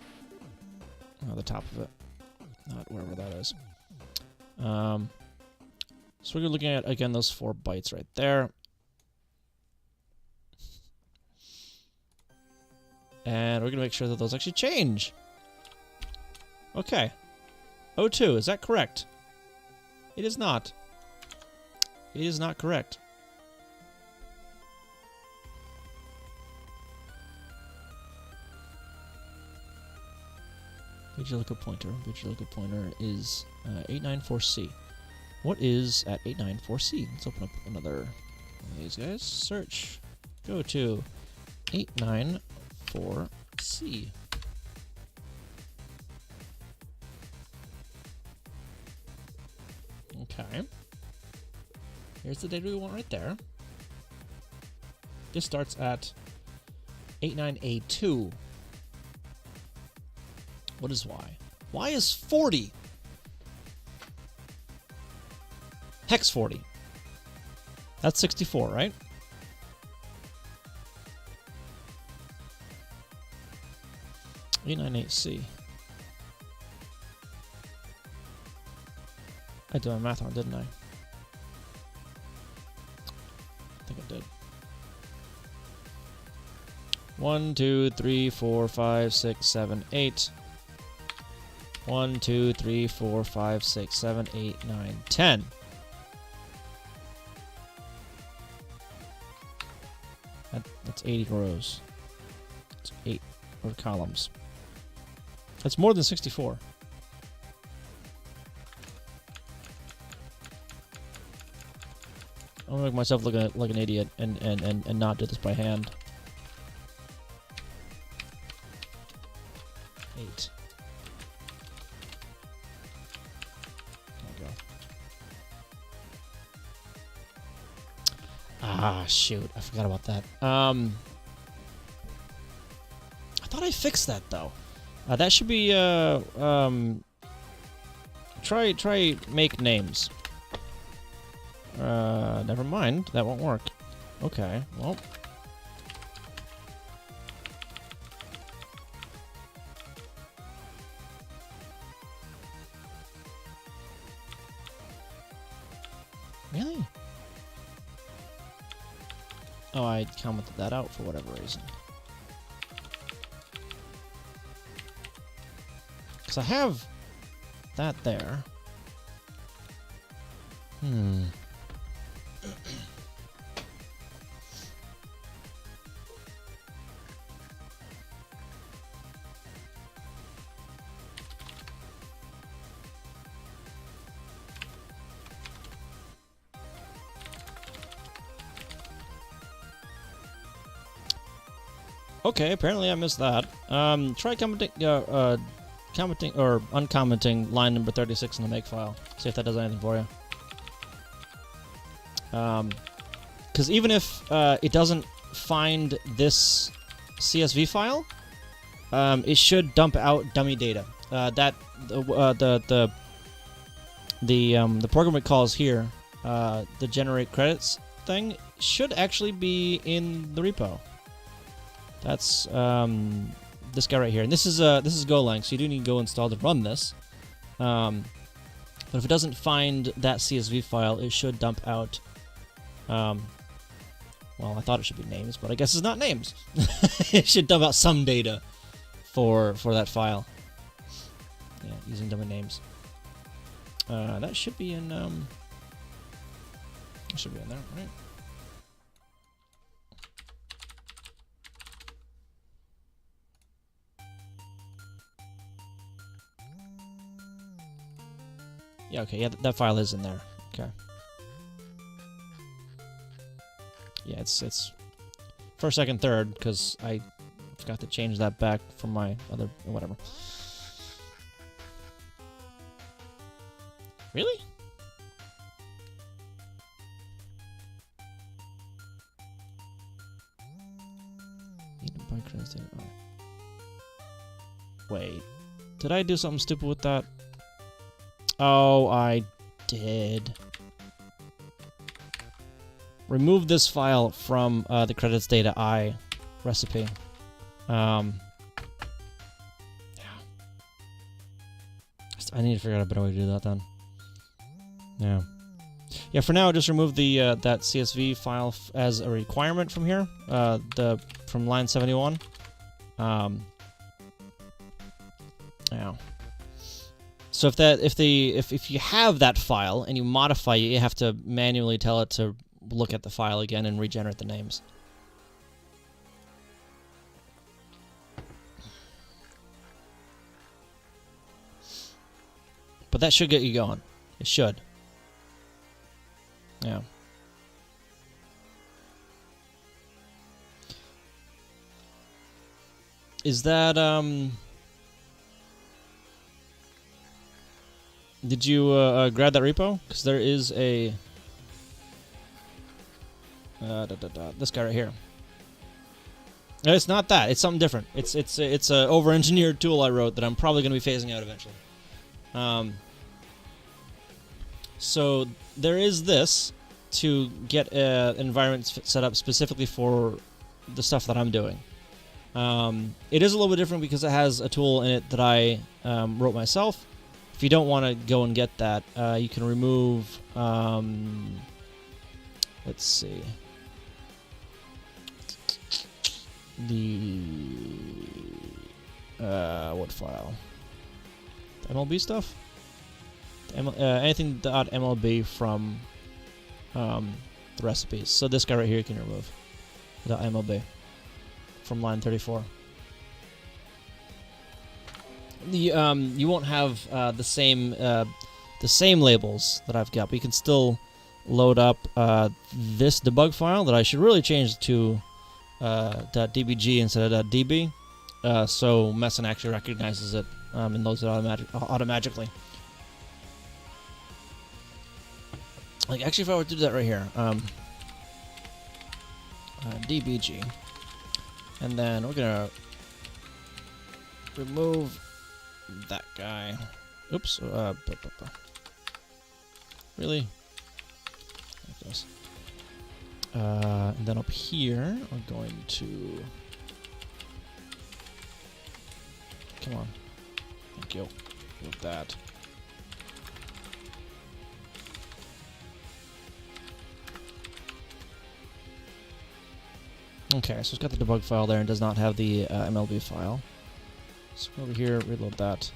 Oh, the top of it. Not wherever that is. So we're looking at, again, those 4 bytes right there. And we're going to make sure that those actually change. Okay. 02, is that correct? It is not. It is not correct. Page look up pointer. Page look up pointer is 894C. What is at 894C? Let's open up another one of these guys. Search. Go to 894C. Okay. Here's the data we want right there. This starts at 89A2. What is Y? Y is 40. Hex 40. That's 64, right? C. I did my math wrong, didn't I? I think I did. 1, 2, 3, 4, 5, 6, 7, 8. 1, 2, 3, 4, 5, 6, 7, 8, 9, 10. That's 80 rows. It's 8 columns. That's more than 64. I'm gonna make myself look like an idiot and not do this by hand. 8. There we go. Ah, shoot. I forgot about that. I thought I fixed that, though. That should be, try make names. Never mind. That won't work. Okay, well. Really? Oh, I commented that out for whatever reason. Because I have that there. Okay, apparently I missed that. Try commenting or uncommenting line number 36 in the make file. See if that does anything for you. Because even if it doesn't find this CSV file, it should dump out dummy data. The program it calls here, the generate credits thing, should actually be in the repo. That's this guy right here, and this is Golang, so you do need Go installed to run this. But if it doesn't find that CSV file, it should dump out. Well, I thought it should be names, but I guess it's not names. It should dump out some data for that file. Yeah, using dummy names. That should be in there, right? Yeah, okay, yeah, that file is in there. Okay. Yeah, it's first, second, third, because I forgot to change that back from my other, whatever. Really? Wait, did I do something stupid with that? Oh, I did. Remove this file from the credits data I recipe. Yeah. I need to figure out a better way to do that then. Yeah. Yeah, for now, just remove the that CSV file as a requirement from here. From line 71. Yeah. So if you have that file and you modify it, you have to manually tell it to look at the file again and regenerate the names. But that should get you going. It should. Yeah. Is that did you grab that repo? Because there is a this guy right here. No, it's not that. It's something different. It's a over-engineered tool I wrote that I'm probably going to be phasing out eventually. So there is this to get environments set up specifically for the stuff that I'm doing. It is a little bit different because it has a tool in it that I wrote myself. If you don't want to go and get that, you can remove, let's see, the, what file? The MLB stuff? Anything .mlb from the recipes. So this guy right here you can remove. .mlb from line 34. You won't have the same labels that I've got, but you can still load up this debug file that I should really change to .dbg instead of .db, so Messen actually recognizes it and loads it automatically. Like, actually, if I were to do that right here, dbg, and then we're gonna remove that guy. Oops. Really? Like this. And then up here, we're going to. Come on. Thank you. Move that. Okay, so it's got the debug file there and does not have the MLB file. So go over here, reload that.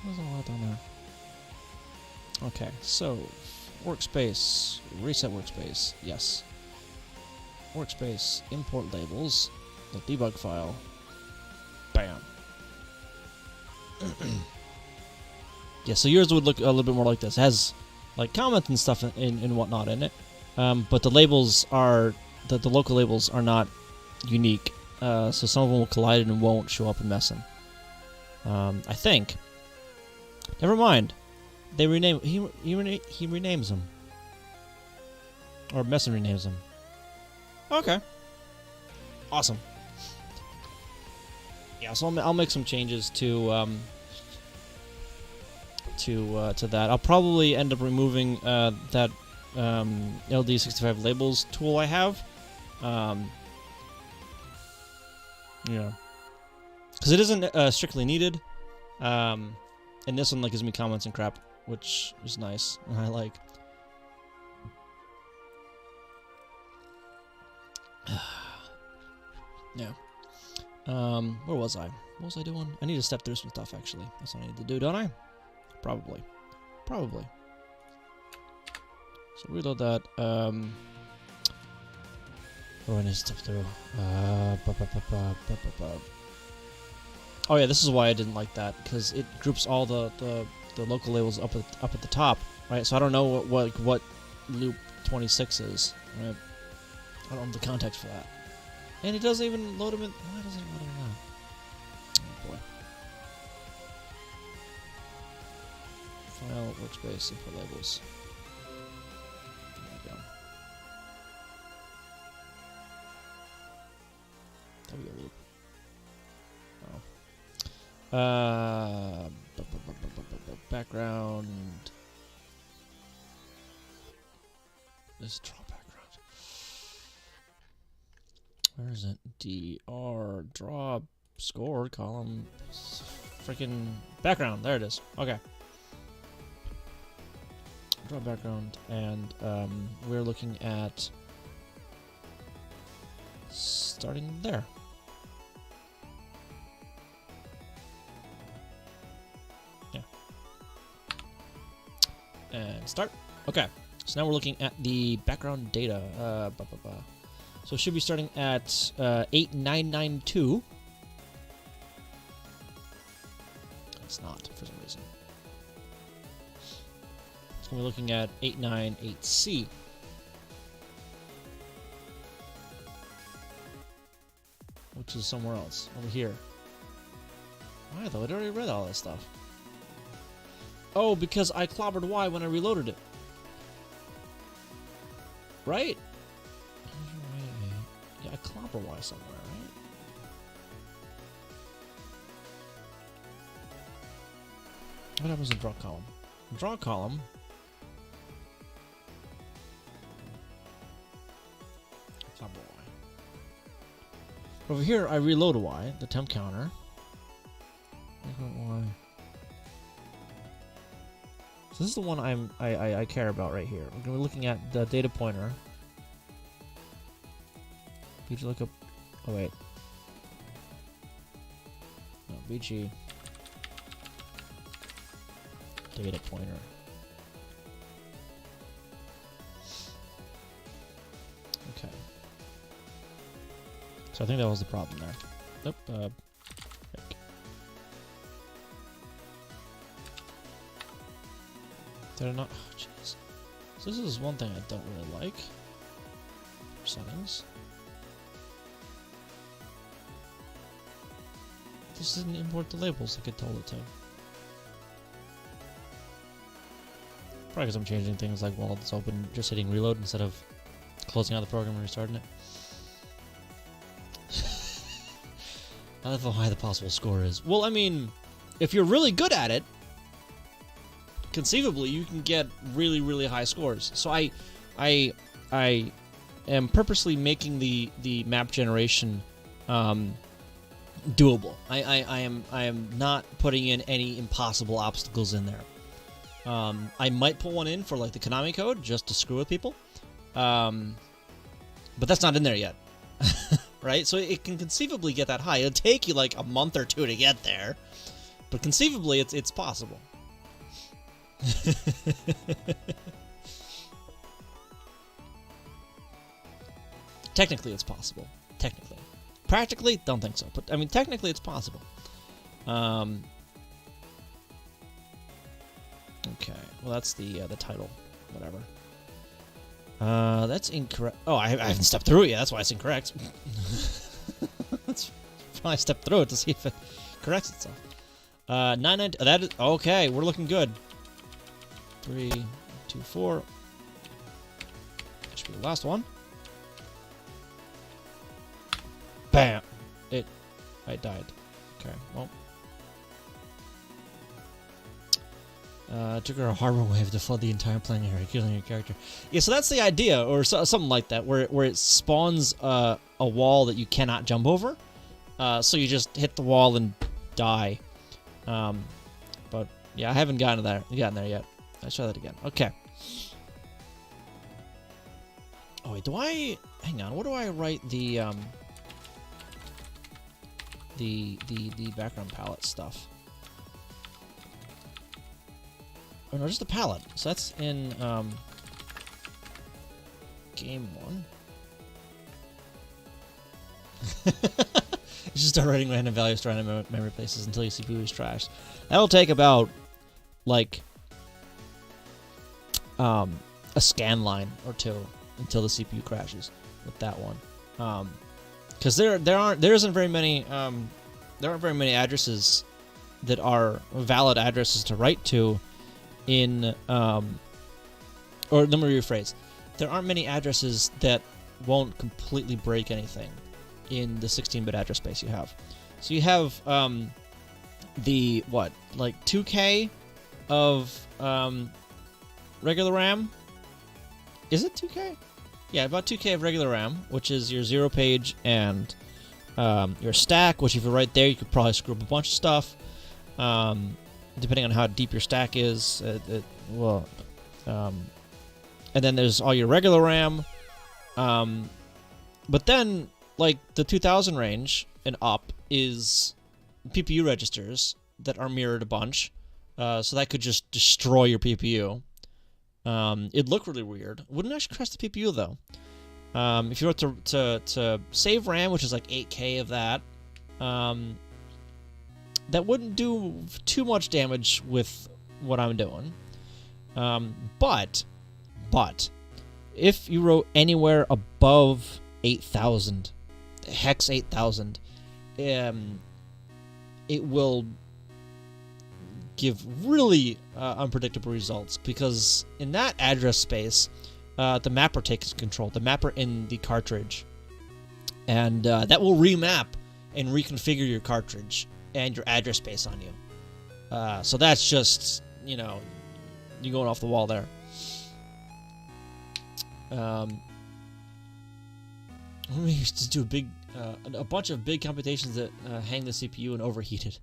There's a lot down there. Okay, so workspace, reset workspace, yes. Workspace, import labels, the debug file. Bam. Yeah, so yours would look a little bit more like this. It has like comments and stuff and whatnot in it, but the labels are the local labels are not unique. So some of them will collide and won't show up in Messen. I think. Never mind. They rename. He renames them, or Messen renames them. Okay. Awesome. Yeah, so I'll make some changes to that. I'll probably end up removing that LD65 labels tool I have. Yeah, because it isn't strictly needed. And this one like gives me comments and crap, which is nice and I like. Yeah. Where was I? What was I doing? I need to step through some stuff, actually. That's what I need to do, don't I? Probably. Probably. So reload that. What do I need to step through? Oh yeah, this is why I didn't like that, because it groups all the local labels up at the top, right? So I don't know what loop 26 is, right? I don't have the context for that. And it doesn't even load them in. Why doesn't it load them now? Oh boy. File, workspace, import labels. There we go. W loop. Oh. Background. Let's draw background. Where is it? DR draw score column. Freaking background. There it is. Okay. Draw background, and we're looking at starting there. Yeah. And start. Okay. So now we're looking at the background data. So it should be starting at 8992. It's not, for some reason. So we're looking at 898C. Which is somewhere else, over here. Why though? I'd already read all this stuff. Oh, because I clobbered Y when I reloaded it. Right? Yeah, I clobber Y somewhere, right? What happens in draw column? Draw column. Clobber Y. Over here, I reload a Y, the temp counter. Y. So this is the one I care about right here. We're gonna be looking at the data pointer. You look up. Oh wait. No, BG. Data pointer. So I think that was the problem there. Nope. Frick. Did I not? Oh, jeez. So this is one thing I don't really like. Settings. This didn't import the labels like I told it to. Probably because I'm changing things like while it's open, just hitting reload instead of closing out the program and restarting it. I don't know how high the possible score is. Well, I mean, if you're really good at it, conceivably you can get really, really high scores. So I am purposely making the map generation doable. I am not putting in any impossible obstacles in there. I might put one in for like the Konami code just to screw with people, but that's not in there yet. Right? So it can conceivably get that high. It'll take you like a month or two to get there, but conceivably it's possible. Technically, it's possible. Technically. Practically, don't think so. But, I mean, technically, it's possible. Okay. Well, that's the title. Whatever. That's incorrect. Oh, I haven't stepped through it yet. That's why it's incorrect. That's probably step through it to see if it corrects itself. 990. That is okay. We're looking good. 3, 2, 4. That should be the last one. Bam! I died. Okay, well. Took her a harbor wave to flood the entire playing area, killing your character. Yeah, so that's the idea, or something like that, where it spawns a wall that you cannot jump over. So you just hit the wall and die. But yeah, I haven't gotten there yet. Let's try that again. Okay. Oh wait, hang on? What do I write the background palette stuff? Oh no, just the palette. So that's in game 1. You should start writing random values to random memory places until your CPU is trashed. That'll take about like a scan line or two until the CPU crashes with that one. Because there aren't very many addresses that are valid addresses to write to in or let me rephrase. There aren't many addresses that won't completely break anything in the 16-bit address space you have. So you have the like 2K of regular RAM. Is it 2K? Yeah, about 2K of regular RAM, which is your 0 page and your stack, which if you're right there, you could probably screw up a bunch of stuff. Depending on how deep your stack is, and then there's all your regular RAM. But then, like, the 2000 range and up is PPU registers that are mirrored a bunch. So that could just destroy your PPU. It'd look really weird. Wouldn't actually crash the PPU, though. If you were to save RAM, which is like 8K of that, that wouldn't do too much damage with what I'm doing. But if you wrote anywhere above 8,000, hex 8,000, it will give really unpredictable results, because in that address space, the mapper takes control, the mapper in the cartridge, and that will remap and reconfigure your cartridge and your address space on you. So that's just, you're going off the wall there. We used to do a bunch of big computations that hang the CPU and overheat it.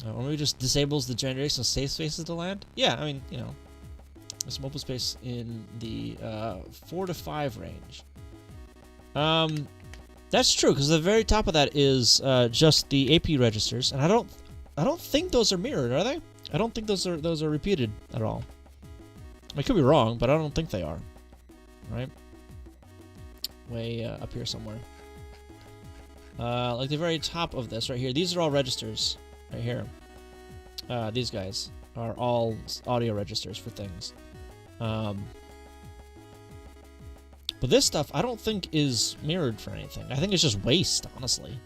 Or maybe just disables the generation of safe spaces to land? Yeah, I mean, there's some open space in the 4 to 5 range. That's true, because the very top of that is just the AP registers, and I don't think those are mirrored, are they? I don't think those are repeated at all. I could be wrong, but I don't think they are. Right? Way up here somewhere. like the very top of this right here. These are all registers right here. These guys are all audio registers for things. But this stuff I don't think is mirrored for anything. I think it's just waste, honestly.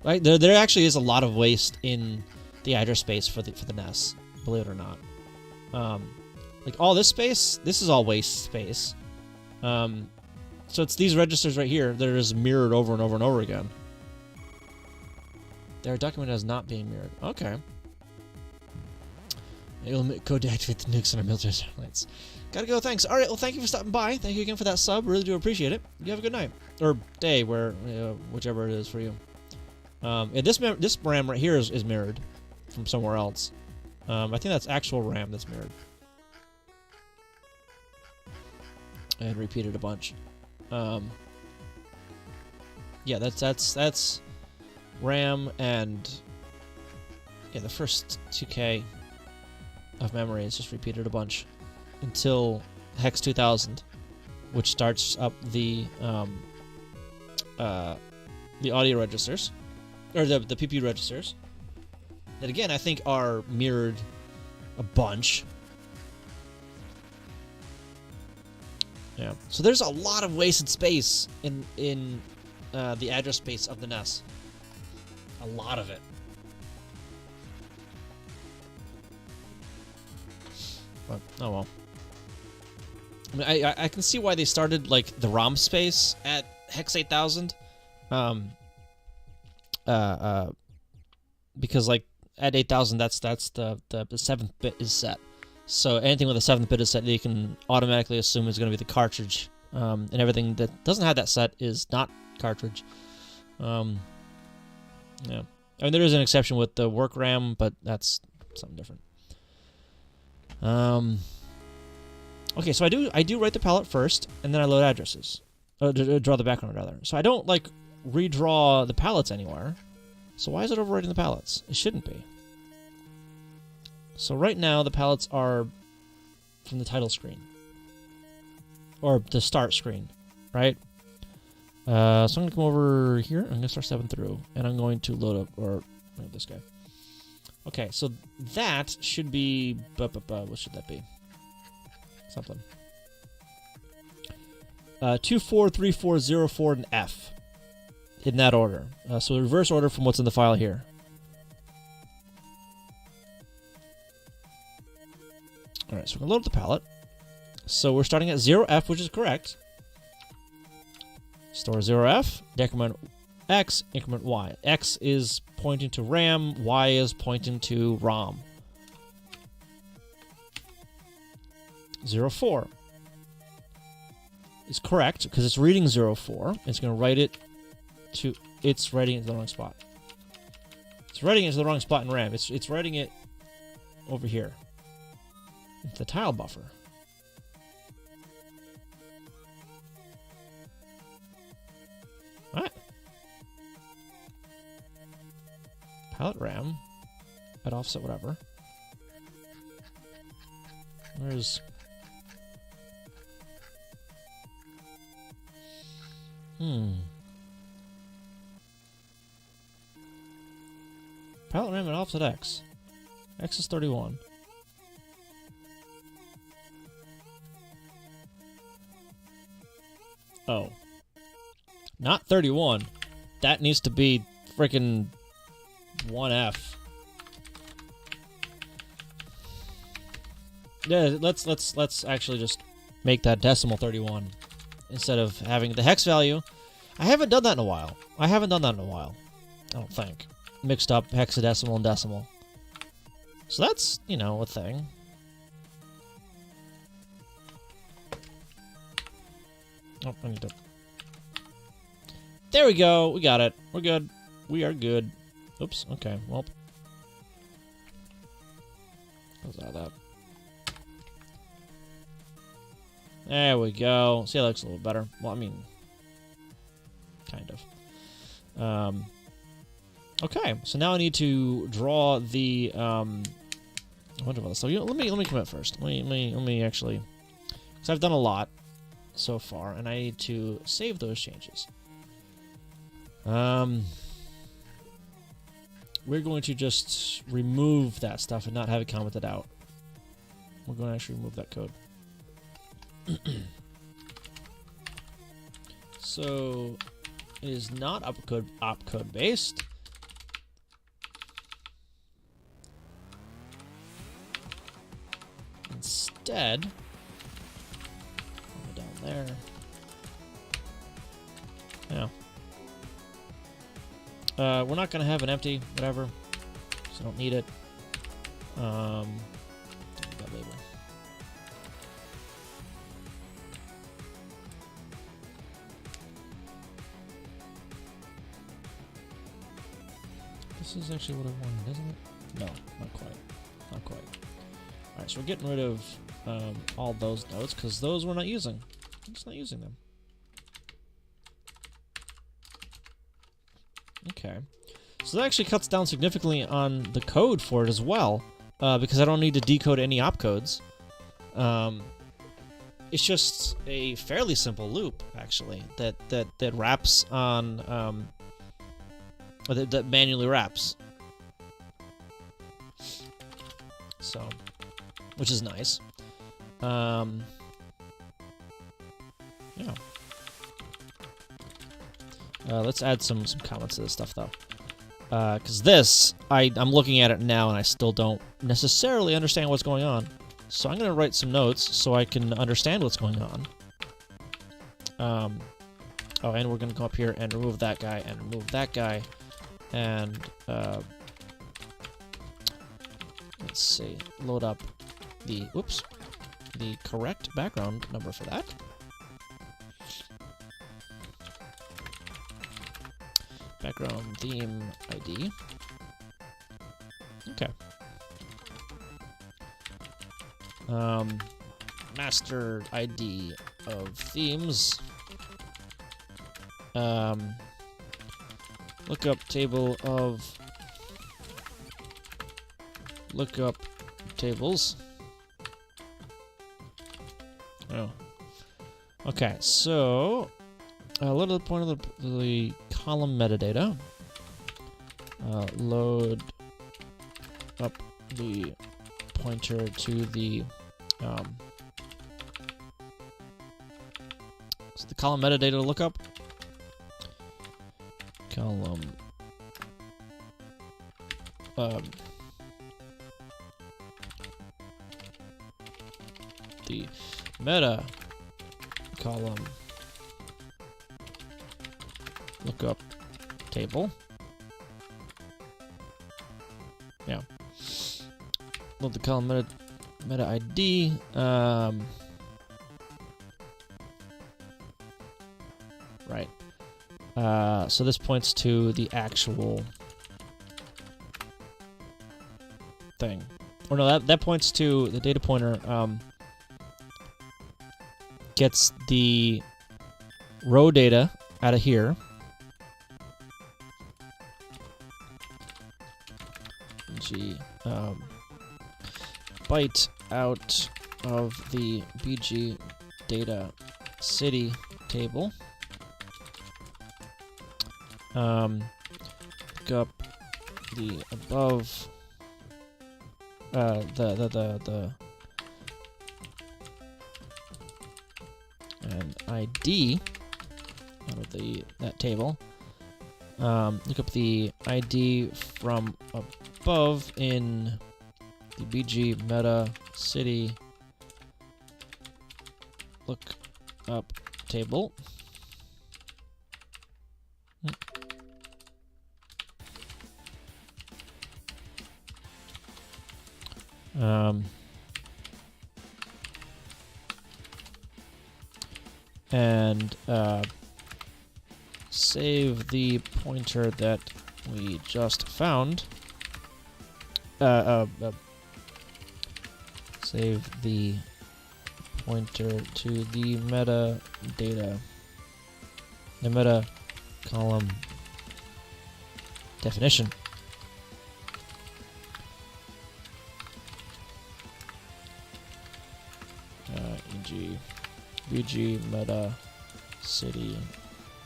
Right? There actually is a lot of waste in the address space for the NES, believe it or not. Like all this space, this is all waste space. So it's these registers right here that are just mirrored over and over and over again. They are documented as not being mirrored. Okay. Code to activate the nukes on our military satellites. Gotta go, thanks. Alright, well, thank you for stopping by. Thank you again for that sub. Really do appreciate it. You have a good night. Or day, whichever it is for you. Yeah, this RAM right here is mirrored from somewhere else. I think that's actual RAM that's mirrored. And repeated a bunch. Yeah, that's RAM and yeah, the first 2K of memory is just repeated a bunch until Hex 2000, which starts up the audio registers or the PP registers that again I think are mirrored a bunch. Yeah, so there's a lot of wasted space in the address space of the NES. A lot of it. But, oh well. I mean, I can see why they started like the ROM space at Hex 8000. Because like at 8000, that's the 7th bit is set. So anything with a 7th bit is set, you can automatically assume is going to be the cartridge, and everything that doesn't have that set is not cartridge. Yeah, I mean there is an exception with the work RAM, but that's something different. Okay, so I do write the palette first, and then I load addresses, draw the background rather. So I don't like redraw the palettes anywhere. So why is it overwriting the palettes? It shouldn't be. So right now the palettes are from the title screen or the start screen, right? So I'm gonna come over here. I'm gonna start stepping through, and I'm going to load up this guy. Okay, so that should be what should that be? Something. 2, 4, 3, 4, 0, 4, and F. In that order. So the reverse order from what's in the file here. Alright, so we're going to load up the palette. So we're starting at 0F, which is correct. Store 0F, decrement X, increment Y. X is pointing to RAM, Y is pointing to ROM. 04 is correct because it's reading 04. It's going to write it to... It's writing it to the wrong spot. It's writing it to the wrong spot in RAM. It's writing it over here. It's the tile buffer. What? Palette RAM at offset whatever. Where's... Palette RAM at offset X. X is 31. Oh. Not 31. That needs to be freaking 1F. Yeah, let's actually just make that decimal 31 instead of having the hex value. I haven't done that in a while. I don't think. Mixed up hexadecimal and decimal. So that's, you know, a thing. Oh, I need to... There we go. We got it. We're good. We are good. Oops. Okay. Well. How's that? There we go. See, that looks a little better. Well, I mean, kind of. Okay. So now I need to draw the a bunch of other stuff. You know, let me commit first. Let me actually, because I've done a lot so far, and I need to save those changes. we're going to just remove that stuff and not have it commented out. We're going to actually remove that code. So it is not opcode based. Instead, go down there. Yeah. We're not going to have an empty, whatever. So don't need it. That label. This is actually what I wanted, isn't it? No, not quite. Not quite. Alright, so we're getting rid of all those nodes, because those we're not using. We're just not using them. Okay. So that actually cuts down significantly on the code for it as well, because I don't need to decode any opcodes. It's just a fairly simple loop, actually, that wraps on... that manually wraps. So, which is nice. Yeah. Let's add some comments to this stuff, though. Because this, I'm looking at it now, and I still don't necessarily understand what's going on. So I'm going to write some notes so I can understand what's going on. Oh, and we're going to go up here and remove that guy, and remove that guy. And, let's see, load up the correct background number for that. Background theme ID. Okay. Master ID of themes. Lookup table of lookup tables. Oh. Okay, so a little point of the column metadata. Load up the pointer to the so the column metadata lookup. Column the meta column lookup table. Yeah. Load the column meta ID. Right. So this points to the actual thing. Or no, that points to the data pointer, gets the row data out of here. Byte out of the BG data city table. Look up the above the and ID out of that table. Look up the ID from above in the BG meta city look up table. And save the pointer that we just found. Save the pointer to the metadata, the meta column definition. E.g. BG meta city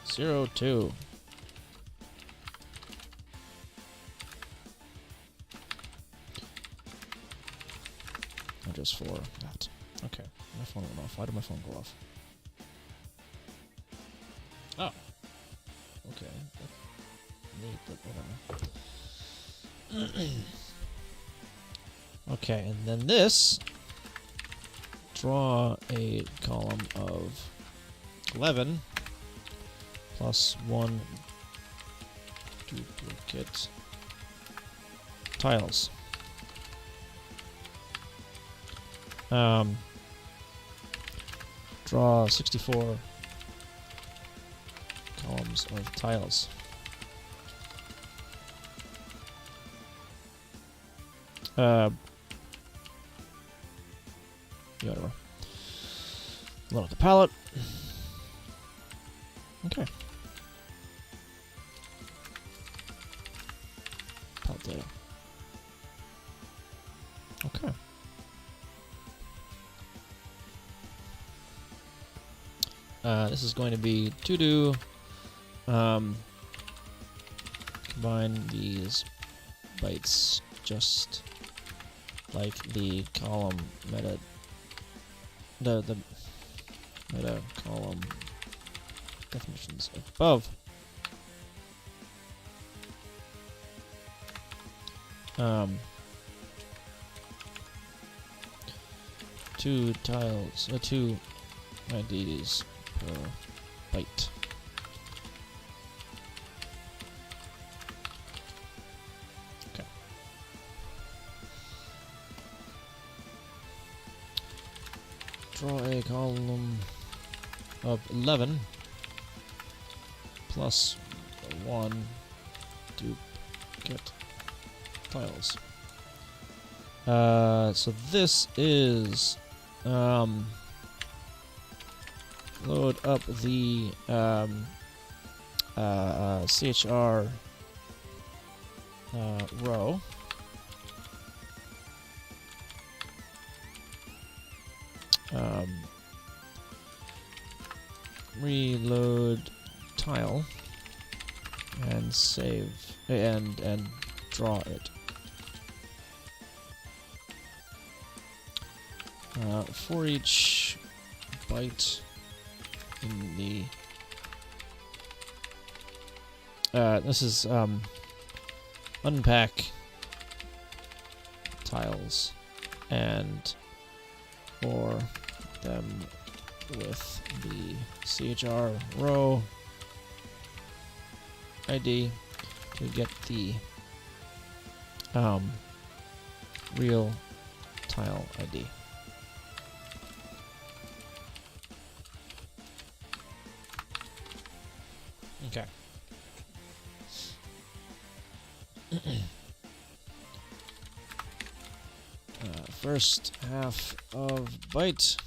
02. just for that. Okay, my phone went off. Why did my phone go off? Oh. Okay. That's neat, but whatever. Okay, and then this. Draw a column of 11 plus 1 duplicate tiles. Draw 64 columns of tiles. Whatever. Load up the palette. Okay. Palette data. Okay. This is going to be to do. Combine these bytes just like the column meta. The meta column definitions above. Two tiles, two IDs per byte. Okay. Draw a column of 11 plus 1 duplicate tiles. So this is load up the CHR row. Reload tile and save and draw it. For each byte in the this is unpack tiles and for them with the CHR row ID to get the real tile ID. Okay. First half of byte.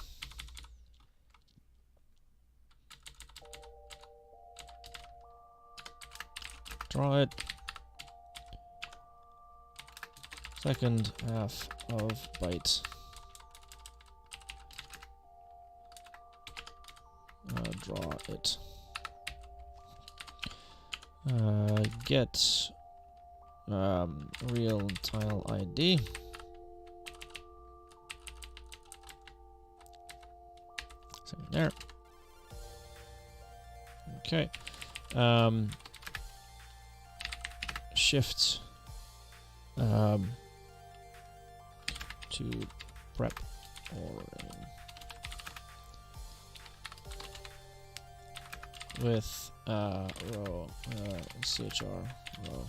Draw it. Second half of byte. Draw it. Get real tile ID. Same there. Okay. Shift to prep or with row CHR row.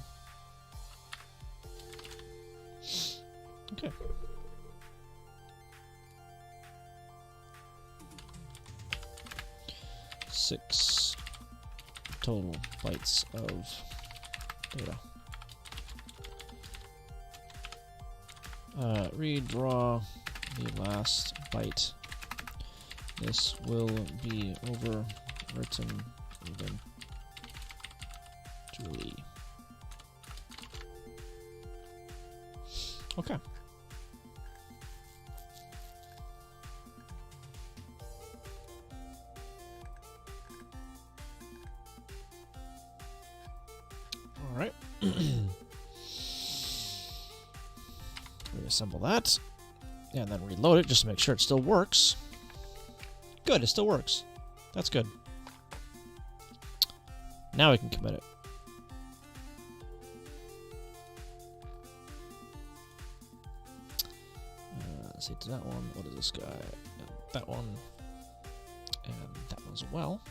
Okay. Six total bytes of data. Redraw the last byte. This will be overwritten eventually. Okay. All right. Reassemble that. And then reload it just to make sure it still works. Good, it still works. That's good. Now we can commit it. Let's see, to that one. What is this guy? That one. And that one as well.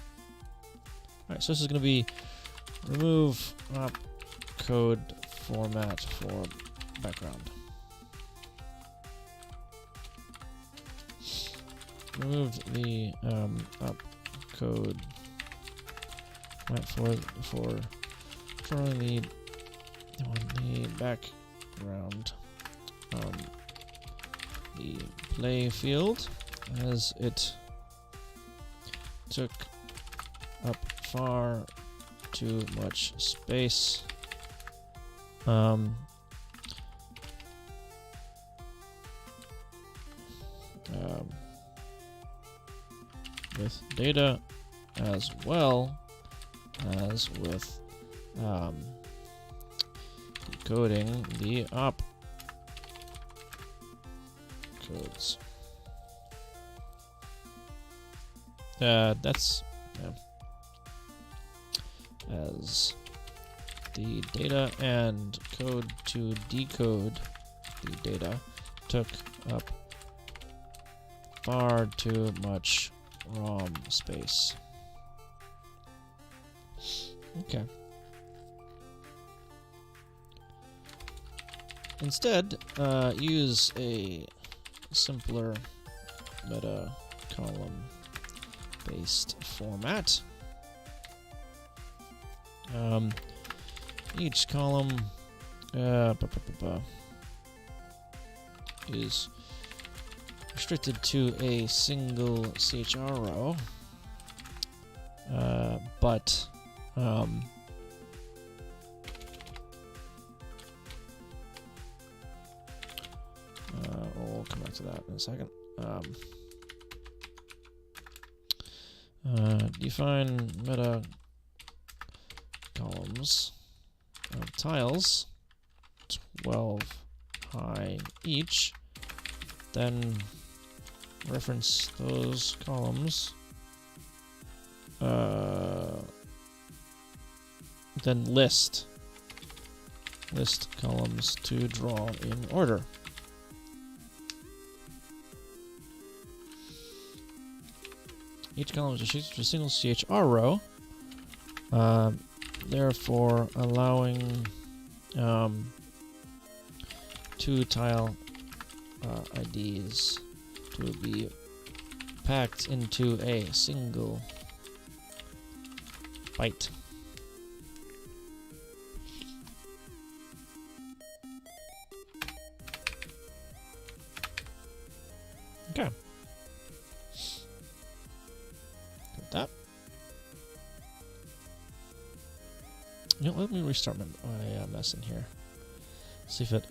Alright, so this is going to be remove code format for background. Remove the code for showing the background the play field, as it took up far too much space. With data as well as with decoding the op codes. That's as the data and code to decode the data took up far too much ROM space. Okay. Instead, use a simpler meta column based format. Each column is restricted to a single CHR row, but we'll come back to that in a second. Define meta columns of tiles 12 high each, then reference those columns, then list columns to draw in order. Each column is restricted to a single CHR row, therefore allowing two tile IDs to be packed into a single byte. Okay. Got that. You know, let me restart my mess in here. See if it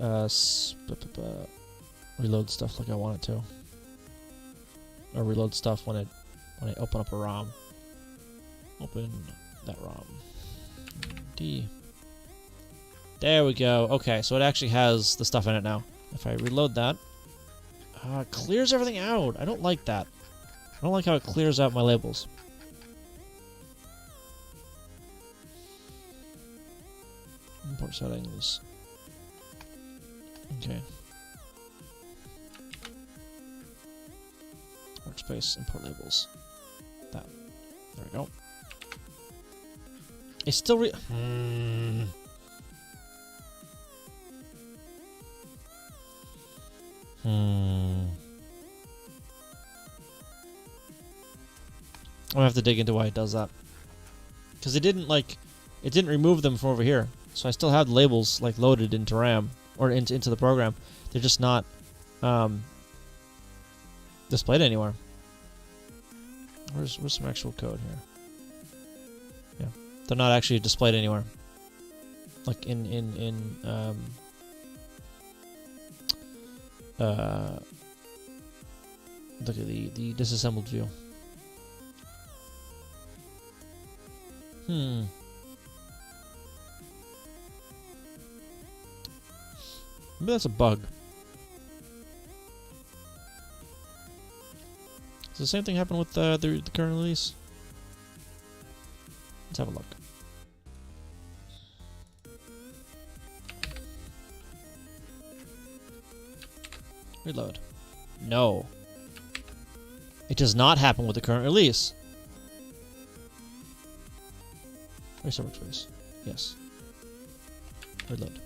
reload stuff like I want it to, or reload stuff when I open up a ROM. Open that ROM. D. There we go. Okay, so it actually has the stuff in it now. If I reload that, it clears everything out. I don't like that. I don't like how it clears out my labels. Import settings. Okay. Workspace, import labels. That. There we go. It's still I'm gonna have to dig into why it does that. Because it didn't remove them from over here. So I still have the labels like loaded into RAM or into the program. They're just not displayed anywhere. Where's some actual code here? Yeah, they're not actually displayed anywhere. Like look at the disassembled view. Maybe that's a bug. Does the same thing happen with the current release? Let's have a look. Reload. No. It does not happen with the current release. Where's the workspace? Yes. Reload.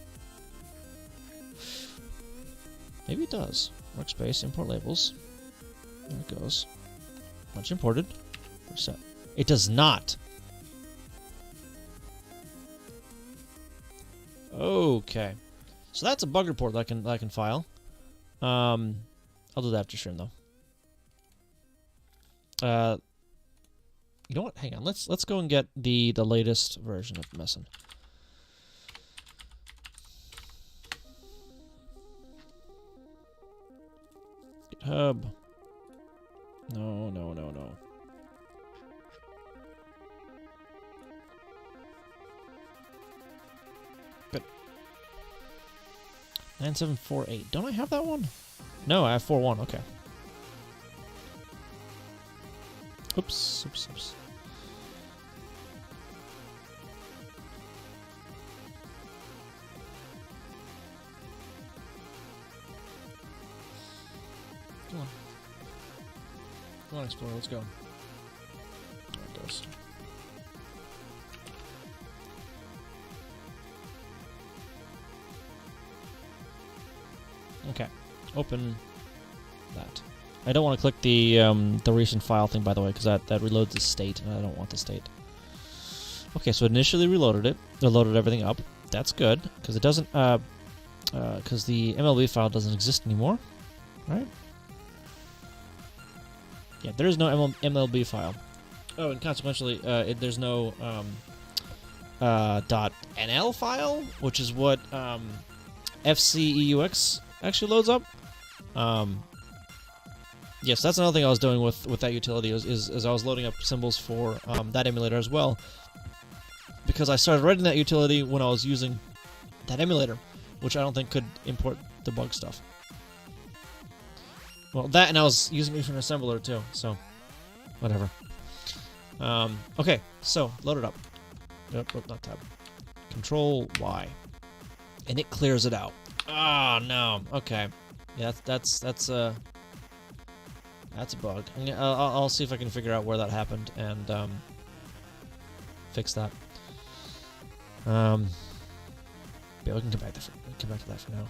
Maybe it does. Workspace, import labels. There it goes. Much imported. Reset. It does not. Okay. So that's a bug report that I can file. I'll do that after stream though. You know what? Hang on. Let's go and get the latest version of Messin. GitHub. No. Good. 9748. Don't I have that one? No, I have 41. Okay. Oops. Come on. Come on, Explorer, let's go. There it goes. Okay. Open that. I don't want to click the recent file thing, by the way, because that reloads the state, and I don't want the state. Okay, so it initially reloaded it. It loaded everything up. That's good, because it doesn't, because the MLB file doesn't exist anymore, right? Yeah, there is no MLB file. Oh, and consequentially, there's no .nl file, which is what FCEUX actually loads up. Yes, that's another thing I was doing with that utility is I was loading up symbols for that emulator as well, because I started writing that utility when I was using that emulator, which I don't think could import the bug stuff. Well, that, and I was using it for an assembler too, so whatever. Okay, so load it up. Nope, not tab. Control Y, and it clears it out. Oh no. Okay, yeah, that's a bug. I'll see if I can figure out where that happened and fix that. Yeah, we can come back to that for now.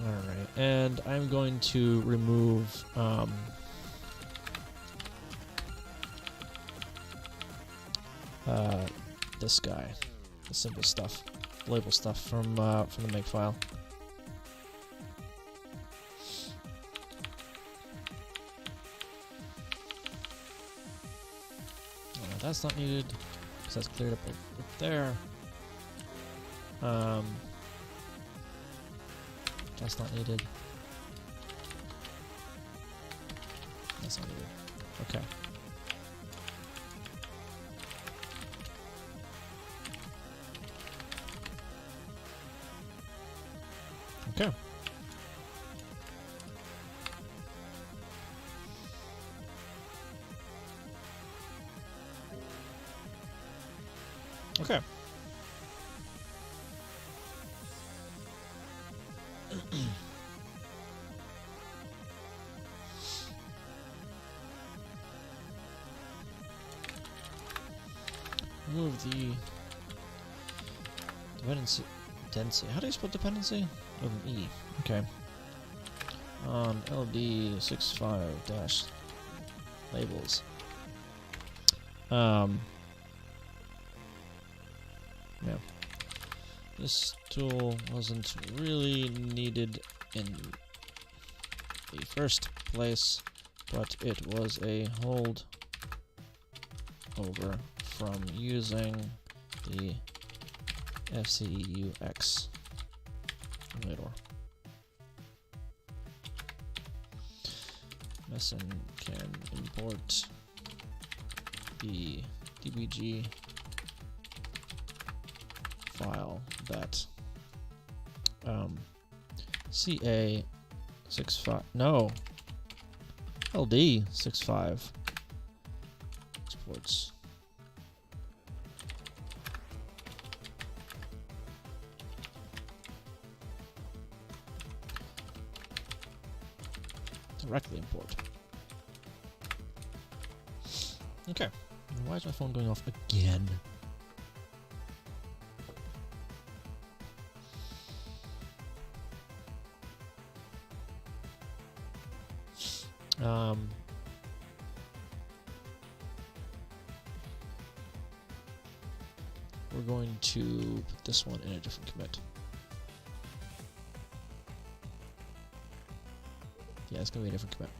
Alright, and I'm going to remove this guy, the symbol stuff, label stuff from the make file. That's not needed because that's cleared up there. That's not needed. That's not needed. Okay. Okay. Okay. Remove the dependency. How do you spell dependency? With an E. Okay. On LD65- labels. Yeah. This tool wasn't really needed in the first place, but it was a hold over from using the FCEUX emulator. Messin can import the DBG file that CA 65. No. LD 65. Exports. Directly import. Okay. Why is my phone going off again? We're going to put this one in a different commit. Yeah, it's going to be a different commit.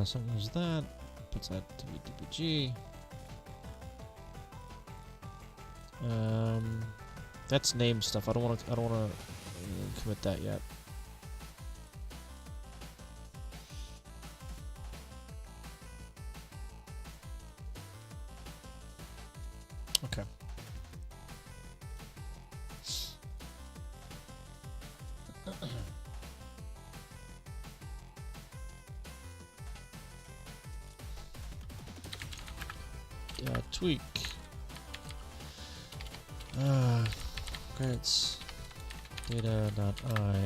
So there's that. Puts that to DPG. That's name stuff. I don't want to commit that yet. Okay. Tweak. Credits. Data.I.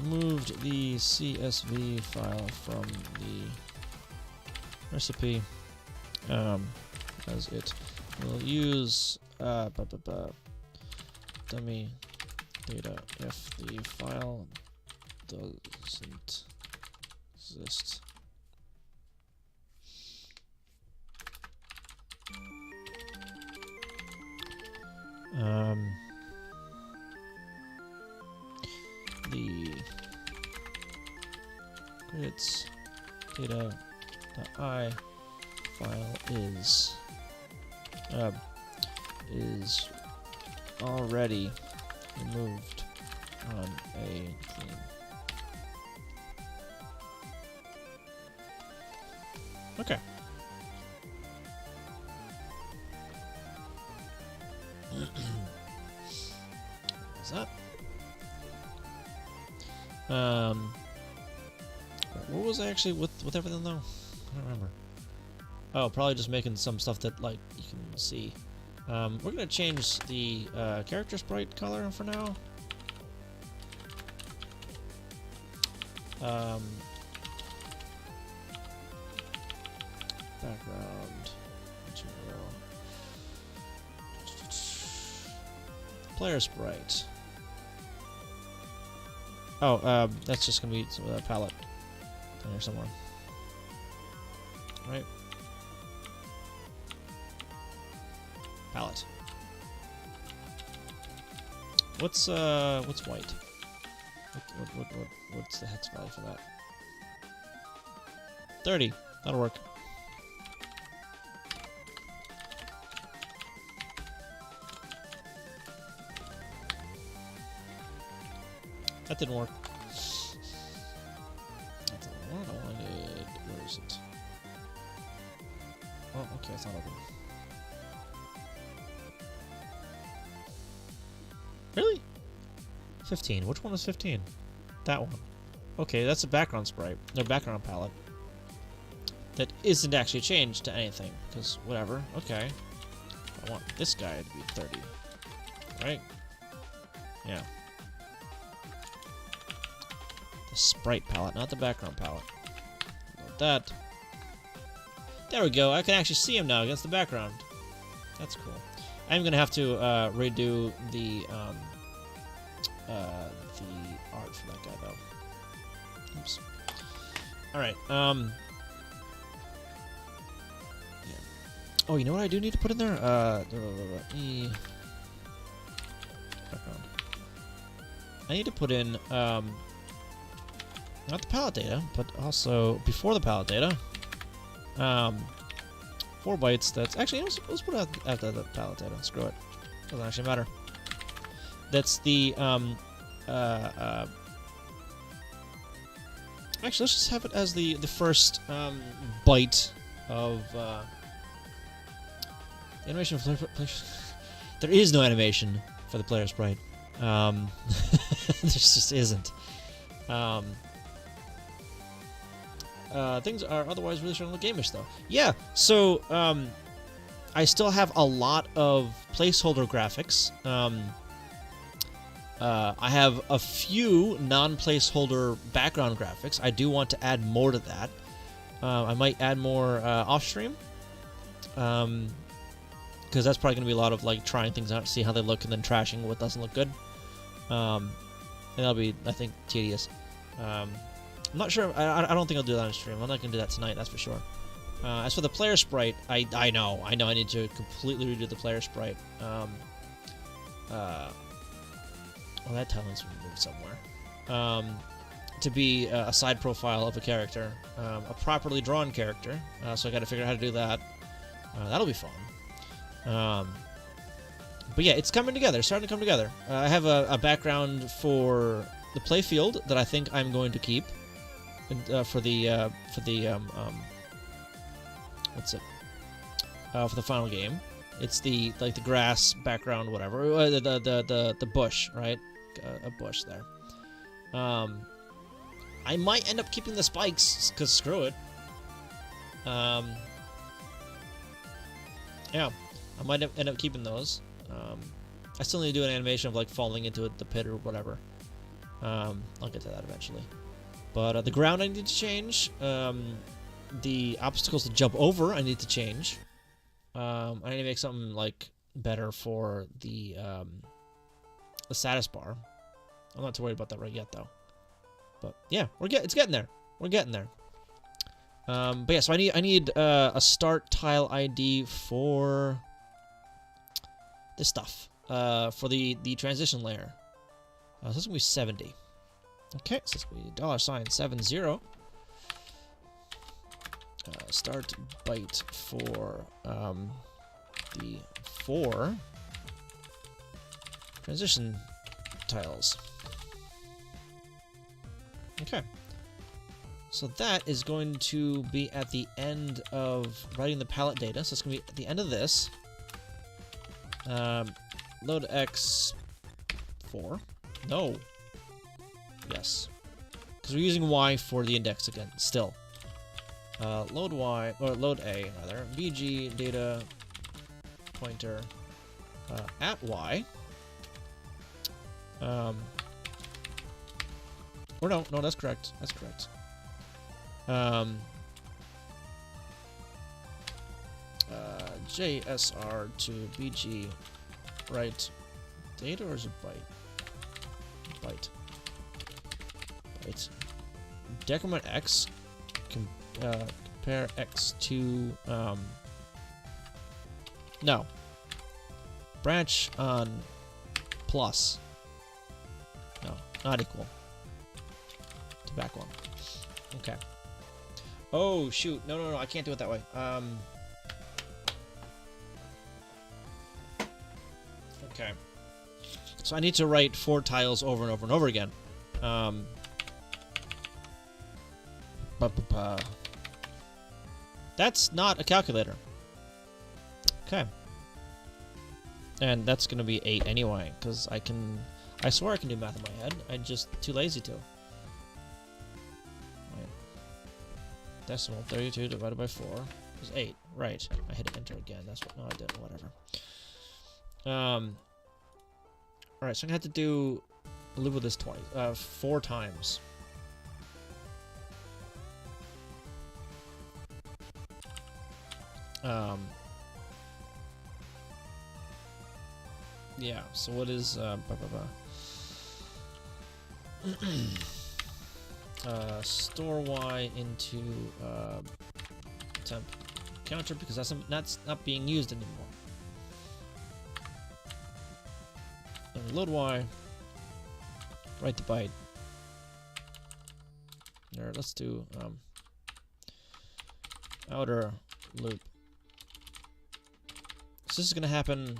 Moved the CSV file from the recipe as it will use dummy data if the file doesn't exist. The credits data.I file is already removed on a clean. Okay. What's that? What was I actually with everything though? I don't remember. Oh, probably just making some stuff that like you can see. We're gonna change the character sprite color for now. Background. Player sprite. Oh, that's just gonna be a palette in here somewhere. Right. Palette. What's white? What's the hex value for that? 30. That'll work. That didn't work. That's not what I wanted. Where is it? Oh, okay, it's not open. Really? 15. Which one is 15? That one. Okay, that's a background sprite. No, background palette. That isn't actually changed to anything. Because, whatever. Okay. I want this guy to be 30. Right? Yeah. The sprite palette, not the background palette. Like that. There we go. I can actually see him now against the background. That's cool. I'm gonna have to redo the art for that guy though. Oops. All right. Yeah. Oh, you know what I do need to put in there? Background. I need to put in not the palette data, but also before the palette data. 4 bytes. That's actually let's put it after the palette data. Screw it. Doesn't actually matter. That's the Actually, let's just have it as the first bite of animation for player. There is no animation for the player sprite. There just isn't. Things are otherwise really strong gameish, though. Yeah, so I still have a lot of placeholder graphics. I have a few non-placeholder background graphics. I do want to add more to that. I might add more off-stream. Because that's probably going to be a lot of like trying things out, see how they look, and then trashing what doesn't look good. And that'll be, I think, tedious. I'm not sure. I don't think I'll do that on stream. I'm not going to do that tonight, that's for sure. As for the player sprite, I know I need to completely redo the player sprite. Well, that talent's moved somewhere. To be a side profile of a character, a properly drawn character. So I got to figure out how to do that. That'll be fun. But yeah, it's coming together. It's starting to come together. I have a background for the playfield that I think I'm going to keep for the what's it? For the final game. It's the grass background, whatever. The bush, right? A bush there. I might end up keeping the spikes because screw it. Yeah. I might end up keeping those. I still need to do an animation of like falling into the pit or whatever. I'll get to that eventually. But the ground I need to change. The obstacles to jump over I need to change. I need to make something like better for the status bar. I'm not too worried about that right yet though. But yeah, it's getting there. We're getting there. But yeah, so I need a start tile ID for this stuff, for the transition layer. So this is gonna be 70. Okay, so it's gonna be $70. Start byte for the 4 transition tiles. Okay. So that is going to be at the end of writing the palette data. So it's going to be at the end of this. Load X4. No. Yes. Because we're using Y for the index again, still. Load Y, or load A, rather. BG data pointer at Y. Or no, that's correct. That's correct. JSR to BG write data, or is it byte? Byte. Decrement X. Compare X to no. Branch on plus. No, not equal. To back one. Okay. Oh shoot! No! I can't do it that way. Okay. So I need to write 4 tiles over and over and over again. That's not a calculator. Okay. And that's gonna be 8 anyway, because I swear I can do math in my head. I'm just too lazy to. Decimal 32 divided by 4 is 8. Right. I hit enter again. That's what. No, I didn't. Whatever. Alright, so I'm gonna have to live with this 4 times. Yeah. So what is store Y into temp counter, because that's not being used anymore. And load Y, write the byte. Or let's do outer loop. So this is gonna happen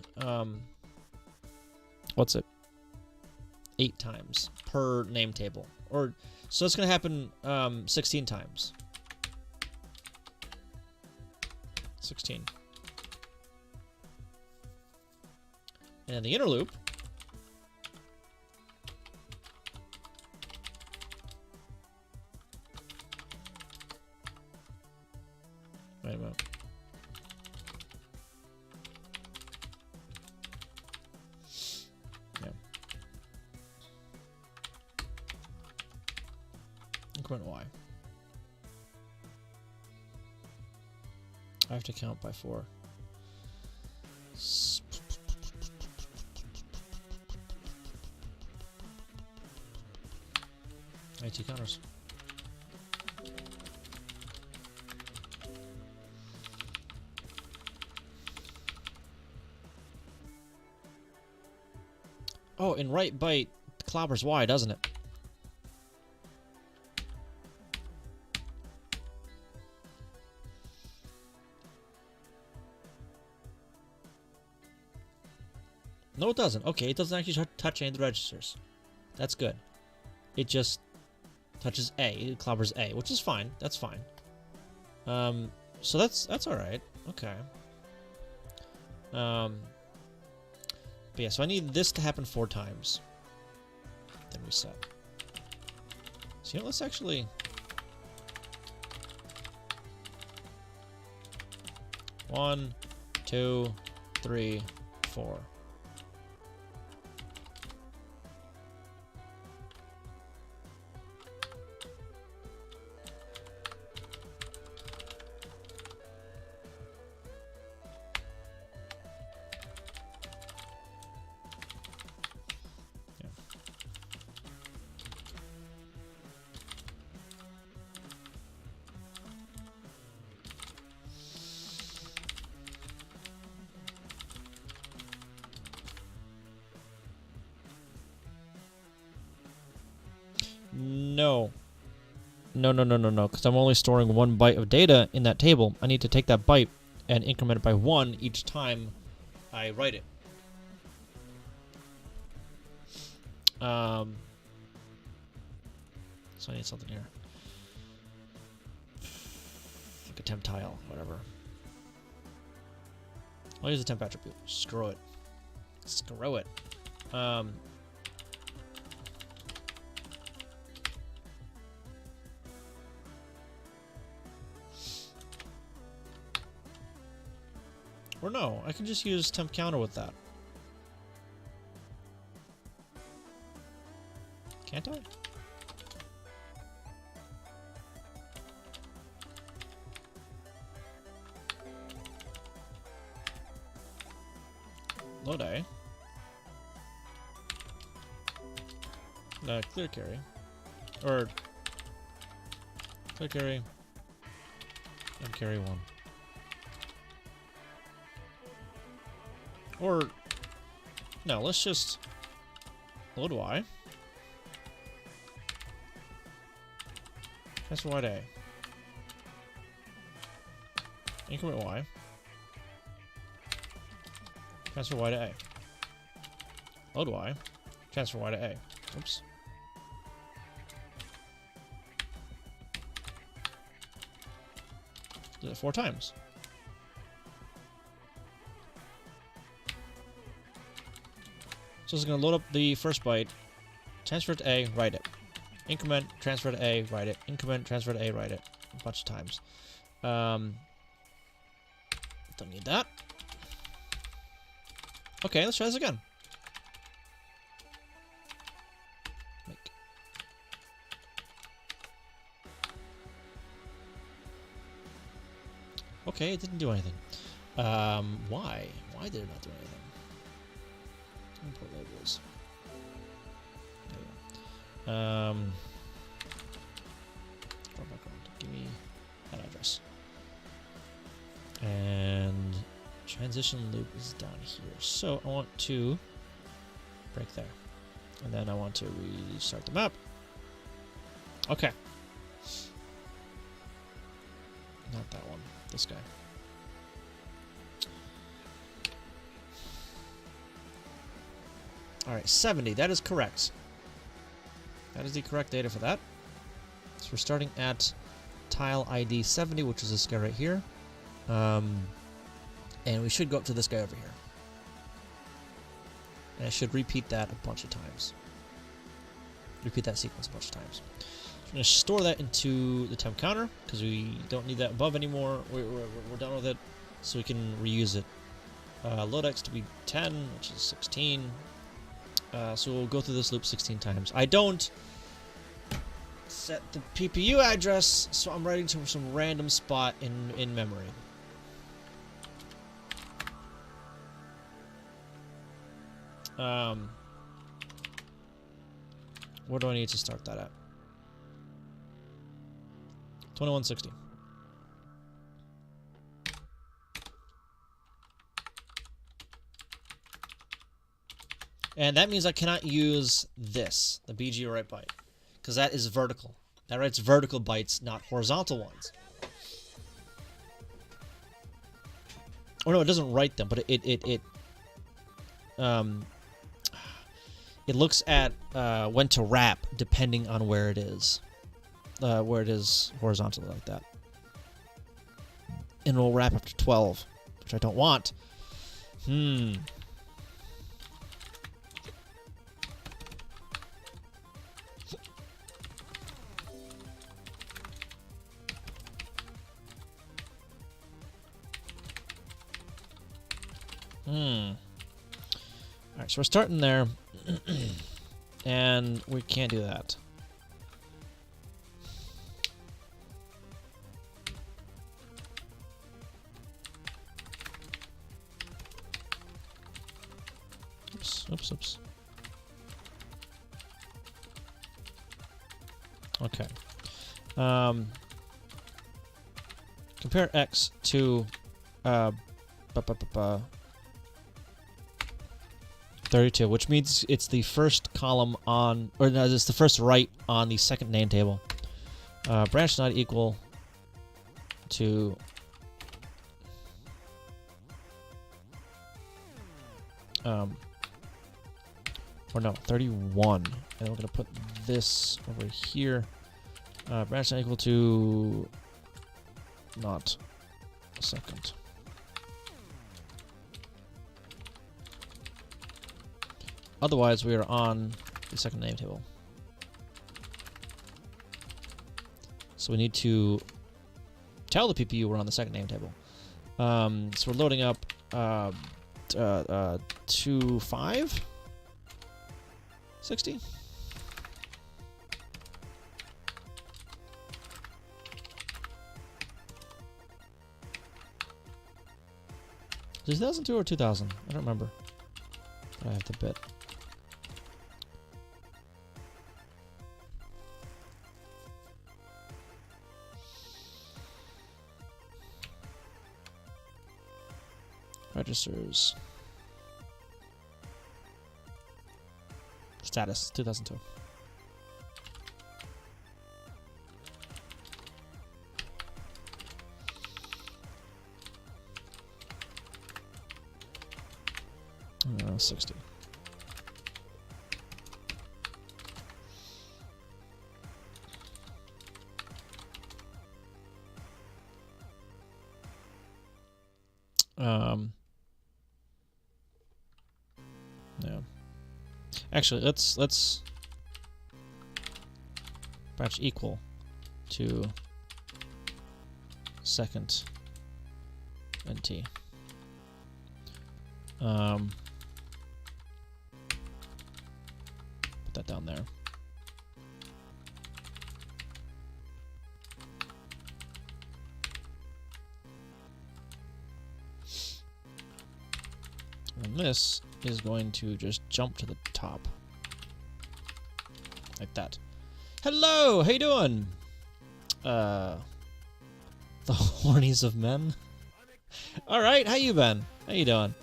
what's it? 8 times per name table. Or So that's going to happen 16 times. 16. And the inner loop. Wait a minute. Yeah. Increment Y. I have to count by 4. IT counters. Oh, in right byte clobbers Y, doesn't it? No, it doesn't. Okay, it doesn't actually touch any of the registers. That's good. It just touches A. It clobbers A, which is fine. That's fine. So that's all right. Okay. But yeah, so I need this to happen 4 times. Then reset. So you know, let's actually. 1, 2, 3, 4. No. No, because I'm only storing 1 byte of data in that table. I need to take that byte and increment it by 1 each time I write it. So I need something here. Like a temp tile, whatever. I'll use the temp attribute. Screw it. Screw it. Or no, I can just use temp counter with that. Can't I? Load A. Clear carry. Or clear carry. And carry 1. Or no, let's just load Y. Transfer Y to A. Increment Y. Transfer Y to A. Load Y. Transfer Y to A. Oops. Did it 4 times. So it's going to load up the first byte, transfer it to A, write it. Increment, transfer to A, write it. Increment, transfer to A, write it. A bunch of times. Don't need that. Okay, let's try this again. Make. Okay, it didn't do anything. Why? Why did it not do anything? Import labels. There we go. Go back around. Give me that address. And transition loop is down here. So I want to break there. And then I want to restart the map. Okay. Not that one. This guy. Alright, 70. That is correct. That is the correct data for that. So we're starting at tile ID 70, which is this guy right here. And we should go up to this guy over here. And I should repeat that a bunch of times. Repeat that sequence a bunch of times. So I'm going to store that into the temp counter, because we don't need that above anymore. We're done with it, so we can reuse it. Load X to be 10, which is 16. So we'll go through this loop 16 times. I don't set the PPU address, so I'm writing to some random spot in memory. Where do I need to start that at? 2160. And that means I cannot use this, the BG write byte, because that is vertical. That writes vertical bytes, not horizontal ones. Oh no, it doesn't write them, but it looks at when to wrap depending on where it is horizontally like that. And we'll wrap up to 12, which I don't want. Alright, so we're starting there. And we can't do that. Oops. Okay. Compare X to 32, which means it's the first column on, or no, it's the first write on the second name table. Branch not equal to or no, 31, and we're gonna put this over here. Branch not equal to not a second. Otherwise, we are on the second name table. So we need to tell the PPU we're on the second name table. So we're loading up 2560. Is it 2002 or 2000? I don't remember. But I have the bit. Registers. Status 2002. Uh, 60. Yeah. Actually, let's branch equal to second NT. Put that down there. And this is going to just jump to the top. Like that. Hello! How you doing? The hornies of men. Alright, how you been? How you doing?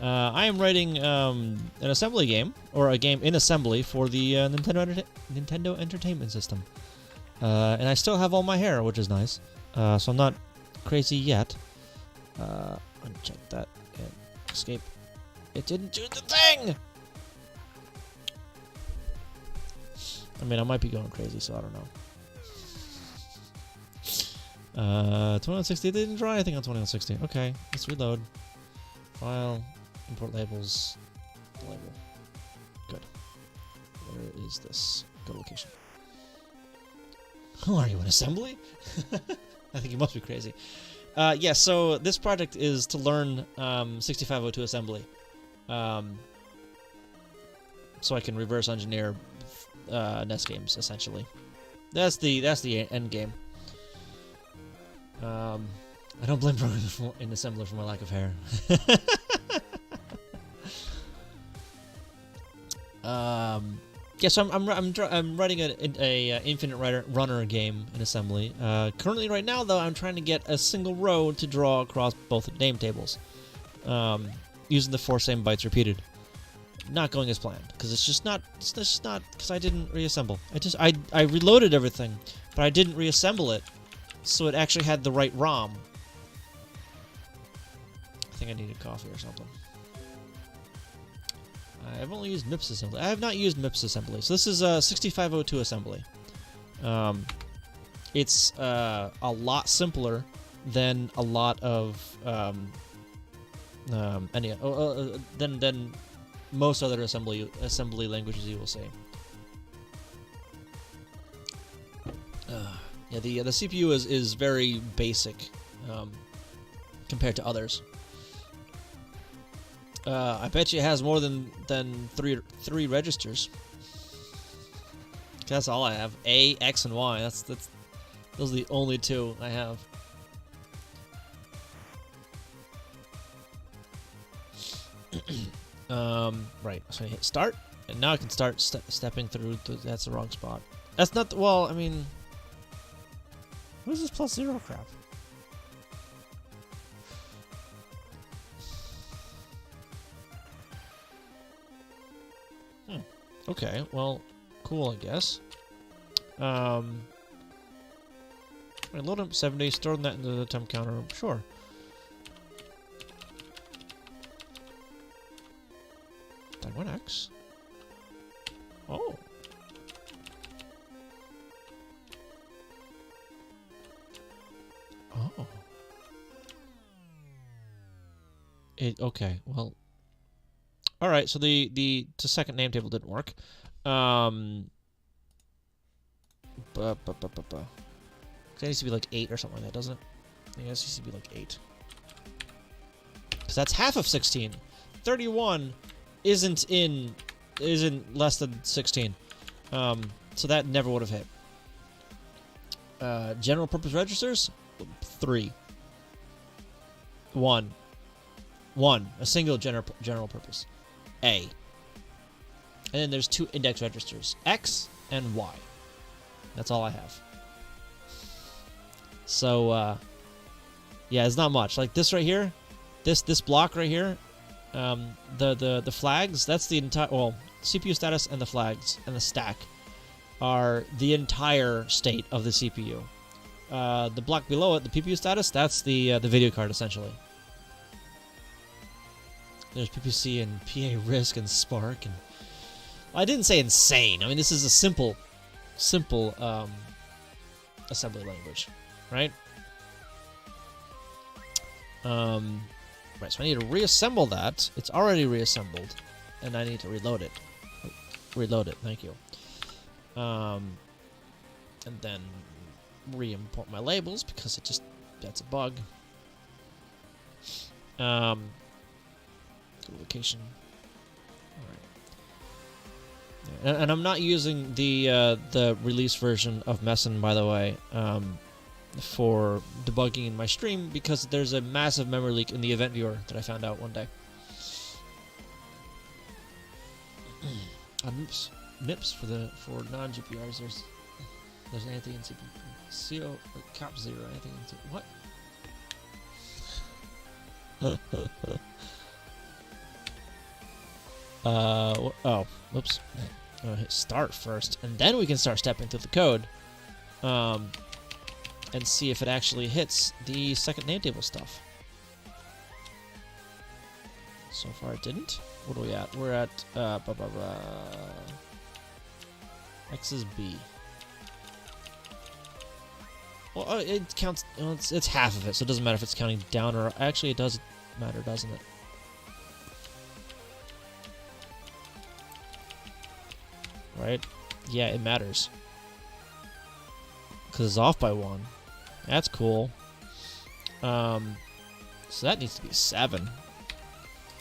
I am writing an assembly game, or a game in assembly for the Nintendo Entertainment System. And I still have all my hair, which is nice. So I'm not crazy yet. Uncheck that and escape. It didn't do the thing! I mean, I might be going crazy, so I don't know. 2160 didn't draw anything on 2160. Okay, let's reload. File, import labels, label. Good. Where is this? Go to location. Who are you, in assembly? I think you must be crazy. Yeah, so this project is to learn 6502 assembly. So I can reverse engineer NES games, essentially. That's the end game. I don't blame programmers in assembler for my lack of hair. Yeah, so I'm writing a infinite runner game in assembly. Currently, right now though, I'm trying to get a single row to draw across both name tables, using the 4 same bytes repeated. Not going as planned because it's just not because I didn't reassemble. I reloaded everything, but I didn't reassemble it, so it actually had the right ROM. I think I needed coffee or something. I've only used MIPS assembly. I have not used MIPS assembly. So this is a 6502 assembly. It's a lot simpler than a lot of than most other assembly languages you will see. Yeah, the CPU is very basic compared to others. I bet you it has more than three registers. That's all I have. A, X, and Y. Those are the only 2 I have. Right. So I hit start, and now I can start stepping through. That's the wrong spot. That's not. Well, I mean, what is this +0 crap? Okay, well, cool, I guess. I load up 70, store that into the temp counter. Sure. That one X. Oh. Oh. Okay, well. Alright, so the second name table didn't work. It needs to be like 8 or something like that, doesn't it? I think it needs to be like 8. Because that's half of 16. 31 isn't less than 16. So that never would have hit. General purpose registers? 3. 1. A single general purpose. A. And then there's 2 index registers, X and Y. That's all I have. So, yeah, it's not much. Like this right here, this block right here, the flags, that's the entire, well, CPU status and the flags and the stack are the entire state of the CPU. The block below it, the PPU status, that's the video card, essentially. There's PPC and PA RISC and Spark and... Well, I didn't say insane. I mean, this is a simple assembly language, right? Right, so I need to reassemble that. It's already reassembled, and I need to reload it. Reload it, thank you. And then re-import my labels, because that's a bug. Location. Alright. And I'm not using the release version of Messin, by the way, for debugging in my stream, because there's a massive memory leak in the event viewer that I found out one day. MIPS for non-GPRs. There's anything in CPU. CO or Cap 0. Anything in CPU. What? Oh, whoops. I'll hit start first, and then we can start stepping through the code, and see if it actually hits the second name table stuff. So far it didn't. What are we at? We're at, X is B. Well, it counts. Well, it's half of it, so it doesn't matter if it's counting down or actually it does matter, doesn't it? Right? Yeah, it matters. Because it's off by 1. That's cool. So that needs to be 7.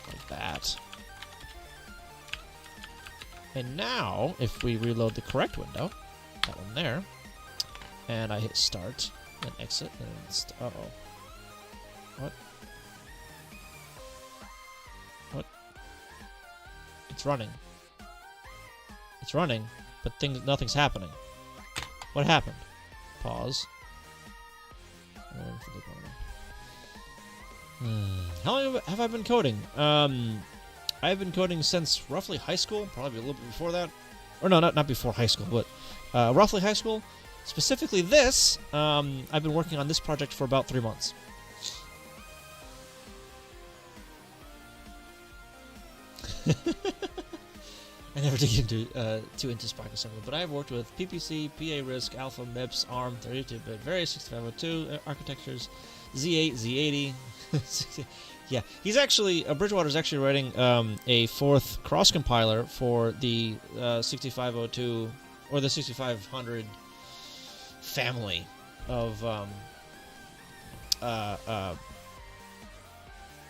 Like that. And now, if we reload the correct window, that one there, and I hit start, and exit, and uh-oh. What? What? It's running. It's running, but nothing's happening. What happened? Pause. How long have I been coding? I've been coding since roughly high school, probably a little bit before that. Or no, not before high school, but roughly high school. Specifically this, I've been working on this project for about 3 months. I never dig too into Spark Assembly, but I have worked with PPC, PA RISC, Alpha, MIPS, ARM, 32-bit, various 6502 architectures, Z8, Z80. Yeah, he's actually Bridgewater's actually writing a 4th cross compiler for the 6502 or the 6500 family of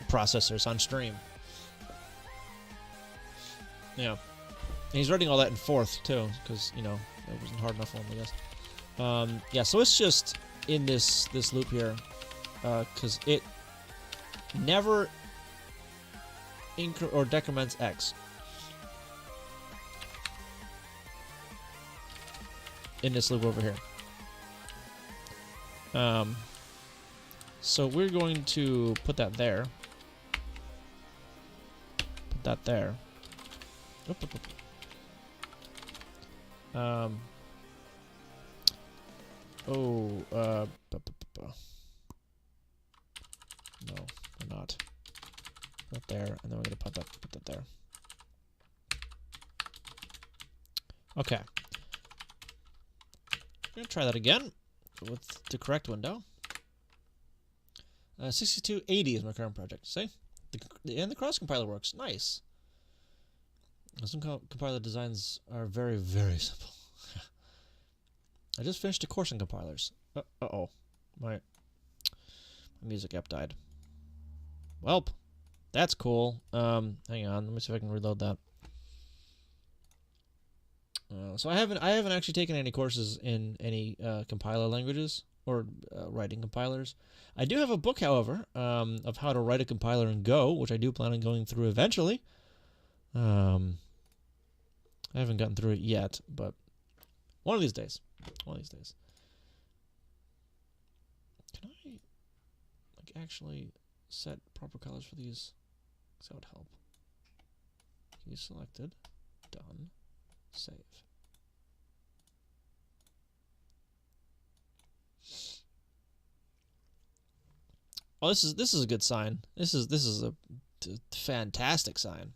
processors on stream. Yeah. And he's writing all that in 4th, too, because, you know, it wasn't hard enough for him, I guess. Yeah, so it's just in this loop here, because it never or decrements X. In this loop over here. So we're going to put that there. Put that there. Oop, oop, oop. No, we're not. Right there, and then we're gonna put that there. Okay. I'm gonna try that again with the correct window. 6280 is my current project. See, and the cross compiler works. Nice. Some compiler designs are very, very simple. I just finished a course in compilers. Uh-oh. My music app died. Welp. That's cool. Hang on. Let me see if I can reload that. So I haven't actually taken any courses in any compiler languages or writing compilers. I do have a book, however, of how to write a compiler in Go, which I do plan on going through eventually. I haven't gotten through it yet, but one of these days. One of these days. Can I actually set proper colors for these? Because that would help. Key selected. Done. Save. Oh, this is a good sign. This is a fantastic sign.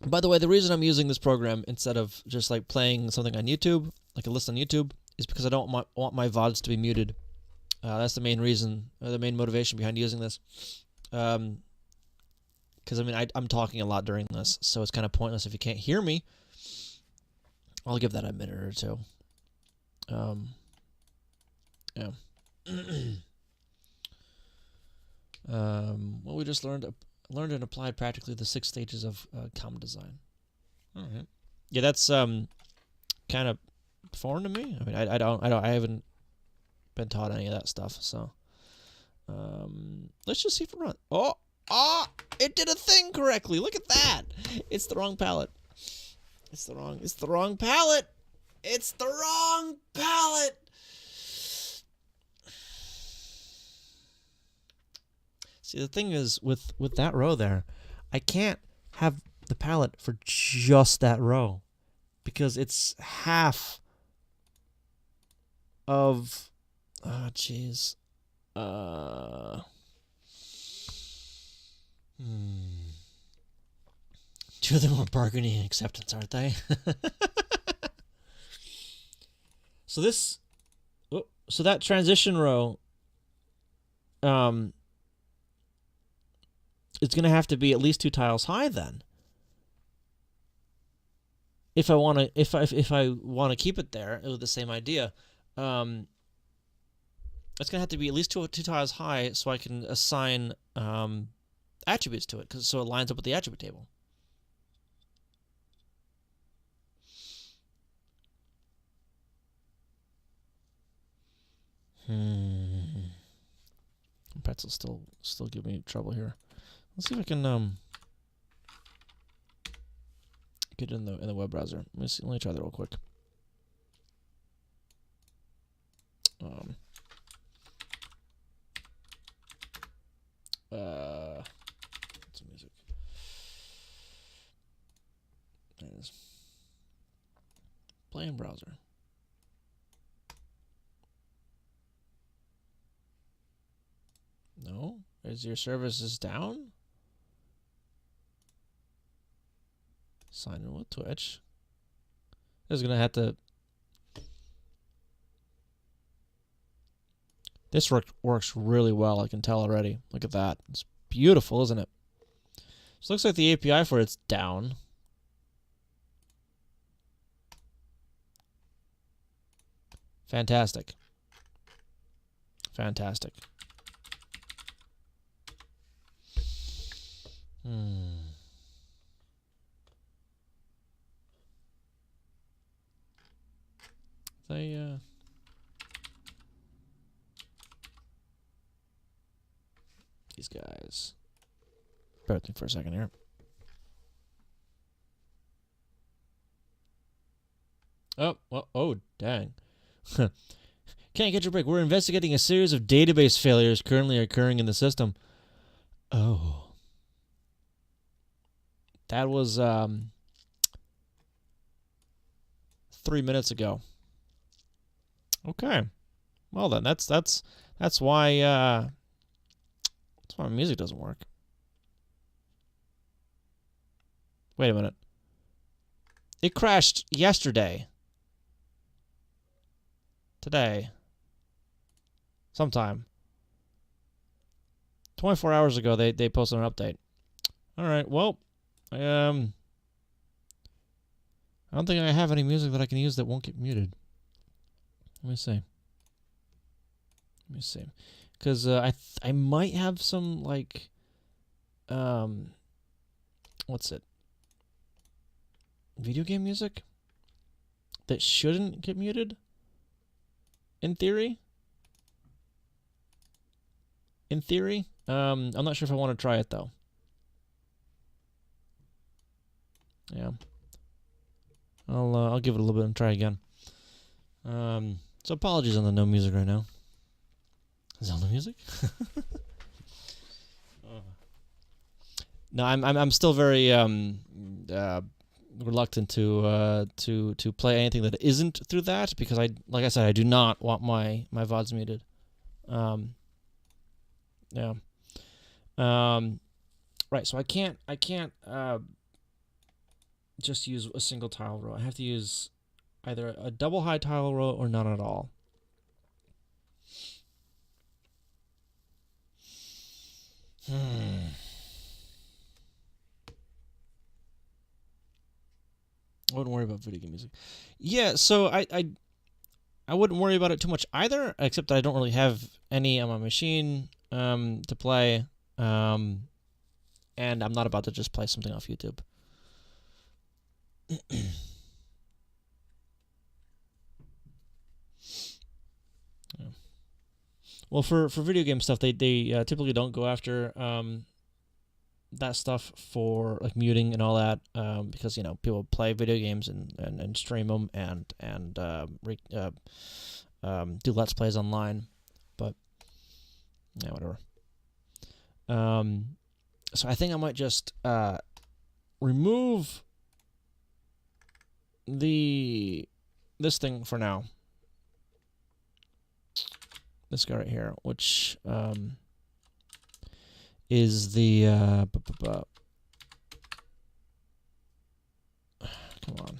By the way, the reason I'm using this program instead of just like playing something on YouTube, like a list on YouTube, is because I don't want my VODs to be muted. That's the main reason, the main motivation behind using this. Because I mean, I'm talking a lot during this, so it's kind of pointless if you can't hear me. I'll give that a minute or two. Yeah. Well, we just learned and applied practically the 6 stages of comm design. All right. Yeah, that's kind of foreign to me. I mean, I haven't been taught any of that stuff. So, let's just see if it runs. Oh, it did a thing correctly. Look at that. It's the wrong palette. It's the wrong palette. It's the wrong palette. See, the thing is, with that row there, I can't have the palette for just that row because it's half of... Oh, jeez. Two of them are bargaining acceptance, aren't they? So this, so that transition row, it's gonna have to be at least 2 tiles high then. If I want to, if I want to keep it there with the same idea, it's gonna have to be at least two tiles high so I can assign attributes to it, so it lines up with the attribute table. Pretzel still give me trouble here. Let's see if I can get it in the web browser. Let me try that real quick. Some music. There it is. Play in browser. No? Is your services down? Sign in with Twitch. This is gonna have to. This works really well, I can tell already. Look at that. It's beautiful, isn't it? So it looks like the API for it's down. Fantastic. Fantastic. These guys. Bear with me for a second here. Oh, dang. Can't get your break. We're investigating a series of database failures currently occurring in the system. Oh. That was 3 minutes ago. Okay. Well then, that's why my music doesn't work. Wait a minute. It crashed yesterday. Today. Sometime. 24 hours ago they posted an update. Alright, well, I don't think I have any music that I can use that won't get muted. Let me see. Because I might have some, like, what's it? Video game music that shouldn't get muted? In theory? I'm not sure if I want to try it, though. Yeah. I'll give it a little bit and try again. So apologies on the no music right now. Zelda music? No, I'm still very reluctant to play anything that isn't through that, because like I said, I do not want my VODs muted. Yeah. Right, so I can't just use a single tile row. I have to use either a double high tile row or none at all. I wouldn't worry about video game music. Yeah, so I wouldn't worry about it too much either, except that I don't really have any on my machine to play, and I'm not about to just play something off YouTube. Yeah. Well, for video game stuff, they typically don't go after that stuff for like muting and all that, because people play video games and stream them and do let's plays online, but yeah, whatever. So I think I might just remove this thing for now. This guy right here, which is the come on,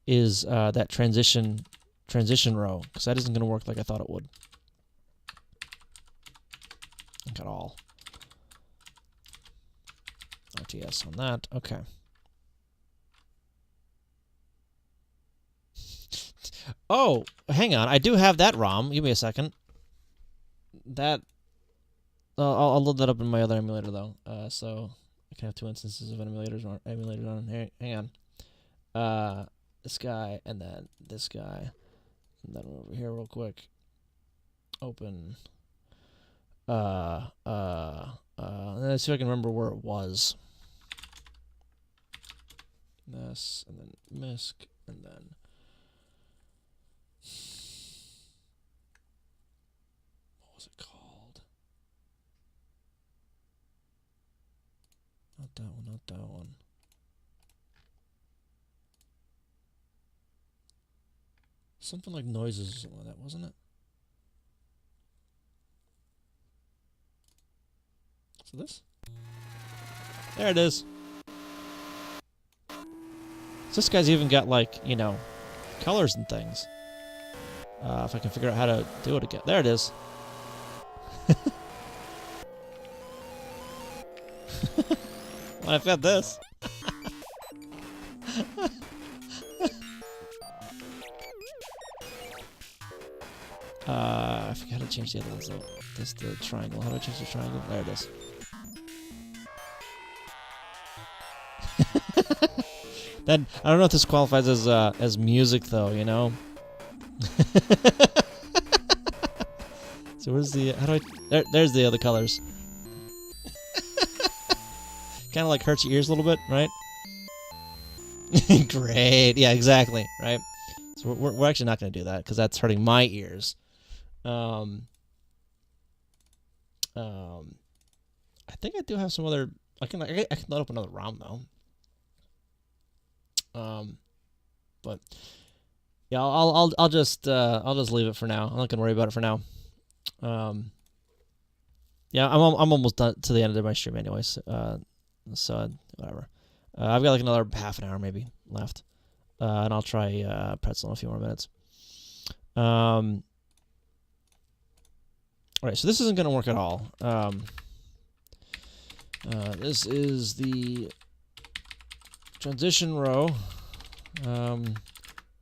is that transition row, because that isn't going to work like I thought it would. At all. RTS on that. Okay. Oh, hang on. I do have that ROM. Give me a second. That I'll load that up in my other emulator though. So I can have two instances of emulators on. Hang on. This guy and then this guy, and then over here real quick. Open. Let's see if I can remember where it was. This, and then MISC, and then... What was it called? Not that one, not that one. Something like noises or something like that, wasn't it? So this? There it is. So this guy's even got, like, you know, colors and things. If I can figure out how to do it again. There it is. Well, I've got this. I forgot how to change the other ones though. This the triangle. How do I change the triangle? There it is. Then I don't know if this qualifies as music though, you know. So where's the how do I there's the other colors. Kind of like hurts your ears a little bit, right? Great. Yeah, exactly, right? So we're actually not going to do that because that's hurting my ears. I think I do have some other. I can load up another ROM though. But yeah, I'll just leave it for now. I'm not gonna worry about it for now. Yeah, I'm almost done to the end of my stream anyways. So whatever. I've got like another half an hour maybe left, and I'll try Pretzel in a few more minutes. All right, so this isn't gonna work at all. This is the transition row,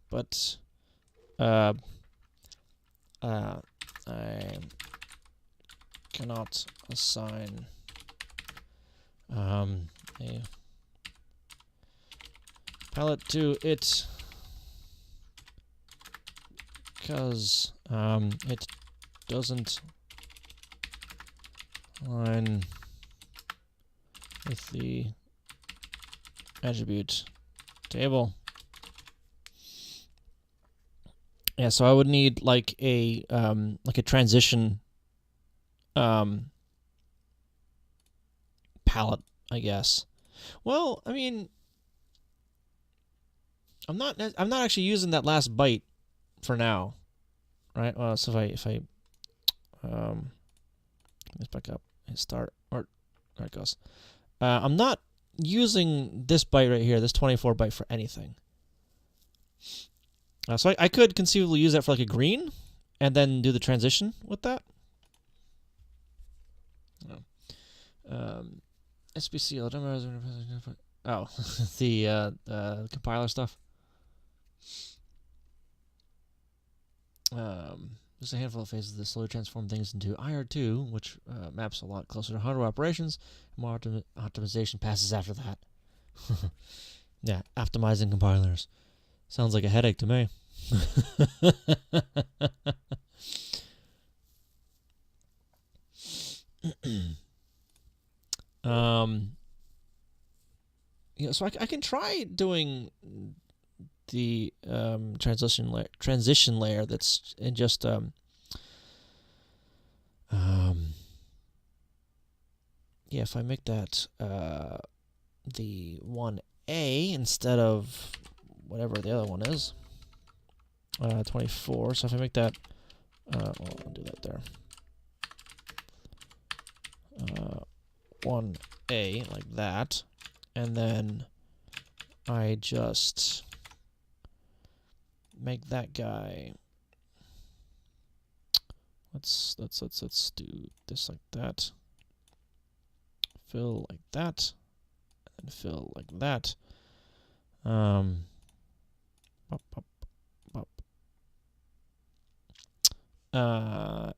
but I cannot assign a palette to it because it doesn't align with the attribute table. Yeah, so I would need like a transition palette, I guess. Well, I mean, I'm not actually using that last byte for now, right? Well, so if I let's back up and start, or there it goes. I'm not using this byte right here, this 24 byte for anything. So I could conceivably use that for like a green, and then do the transition with that. SBC. Oh, the compiler stuff. There's a handful of phases that slowly transform things into IR2, which maps a lot closer to hardware operations. More optimization passes after that. Yeah, optimizing compilers. Sounds like a headache to me. Yeah, so I can try doing the transition layer that's in just yeah, if I make that the 1A instead of whatever the other one is, 24. So if I make that, well, I'll do that there. 1A like that, and then I just make that guy. Let's do this like that. Fill like that, and fill like that. Bop, bop, bop.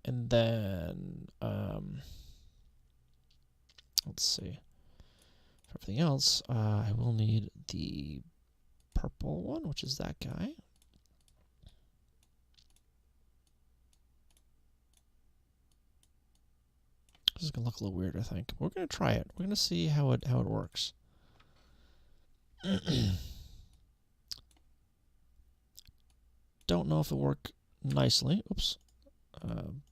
And then let's see. For everything else, I will need the purple one, which is that guy. This is gonna look a little weird, I think. We're gonna try it. We're gonna see how it works. Don't know if it'll work nicely. Oops.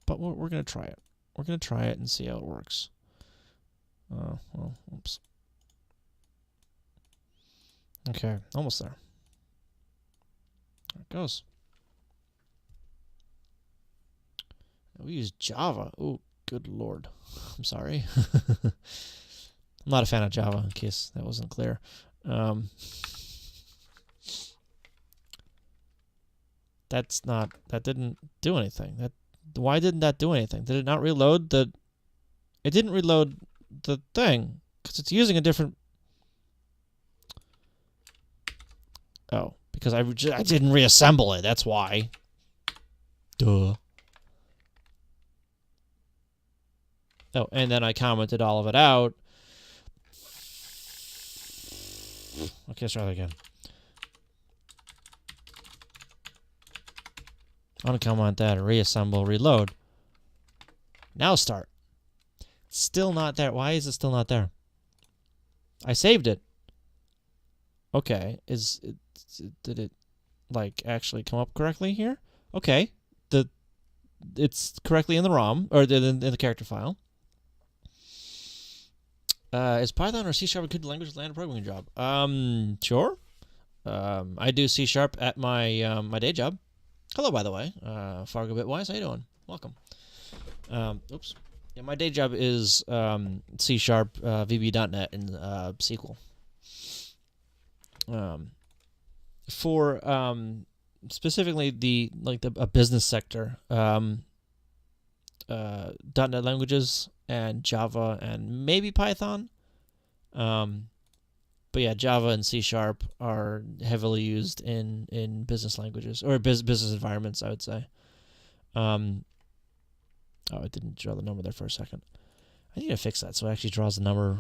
But we're gonna try it. We're gonna try it and see how it works. Well, oops. Okay, almost there. There it goes. We use Java. Oh, good lord. I'm sorry. I'm not a fan of Java, in case that wasn't clear. That didn't do anything. Why didn't that do anything? Did it not reload the... It didn't reload the thing, because it's using a different... Oh, because I didn't reassemble it, that's why. Duh. Oh, and then I commented all of it out. Okay, let's try that again. Uncomment that, reassemble, reload. Now start. Still not there. Why is it still not there? I saved it. Okay, did it like actually come up correctly here? Okay, it's correctly in the ROM or in the character file. Is Python or C# a good language to land a programming job? Sure. I do C# at my my day job. Hello, by the way, Fargo Bitwise. How you doing? Welcome. Oops. Yeah, my day job is C#, VB.NET, and SQL. For specifically a business sector, .NET languages and Java and maybe Python. But yeah, Java and C# are heavily used in business languages or business environments, I would say. Oh, it didn't draw the number there for a second. I need to fix that so it actually draws the number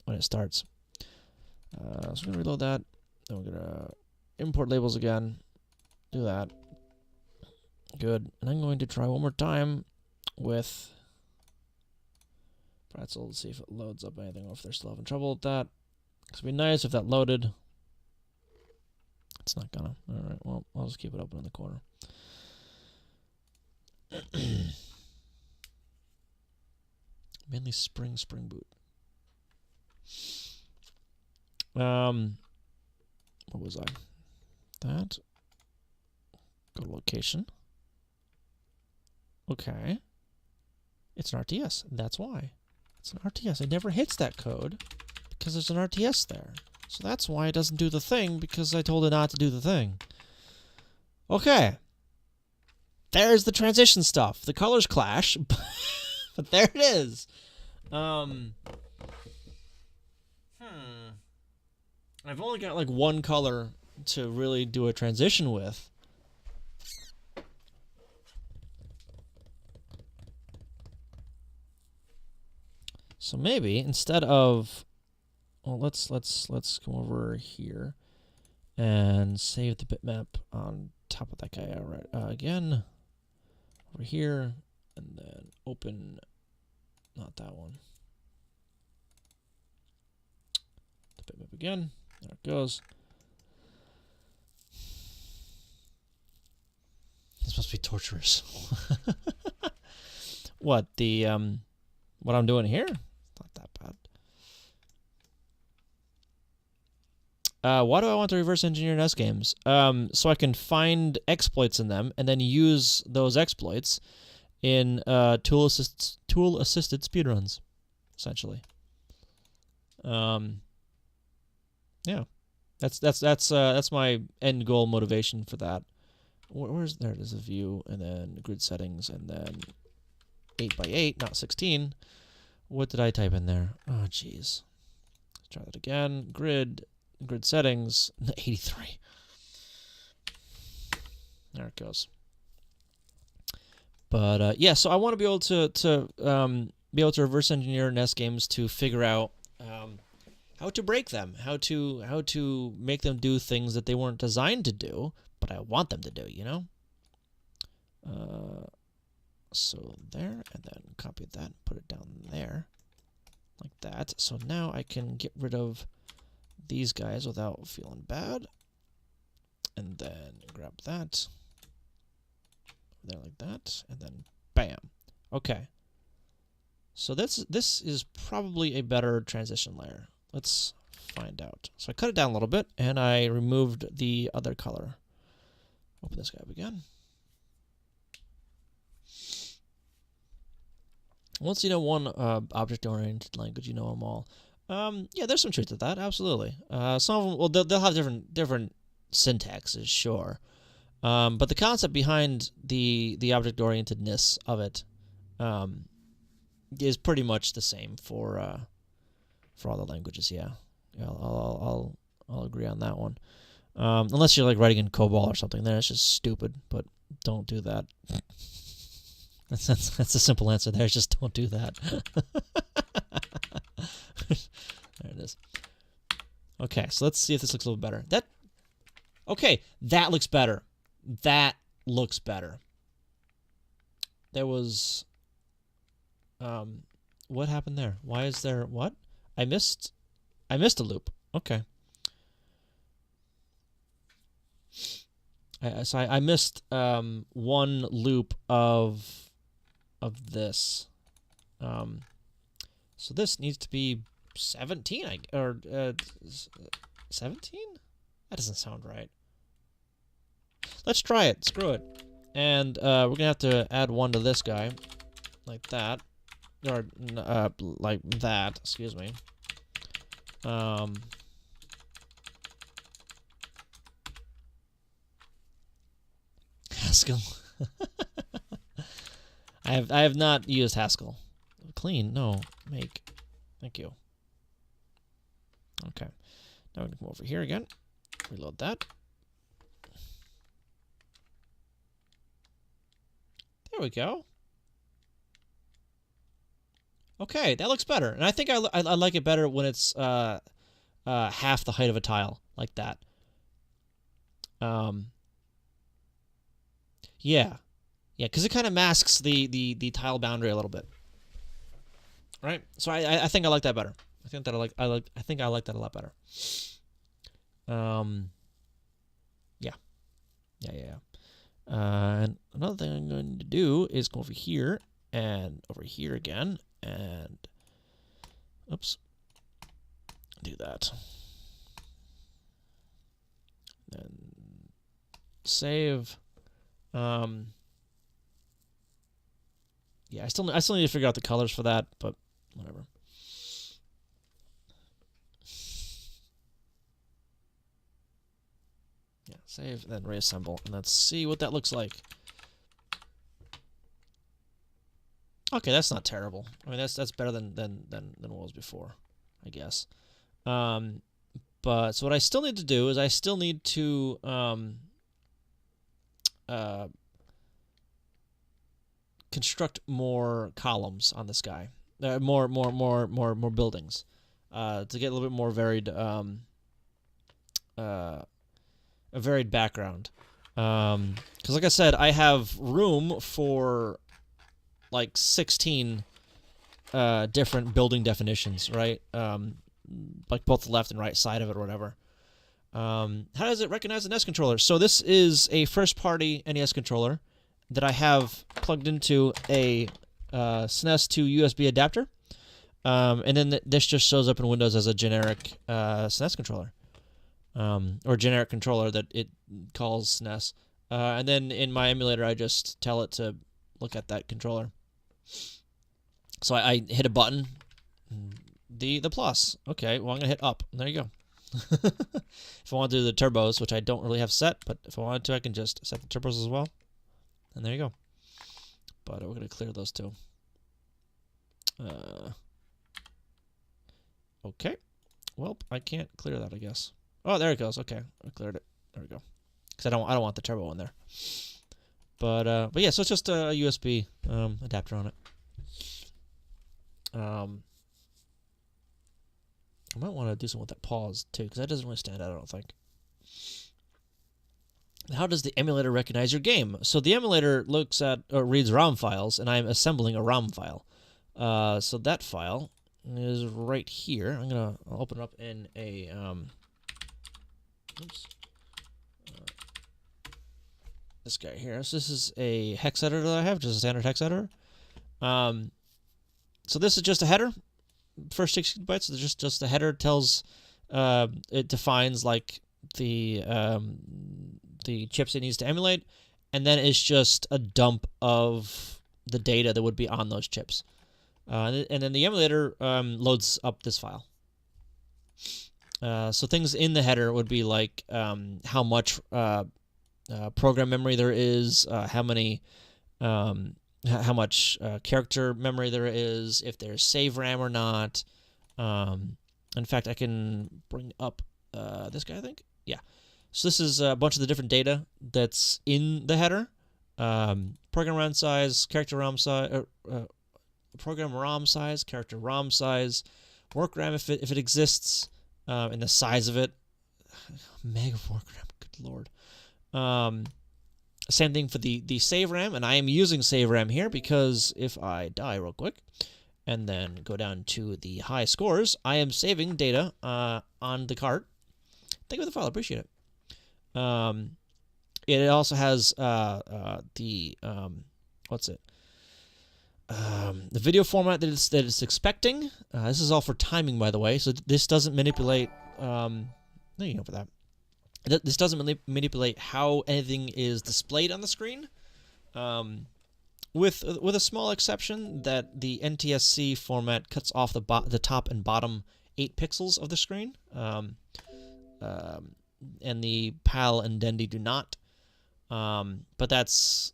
when it starts. So I'm going to reload that. Then we're going to import labels again. Do that. Good. And I'm going to try one more time with Pretzel to see if it loads up anything or if they're still having trouble with that. It'd be nice if that loaded. It's not gonna. Alright, well, I'll just keep it open in the corner. Mainly Spring Boot. What was I? That. Go to location. Okay. It's an RTS. That's why. It's an RTS. It never hits that code because there's an RTS there. So that's why it doesn't do the thing, because I told it not to do the thing. Okay. There's the transition stuff. The colors clash, but there it is. I've only got like one color to really do a transition with. So maybe instead of, well, let's come over here and save the bitmap on top of that guy. All right, again over here, and then open, not that one. The bitmap again. There it goes. This must be torturous. What what I'm doing here? Not that bad. Why do I want to reverse engineer NES games? So I can find exploits in them and then use those exploits in tool-assisted speedruns, essentially. Yeah. That's my end goal motivation for that. Where's there? There's a view, and then grid settings, and then 8x8, not 16. What did I type in there? Oh, jeez. Let's try that again. Grid settings, 83. There it goes. But yeah, so I want to be able to reverse engineer NES games to figure out how to break them, how to make them do things that they weren't designed to do, but I want them to do, you know? So there, and then copy that and put it down there, like that. So now I can get rid of these guys without feeling bad. And then grab that, there like that, and then bam. Okay. So this is probably a better transition layer. Let's find out. So I cut it down a little bit, and I removed the other color. Open this guy up again. Once you know one object-oriented language, you know them all. Yeah, there's some truth to that, absolutely. Some of them, well, they'll have different syntaxes, sure. But the concept behind the object-orientedness of it is pretty much the same for all the languages. Yeah, I'll agree on that one. Unless you're like writing in COBOL or something, then it's just stupid. But don't do that. That's a simple answer there. Just don't do that. There it is. Okay, so let's see if this looks a little better. Okay, that looks better. That looks better. There was what happened there? Why is there what? I missed a loop. Okay. I missed one loop of this. So this needs to be 17 or 17? That doesn't sound right. Let's try it. Screw it. And we're gonna have to add one to this guy, like that, or like that. Excuse me. Haskell. I have not used Haskell. Clean, no, make. Thank you. Okay. Now we're gonna come over here again. Reload that. There we go. Okay, that looks better, and I think I like it better when it's half the height of a tile, like that. Yeah, because it kind of masks the tile boundary a little bit, right? So I think I like that better. I think I like that a lot better. Yeah. And another thing I'm going to do is go over here and over here again, and oops, do that. Then save. Yeah, I still need to figure out the colors for that, but whatever. Yeah, save, then reassemble, and let's see what that looks like. Okay, that's not terrible. I mean, that's better than what was before, I guess. But so what I still need to do is I still need to construct more columns on this guy, more buildings, to get a little bit more varied, a varied background. Because like I said, I have room for like 16 different building definitions, right? Like both the left and right side of it or whatever. How does it recognize the NES controller? So this is a first-party NES controller that I have plugged into a SNES to USB adapter. And then this just shows up in Windows as a generic SNES controller. Or generic controller that it calls SNES. And then in my emulator, I just tell it to look at that controller. So I hit a button. The plus. Okay, well, I'm going to hit up. There you go. If I want to do the turbos, which I don't really have set, but if I wanted to, I can just set the turbos as well. And there you go. But we're going to clear those two. Okay. Well, I can't clear that, I guess. Oh, there it goes. Okay, I cleared it. There we go. Because I don't want the turbo in there. But yeah, so it's just a USB adapter on it. I might want to do something with that pause too, because that doesn't really stand out, I don't think. How does the emulator recognize your game? So the emulator looks at or reads ROM files, and I'm assembling a ROM file. So that file is right here. I'll open it up in a oops. This guy here. So this is a hex editor that I have, just a standard hex editor. So this is just a header. First 60 bytes. So just the header tells it defines like the chips it needs to emulate, and then it's just a dump of the data that would be on those chips. And then the emulator loads up this file. So things in the header would be like how much program memory there is, how much character memory there is, if there's save RAM or not. In fact, I can bring up this guy, I think. Yeah. So this is a bunch of the different data that's in the header. Program RAM size, character ROM size, program ROM size, character ROM size, work RAM if it exists, and the size of it. Mega work RAM, good lord. Same thing for the save RAM, and I am using save RAM here because if I die real quick and then go down to the high scores, I am saving data on the card. Thank you for the file, appreciate it. It also has the video format that it's expecting. This is all for timing, by the way, so this doesn't manipulate. No, you know for that. This doesn't manipulate how anything is displayed on the screen, with a small exception that the NTSC format cuts off the top and bottom 8 pixels of the screen, and the PAL and Dendy do not. But that's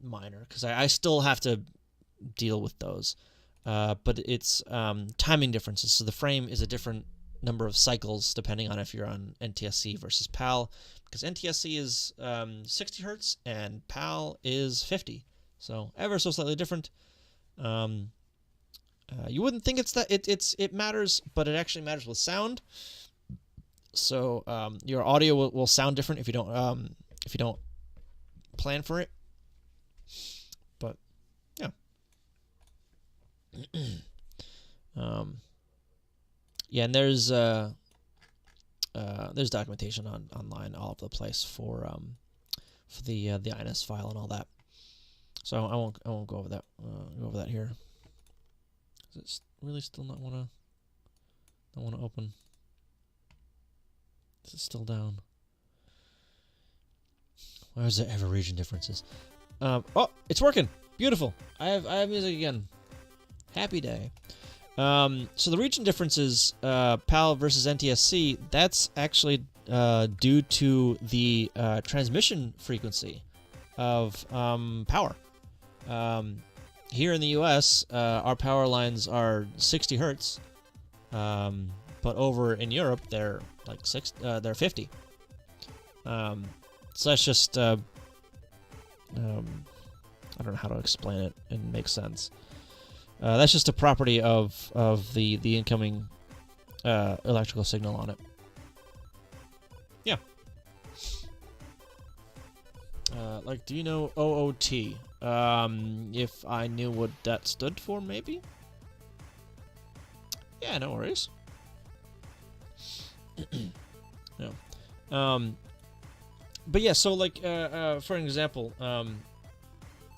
minor because I still have to deal with those. But it's timing differences, so the frame is a different number of cycles depending on if you're on NTSC versus PAL, because NTSC is 60 hertz and PAL is 50, so ever so slightly different. You wouldn't think it matters, but it actually matters with sound. So your audio will sound different if you don't plan for it. But yeah. Yeah, and there's documentation online all over the place for the INS file and all that. So I won't go over that here. Does it really still not want to open? Is it still down? Why is there ever region differences? Oh, it's working. Beautiful. I have music again. Happy day. So the region differences, PAL versus NTSC, that's actually due to the transmission frequency of power. Here in the U.S., our power lines are 60 hertz, but over in Europe they're like they're 50. So that's just I don't know how to explain it and make sense. That's just a property of the incoming electrical signal on it. Yeah. Like, do you know OOT? If I knew what that stood for, maybe? Yeah, no worries. No. But yeah, so like, for an example,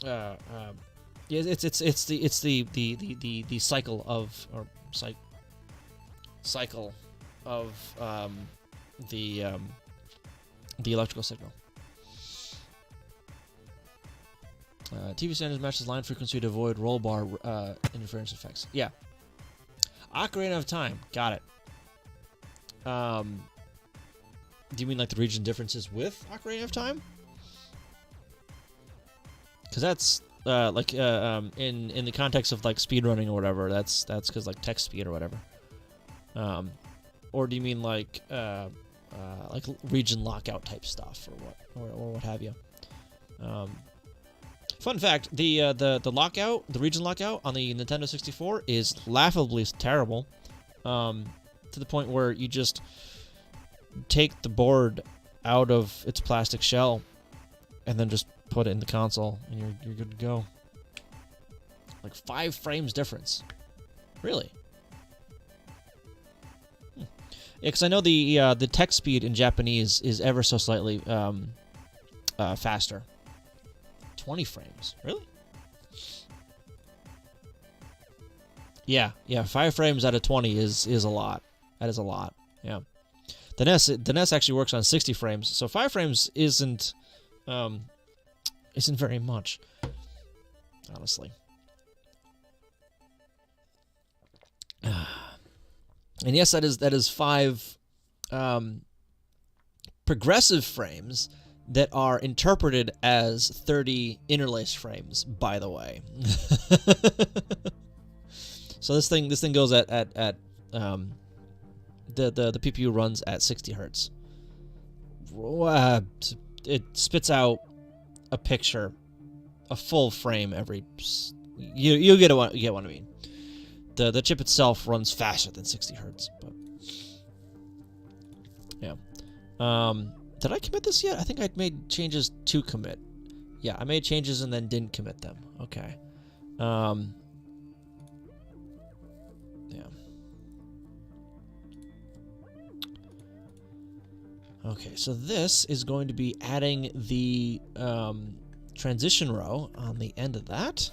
yeah, it's the cycle of cycle of the electrical signal. TV standards matches line frequency to avoid roll bar interference effects. Yeah. Ocarina of Time. Got it. Do you mean like the region differences with Ocarina of Time? Because that's in the context of like speedrunning or whatever. That's because like text speed or whatever. Or do you mean like region lockout type stuff or what have you? Fun fact: the lockout, the region lockout on the Nintendo 64 is laughably terrible, to the point where you just take the board out of its plastic shell and then just put it in the console, and you're good to go. Like 5 frames difference, really. Yeah, because I know the text speed in Japanese is ever so slightly faster. 20 frames, really? Yeah, 5 frames out of 20 is a lot. That is a lot. Yeah. The NES actually works on 60 frames, so 5 frames isn't very much, honestly. And yes, that is 5 progressive frames that are interpreted as 30 interlaced frames, by the way. So this thing goes at the PPU runs at 60 hertz. It spits out a picture, a full frame every. You get what I mean. The chip itself runs faster than 60 hertz, but yeah. Did I commit this yet? I think I'd made changes to commit. Yeah, I made changes and then didn't commit them. Okay. Yeah. Okay, so this is going to be adding the transition row on the end of that.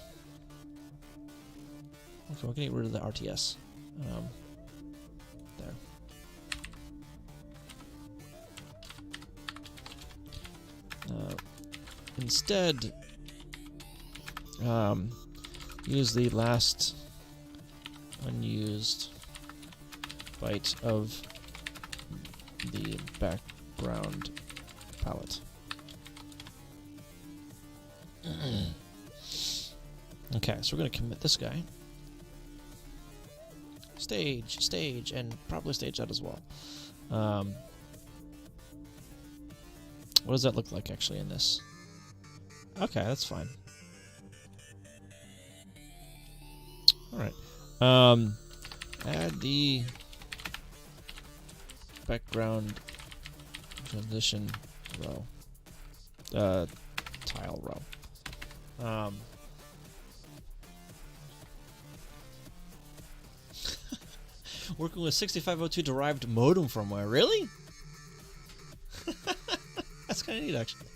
Okay, we're going to get rid of the RTS. There. Instead, use the last unused byte of the background palette. Okay, so we're going to commit this guy. Stage, and probably stage that as well. What does that look like actually in this? Okay, that's fine. Alright. Add the background transition row. Tile row. Working with 6502 derived modem firmware. Really? That's kind of neat, actually.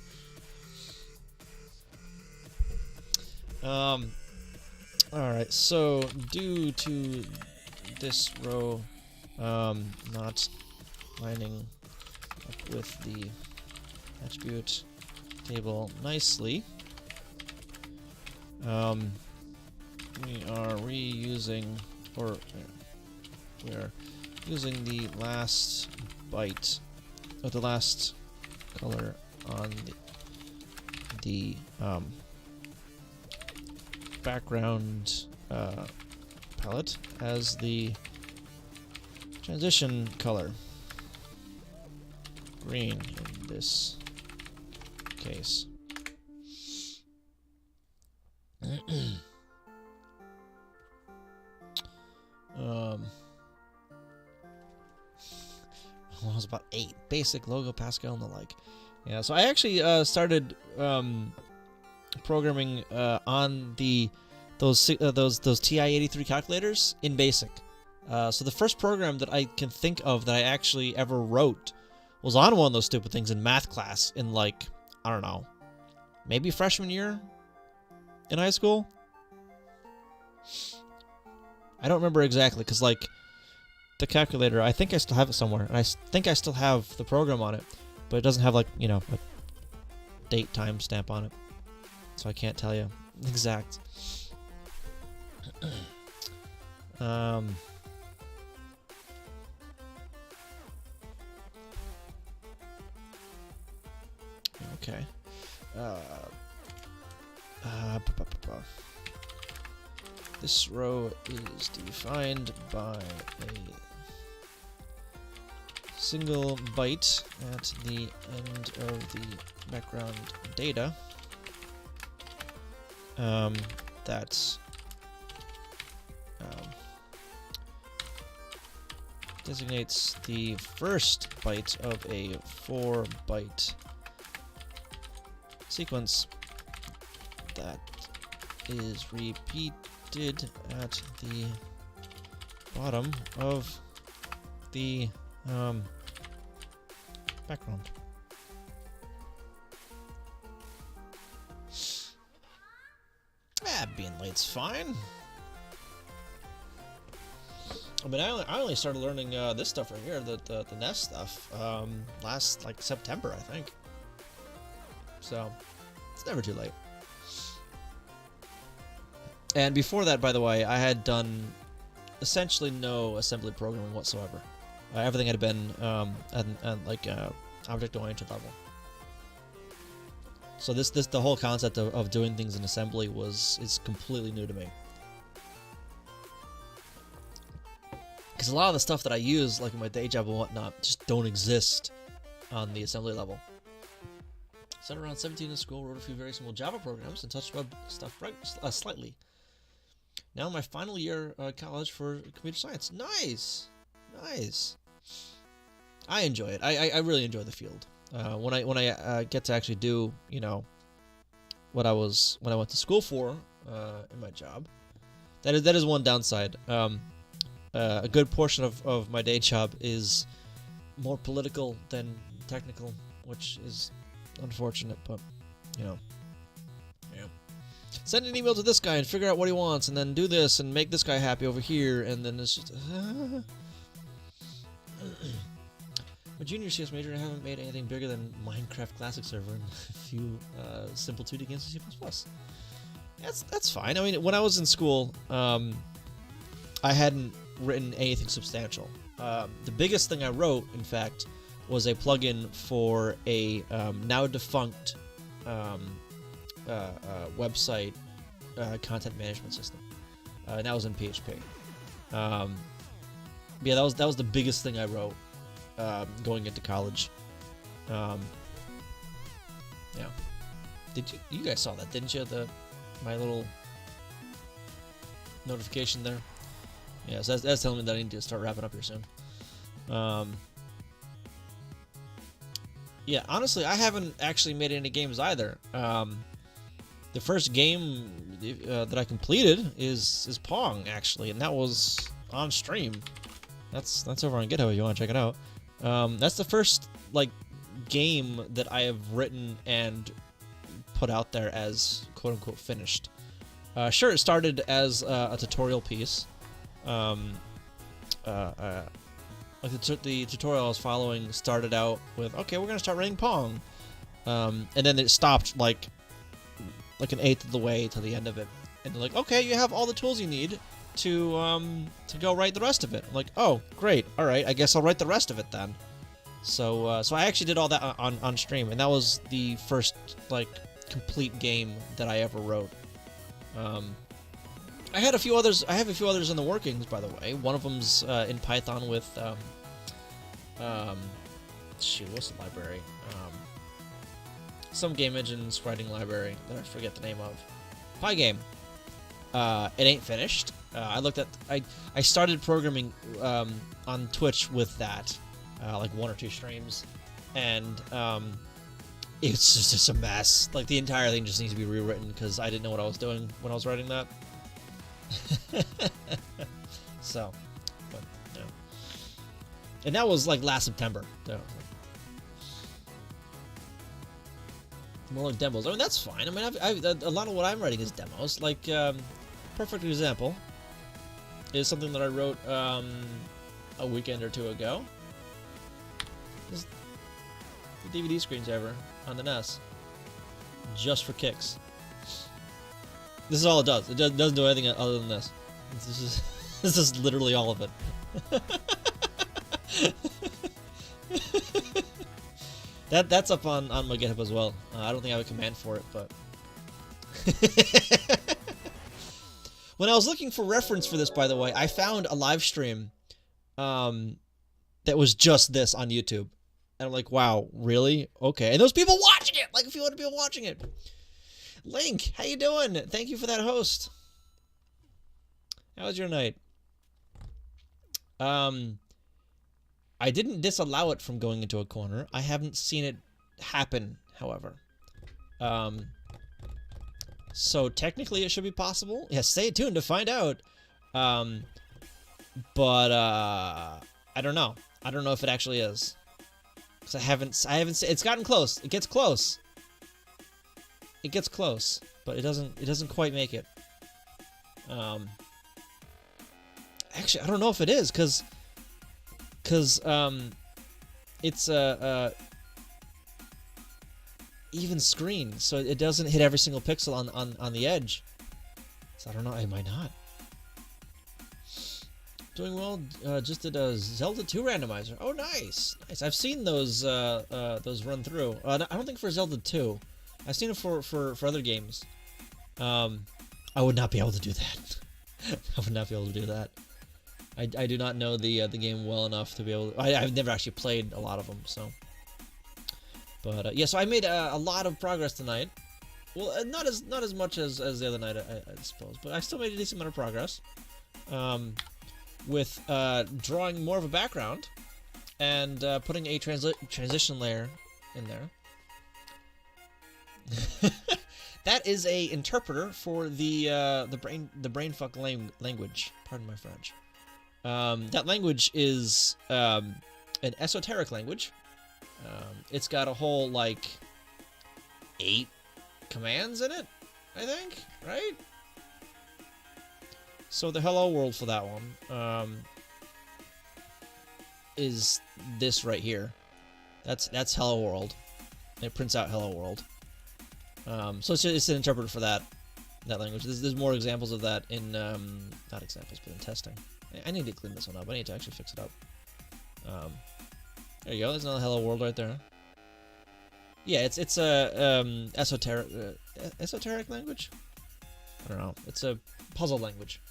Alright, so due to this row not lining up with the attribute table nicely, we are reusing, or we are using the last byte, or the last color on the background palette as the transition color. Green in this case. Well, it was about 8. Basic, logo, Pascal, and the like. Yeah, so I actually started programming on those TI-83 calculators in BASIC. So the first program that I can think of that I actually ever wrote was on one of those stupid things in math class in, like, I don't know, maybe freshman year in high school? I don't remember exactly, because, like, the calculator, I think I still have it somewhere, and I think I still have the program on it, but it doesn't have, like, you know, a date time stamp on it, so I can't tell you exact. Okay. This row is defined by a single byte at the end of the background data. That designates the first byte of a 4-byte sequence that is repeated at the bottom of the background. Being late's fine. I mean, I only started learning this stuff right here, the NES stuff, last, like, September, I think. So, it's never too late. And before that, by the way, I had done essentially no assembly programming whatsoever. Everything had been at object-oriented level. So the whole concept of doing things in assembly is completely new to me. Because a lot of the stuff that I use, like in my day job and whatnot, just don't exist on the assembly level. Started around 17 in school, wrote a few very simple Java programs, and touched web stuff slightly. Now in my final year at college for computer science. Nice! Nice! I enjoy it. I really enjoy the field. When I get to actually do, you know, what I went to school for in my job, that is one downside. A good portion of my day job is more political than technical, which is unfortunate, but you know, yeah. Send an email to this guy and figure out what he wants, and then do this and make this guy happy over here, and then it's just. My junior CS major, I haven't made anything bigger than Minecraft Classic Server and a few simple 2D games in C++. That's fine. I mean, when I was in school, I hadn't written anything substantial. The biggest thing I wrote, in fact, was a plugin for a now defunct website content management system, and that was in PHP. Yeah, that was the biggest thing I wrote. Going into college. Yeah. Did you guys saw that, didn't you? My little notification there. Yeah, so that's telling me that I need to start wrapping up here soon. Yeah, honestly, I haven't actually made any games either. The first game that I completed is Pong, actually, and that was on stream. That's over on GitHub if you want to check it out. That's the first, like, game that I have written and put out there as quote-unquote finished. Sure, it started as a tutorial piece. Like the tutorial I was following started out with, okay, we're gonna start running Pong, and then it stopped like an eighth of the way to the end of it, and they're like, okay, you have all the tools you need to go write the rest of it. I'm like, oh, great, all right, I guess I'll write the rest of it then. So I actually did all that on stream, and that was the first like complete game that I ever wrote. I have a few others in the workings, by the way. One of them's in Python with shoot, what's the library? Some game engines writing library that I forget the name of. Pygame. It ain't finished. I started programming on Twitch with that, like 1 or 2 streams, and it's just a mess. Like the entire thing just needs to be rewritten because I didn't know what I was doing when I was writing that. So, but yeah, and that was like last September. So, more like demos. I mean, that's fine. I mean, I've a lot of what I'm writing is demos. Like, perfect example is something that I wrote a weekend or two ago. This, the DVD screensaver on the NES, just for kicks. This is all it does. It doesn't do anything other than this. This is literally all of it. That's up on my GitHub as well. I don't think I have a command for it, but when I was looking for reference for this, by the way, I found a live stream that was just this on YouTube. And I'm like, wow, really? Okay. And those people watching it! Like, a few other people watching it. Link, how you doing? Thank you for that host. How was your night? I didn't disallow it from going into a corner. I haven't seen it happen, however. So technically it should be possible. Yeah, stay tuned to find out. But I don't know. I don't know if it actually is. Cause I haven't seen, it's gotten close. It gets close. It gets close, but it doesn't quite make it. Actually, I don't know if it is, cause it's a even screen, so it doesn't hit every single pixel on the edge. So I don't know. It might not. Doing well. Just did a Zelda 2 randomizer. Oh, nice, nice. I've seen those run through. I don't think for Zelda 2. I've seen it for other games. I would not be able to do that. I would not be able to do that. I do not know the game well enough to be able to, I've never actually played a lot of them, so. But yeah, so I made a lot of progress tonight. Well, not as much as the other night, I suppose, but I still made a decent amount of progress. With drawing more of a background and putting a transition layer in there. That is a interpreter for the brainfuck language. Pardon my French. That language is an esoteric language. It's got a whole like 8 commands in it, I think, right? So the hello world for that one is this right here. That's hello world. It prints out hello world. So it's an interpreter for that language. There's more examples of that in not examples, but in testing. I need to clean this one up. I need to actually fix it up. There you go. There's another hello world right there. Yeah, it's a esoteric language. I don't know. It's a puzzle language.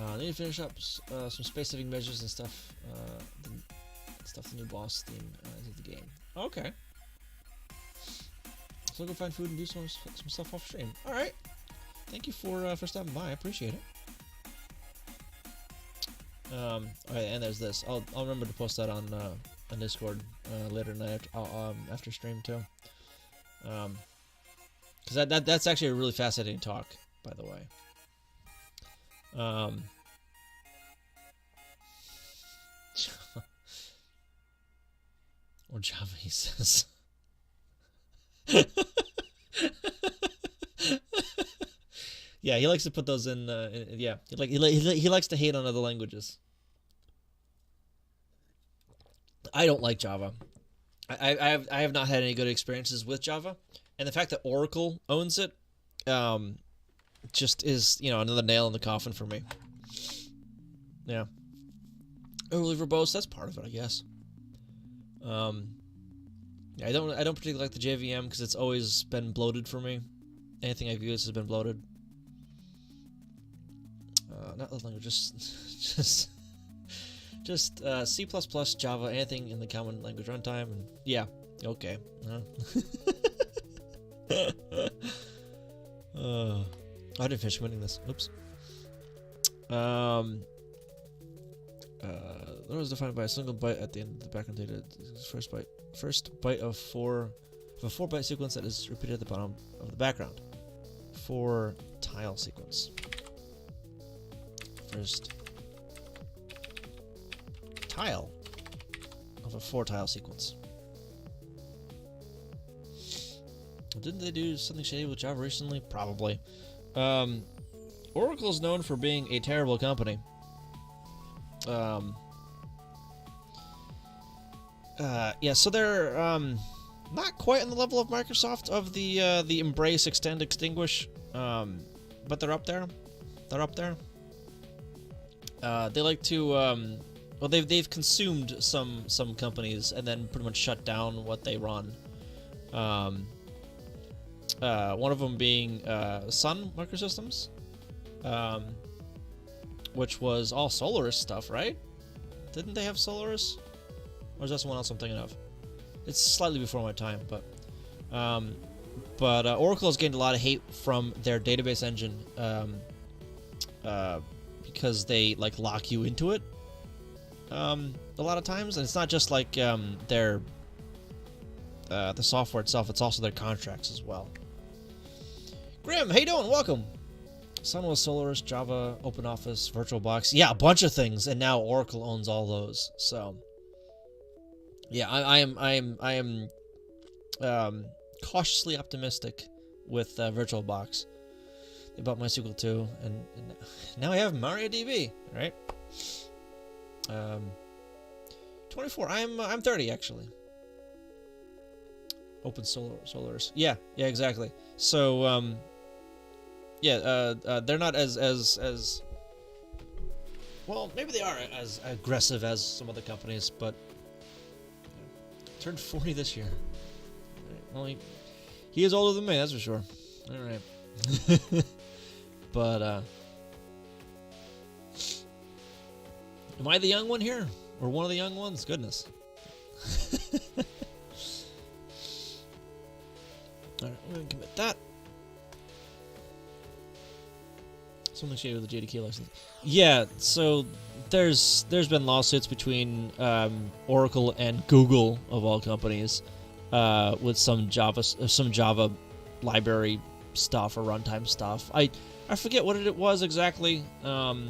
I need to finish up some space-saving measures and stuff. The new boss theme into the game. Okay. So I'll go find food and do some stuff off stream. All right. Thank you for stopping by. I appreciate it. All right, and there's this. I'll remember to post that on Discord later tonight after stream too. Because that's actually a really fascinating talk, by the way. Or Java, he says. Yeah, he likes to put those in. Yeah, he likes to hate on other languages. I don't like Java. I have not had any good experiences with Java, and the fact that Oracle owns it, just is, you know, another nail in the coffin for me. Yeah. Overly verbose, that's part of it, I guess. Yeah, I don't particularly like the JVM because it's always been bloated for me. Anything I've used has been bloated. Not the language, just C++, Java, anything in the common language runtime, and yeah, okay. I didn't finish winning this. Oops. The was defined by a single byte at the end of the background data. First byte of a 4-byte sequence that is repeated at the bottom of the background. 4 tile sequence. First tile of a 4 tile sequence. Didn't they do something shady with Java recently? Probably. Oracle is known for being a terrible company. Yeah, so they're not quite on the level of Microsoft of the embrace, extend, extinguish, but they're up there. They're up there. They like to well, they've consumed some companies and then pretty much shut down what they run. One of them being Sun Microsystems, which was all Solaris stuff, right? Didn't they have Solaris? Or is that someone else I'm thinking of? It's slightly before my time, but Oracle has gained a lot of hate from their database engine because they like lock you into it a lot of times, and it's not just like their the software itself; it's also their contracts as well. Grim, how you doing? Welcome. Sun was Solaris, Java, OpenOffice, VirtualBox. Yeah, a bunch of things, and now Oracle owns all those. So, yeah, I am cautiously optimistic with VirtualBox. They bought MySQL too, and now I have MariaDB, right? 24. I'm 30 actually. Open Solaris. Yeah, exactly. So they're not as well. Maybe they are as aggressive as some other companies, but turned 40 this year. Well, he is older than me, that's for sure. All right. But am I the young one here, or one of the young ones? Goodness. All right, I'm gonna commit that. Something shady with the JDK license. Yeah, so there's been lawsuits between Oracle and Google of all companies with some Java library stuff or runtime stuff. I forget what it was exactly, but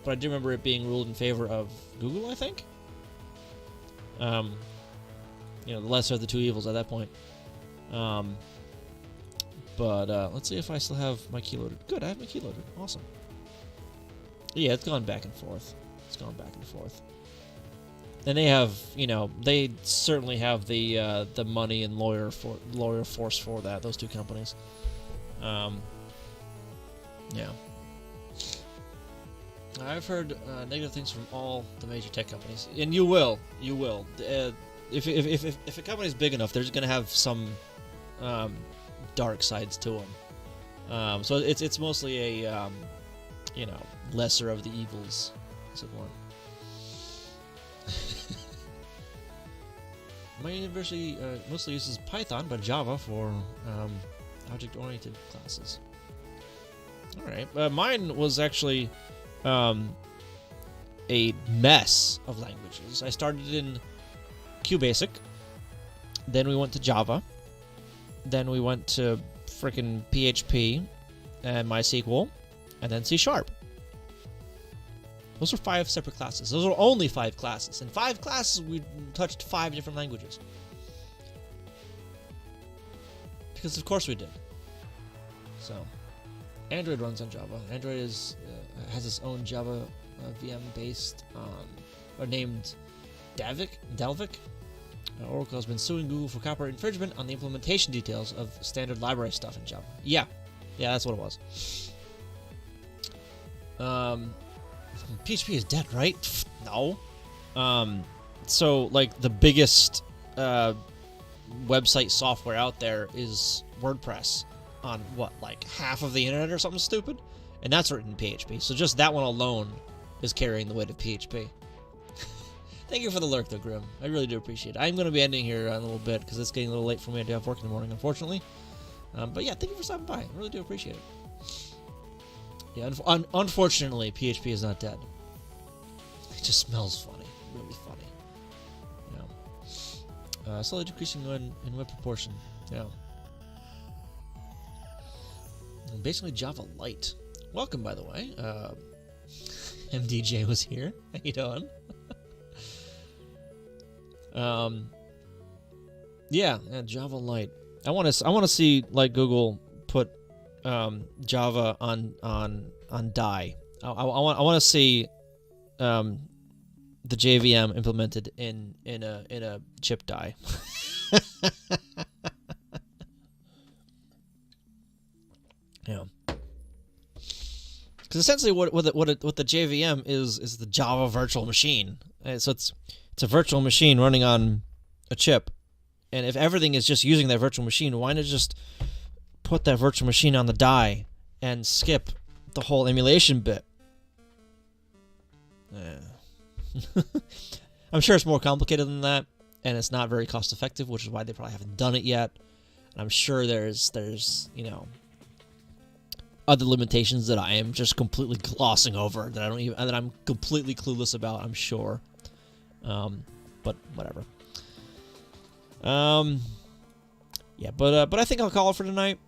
I do remember it being ruled in favor of Google, I think. The lesser of the two evils at that point. But let's see if I still have my key loaded. Good, I have my key loaded. Awesome. Yeah, it's gone back and forth. And they have, they certainly have the money and lawyer force for that. Those two companies. Yeah. I've heard negative things from all the major tech companies, and you will. If a company's big enough, there's going to have some dark sides to them. So it's mostly a lesser of the evils, as it were. My university mostly uses Python, but Java for object-oriented classes. All right, mine was actually a mess of languages. I started in QBasic, then we went to Java, then we went to frickin' PHP and MySQL, and then C#. Those were 5 separate classes. Those were only 5 classes. In 5 classes, we touched 5 different languages. Because of course we did. So, Android runs on Java. Android has its own Java VM based on, or named Dalvik. Oracle has been suing Google for copyright infringement on the implementation details of standard library stuff in Java. Yeah, that's what it was. PHP is dead, right? No. So, like, the biggest website software out there is WordPress on, what, like, half of the internet or something stupid? And that's written in PHP. So just that one alone is carrying the weight of PHP. Thank you for the lurk, though, Grim. I really do appreciate it. I'm going to be ending here in a little bit, because it's getting a little late for me. I do have work in the morning, unfortunately. But yeah, thank you for stopping by. I really do appreciate it. Yeah, unfortunately, PHP is not dead. It just smells funny. Really funny. Yeah. Slowly decreasing in web proportion. Yeah. And basically Java Lite. Welcome, by the way. MDJ was here. How you doing? Yeah, Java Lite. I want to see, like, Google put Java on die. I want to see the JVM implemented in a chip die. Yeah. Because essentially, what the JVM is the Java virtual machine. So it's a virtual machine running on a chip, and if everything is just using that virtual machine, why not just put that virtual machine on the die and skip the whole emulation bit? I'm sure it's more complicated than that, and it's not very cost effective, which is why they probably haven't done it yet. And I'm sure there's other limitations that I am just completely glossing over that I'm completely clueless about. I'm sure, but whatever. Yeah, but I think I'll call it for tonight.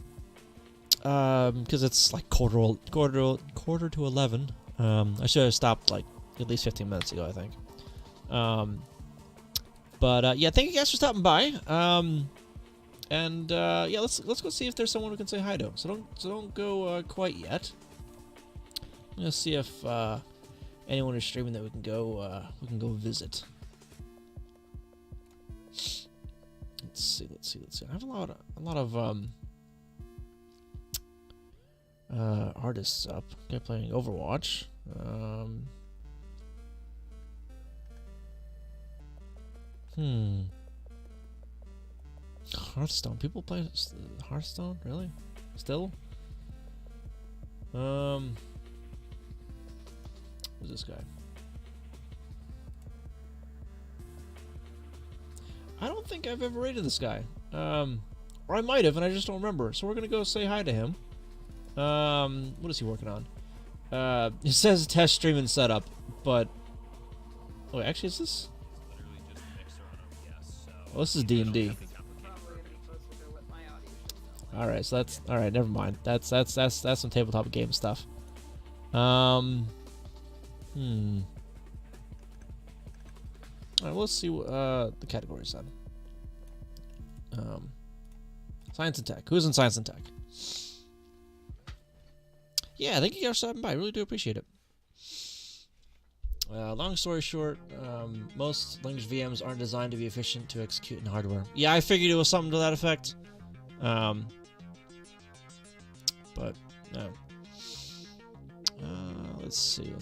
Because it's like quarter to 11. I should have stopped like at least 15 minutes ago, I think. Yeah, thank you guys for stopping by. Yeah, let's go see if there's someone we can say hi to. So don't go quite yet. I'm gonna see if anyone is streaming that we can go visit. Let's see. I have a lot of artists up. They're playing Overwatch. Hearthstone. People play Hearthstone? Really? Still? Who's this guy? I don't think I've ever rated this guy. Or I might have, and I just don't remember. So we're gonna go say hi to him. What is he working on? It says test stream and setup, but wait, actually, is this? Well, this is D&D. All right, so that's all right. Never mind. That's some tabletop game stuff. All right, let's see what the categories then. Science and tech. Who's in science and tech? Yeah, thank you guys for stopping by. I really do appreciate it. Long story short, most Linux VMs aren't designed to be efficient to execute in hardware. Yeah, I figured it was something to that effect. But no. Let's see.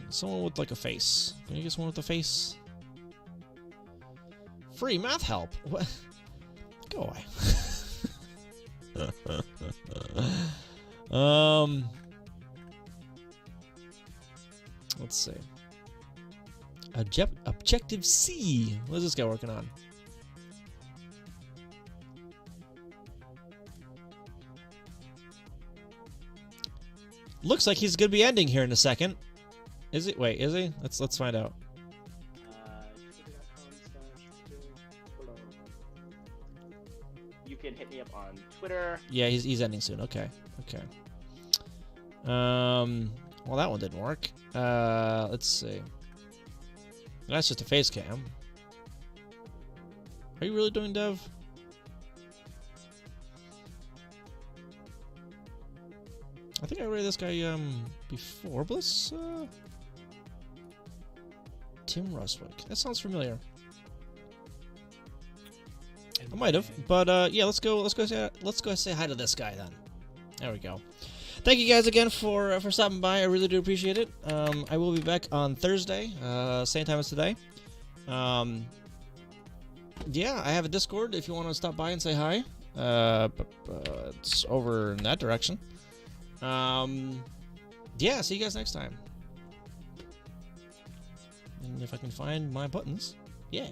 Someone with like a face. Can you get someone with a face? Free math help. What? Go away. Let's see. Objective C. What is this guy working on? Looks like he's gonna be ending here in a second. Is he? Wait, is he? Let's find out. You can hit me up on Twitter. Yeah, he's ending soon. Okay. Well, that one didn't work. Let's see. That's just a face cam. Are you really doing dev? I think I rated this guy before, but let's Tim Ruswick. That sounds familiar. I might have, but yeah, let's go say hi to this guy then. There we go. Thank you guys again for stopping by. I really do appreciate it. I will be back on Thursday, same time as today. Yeah, I have a Discord if you want to stop by and say hi. It's over in that direction. Yeah, see you guys next time. And if I can find my buttons, yeah.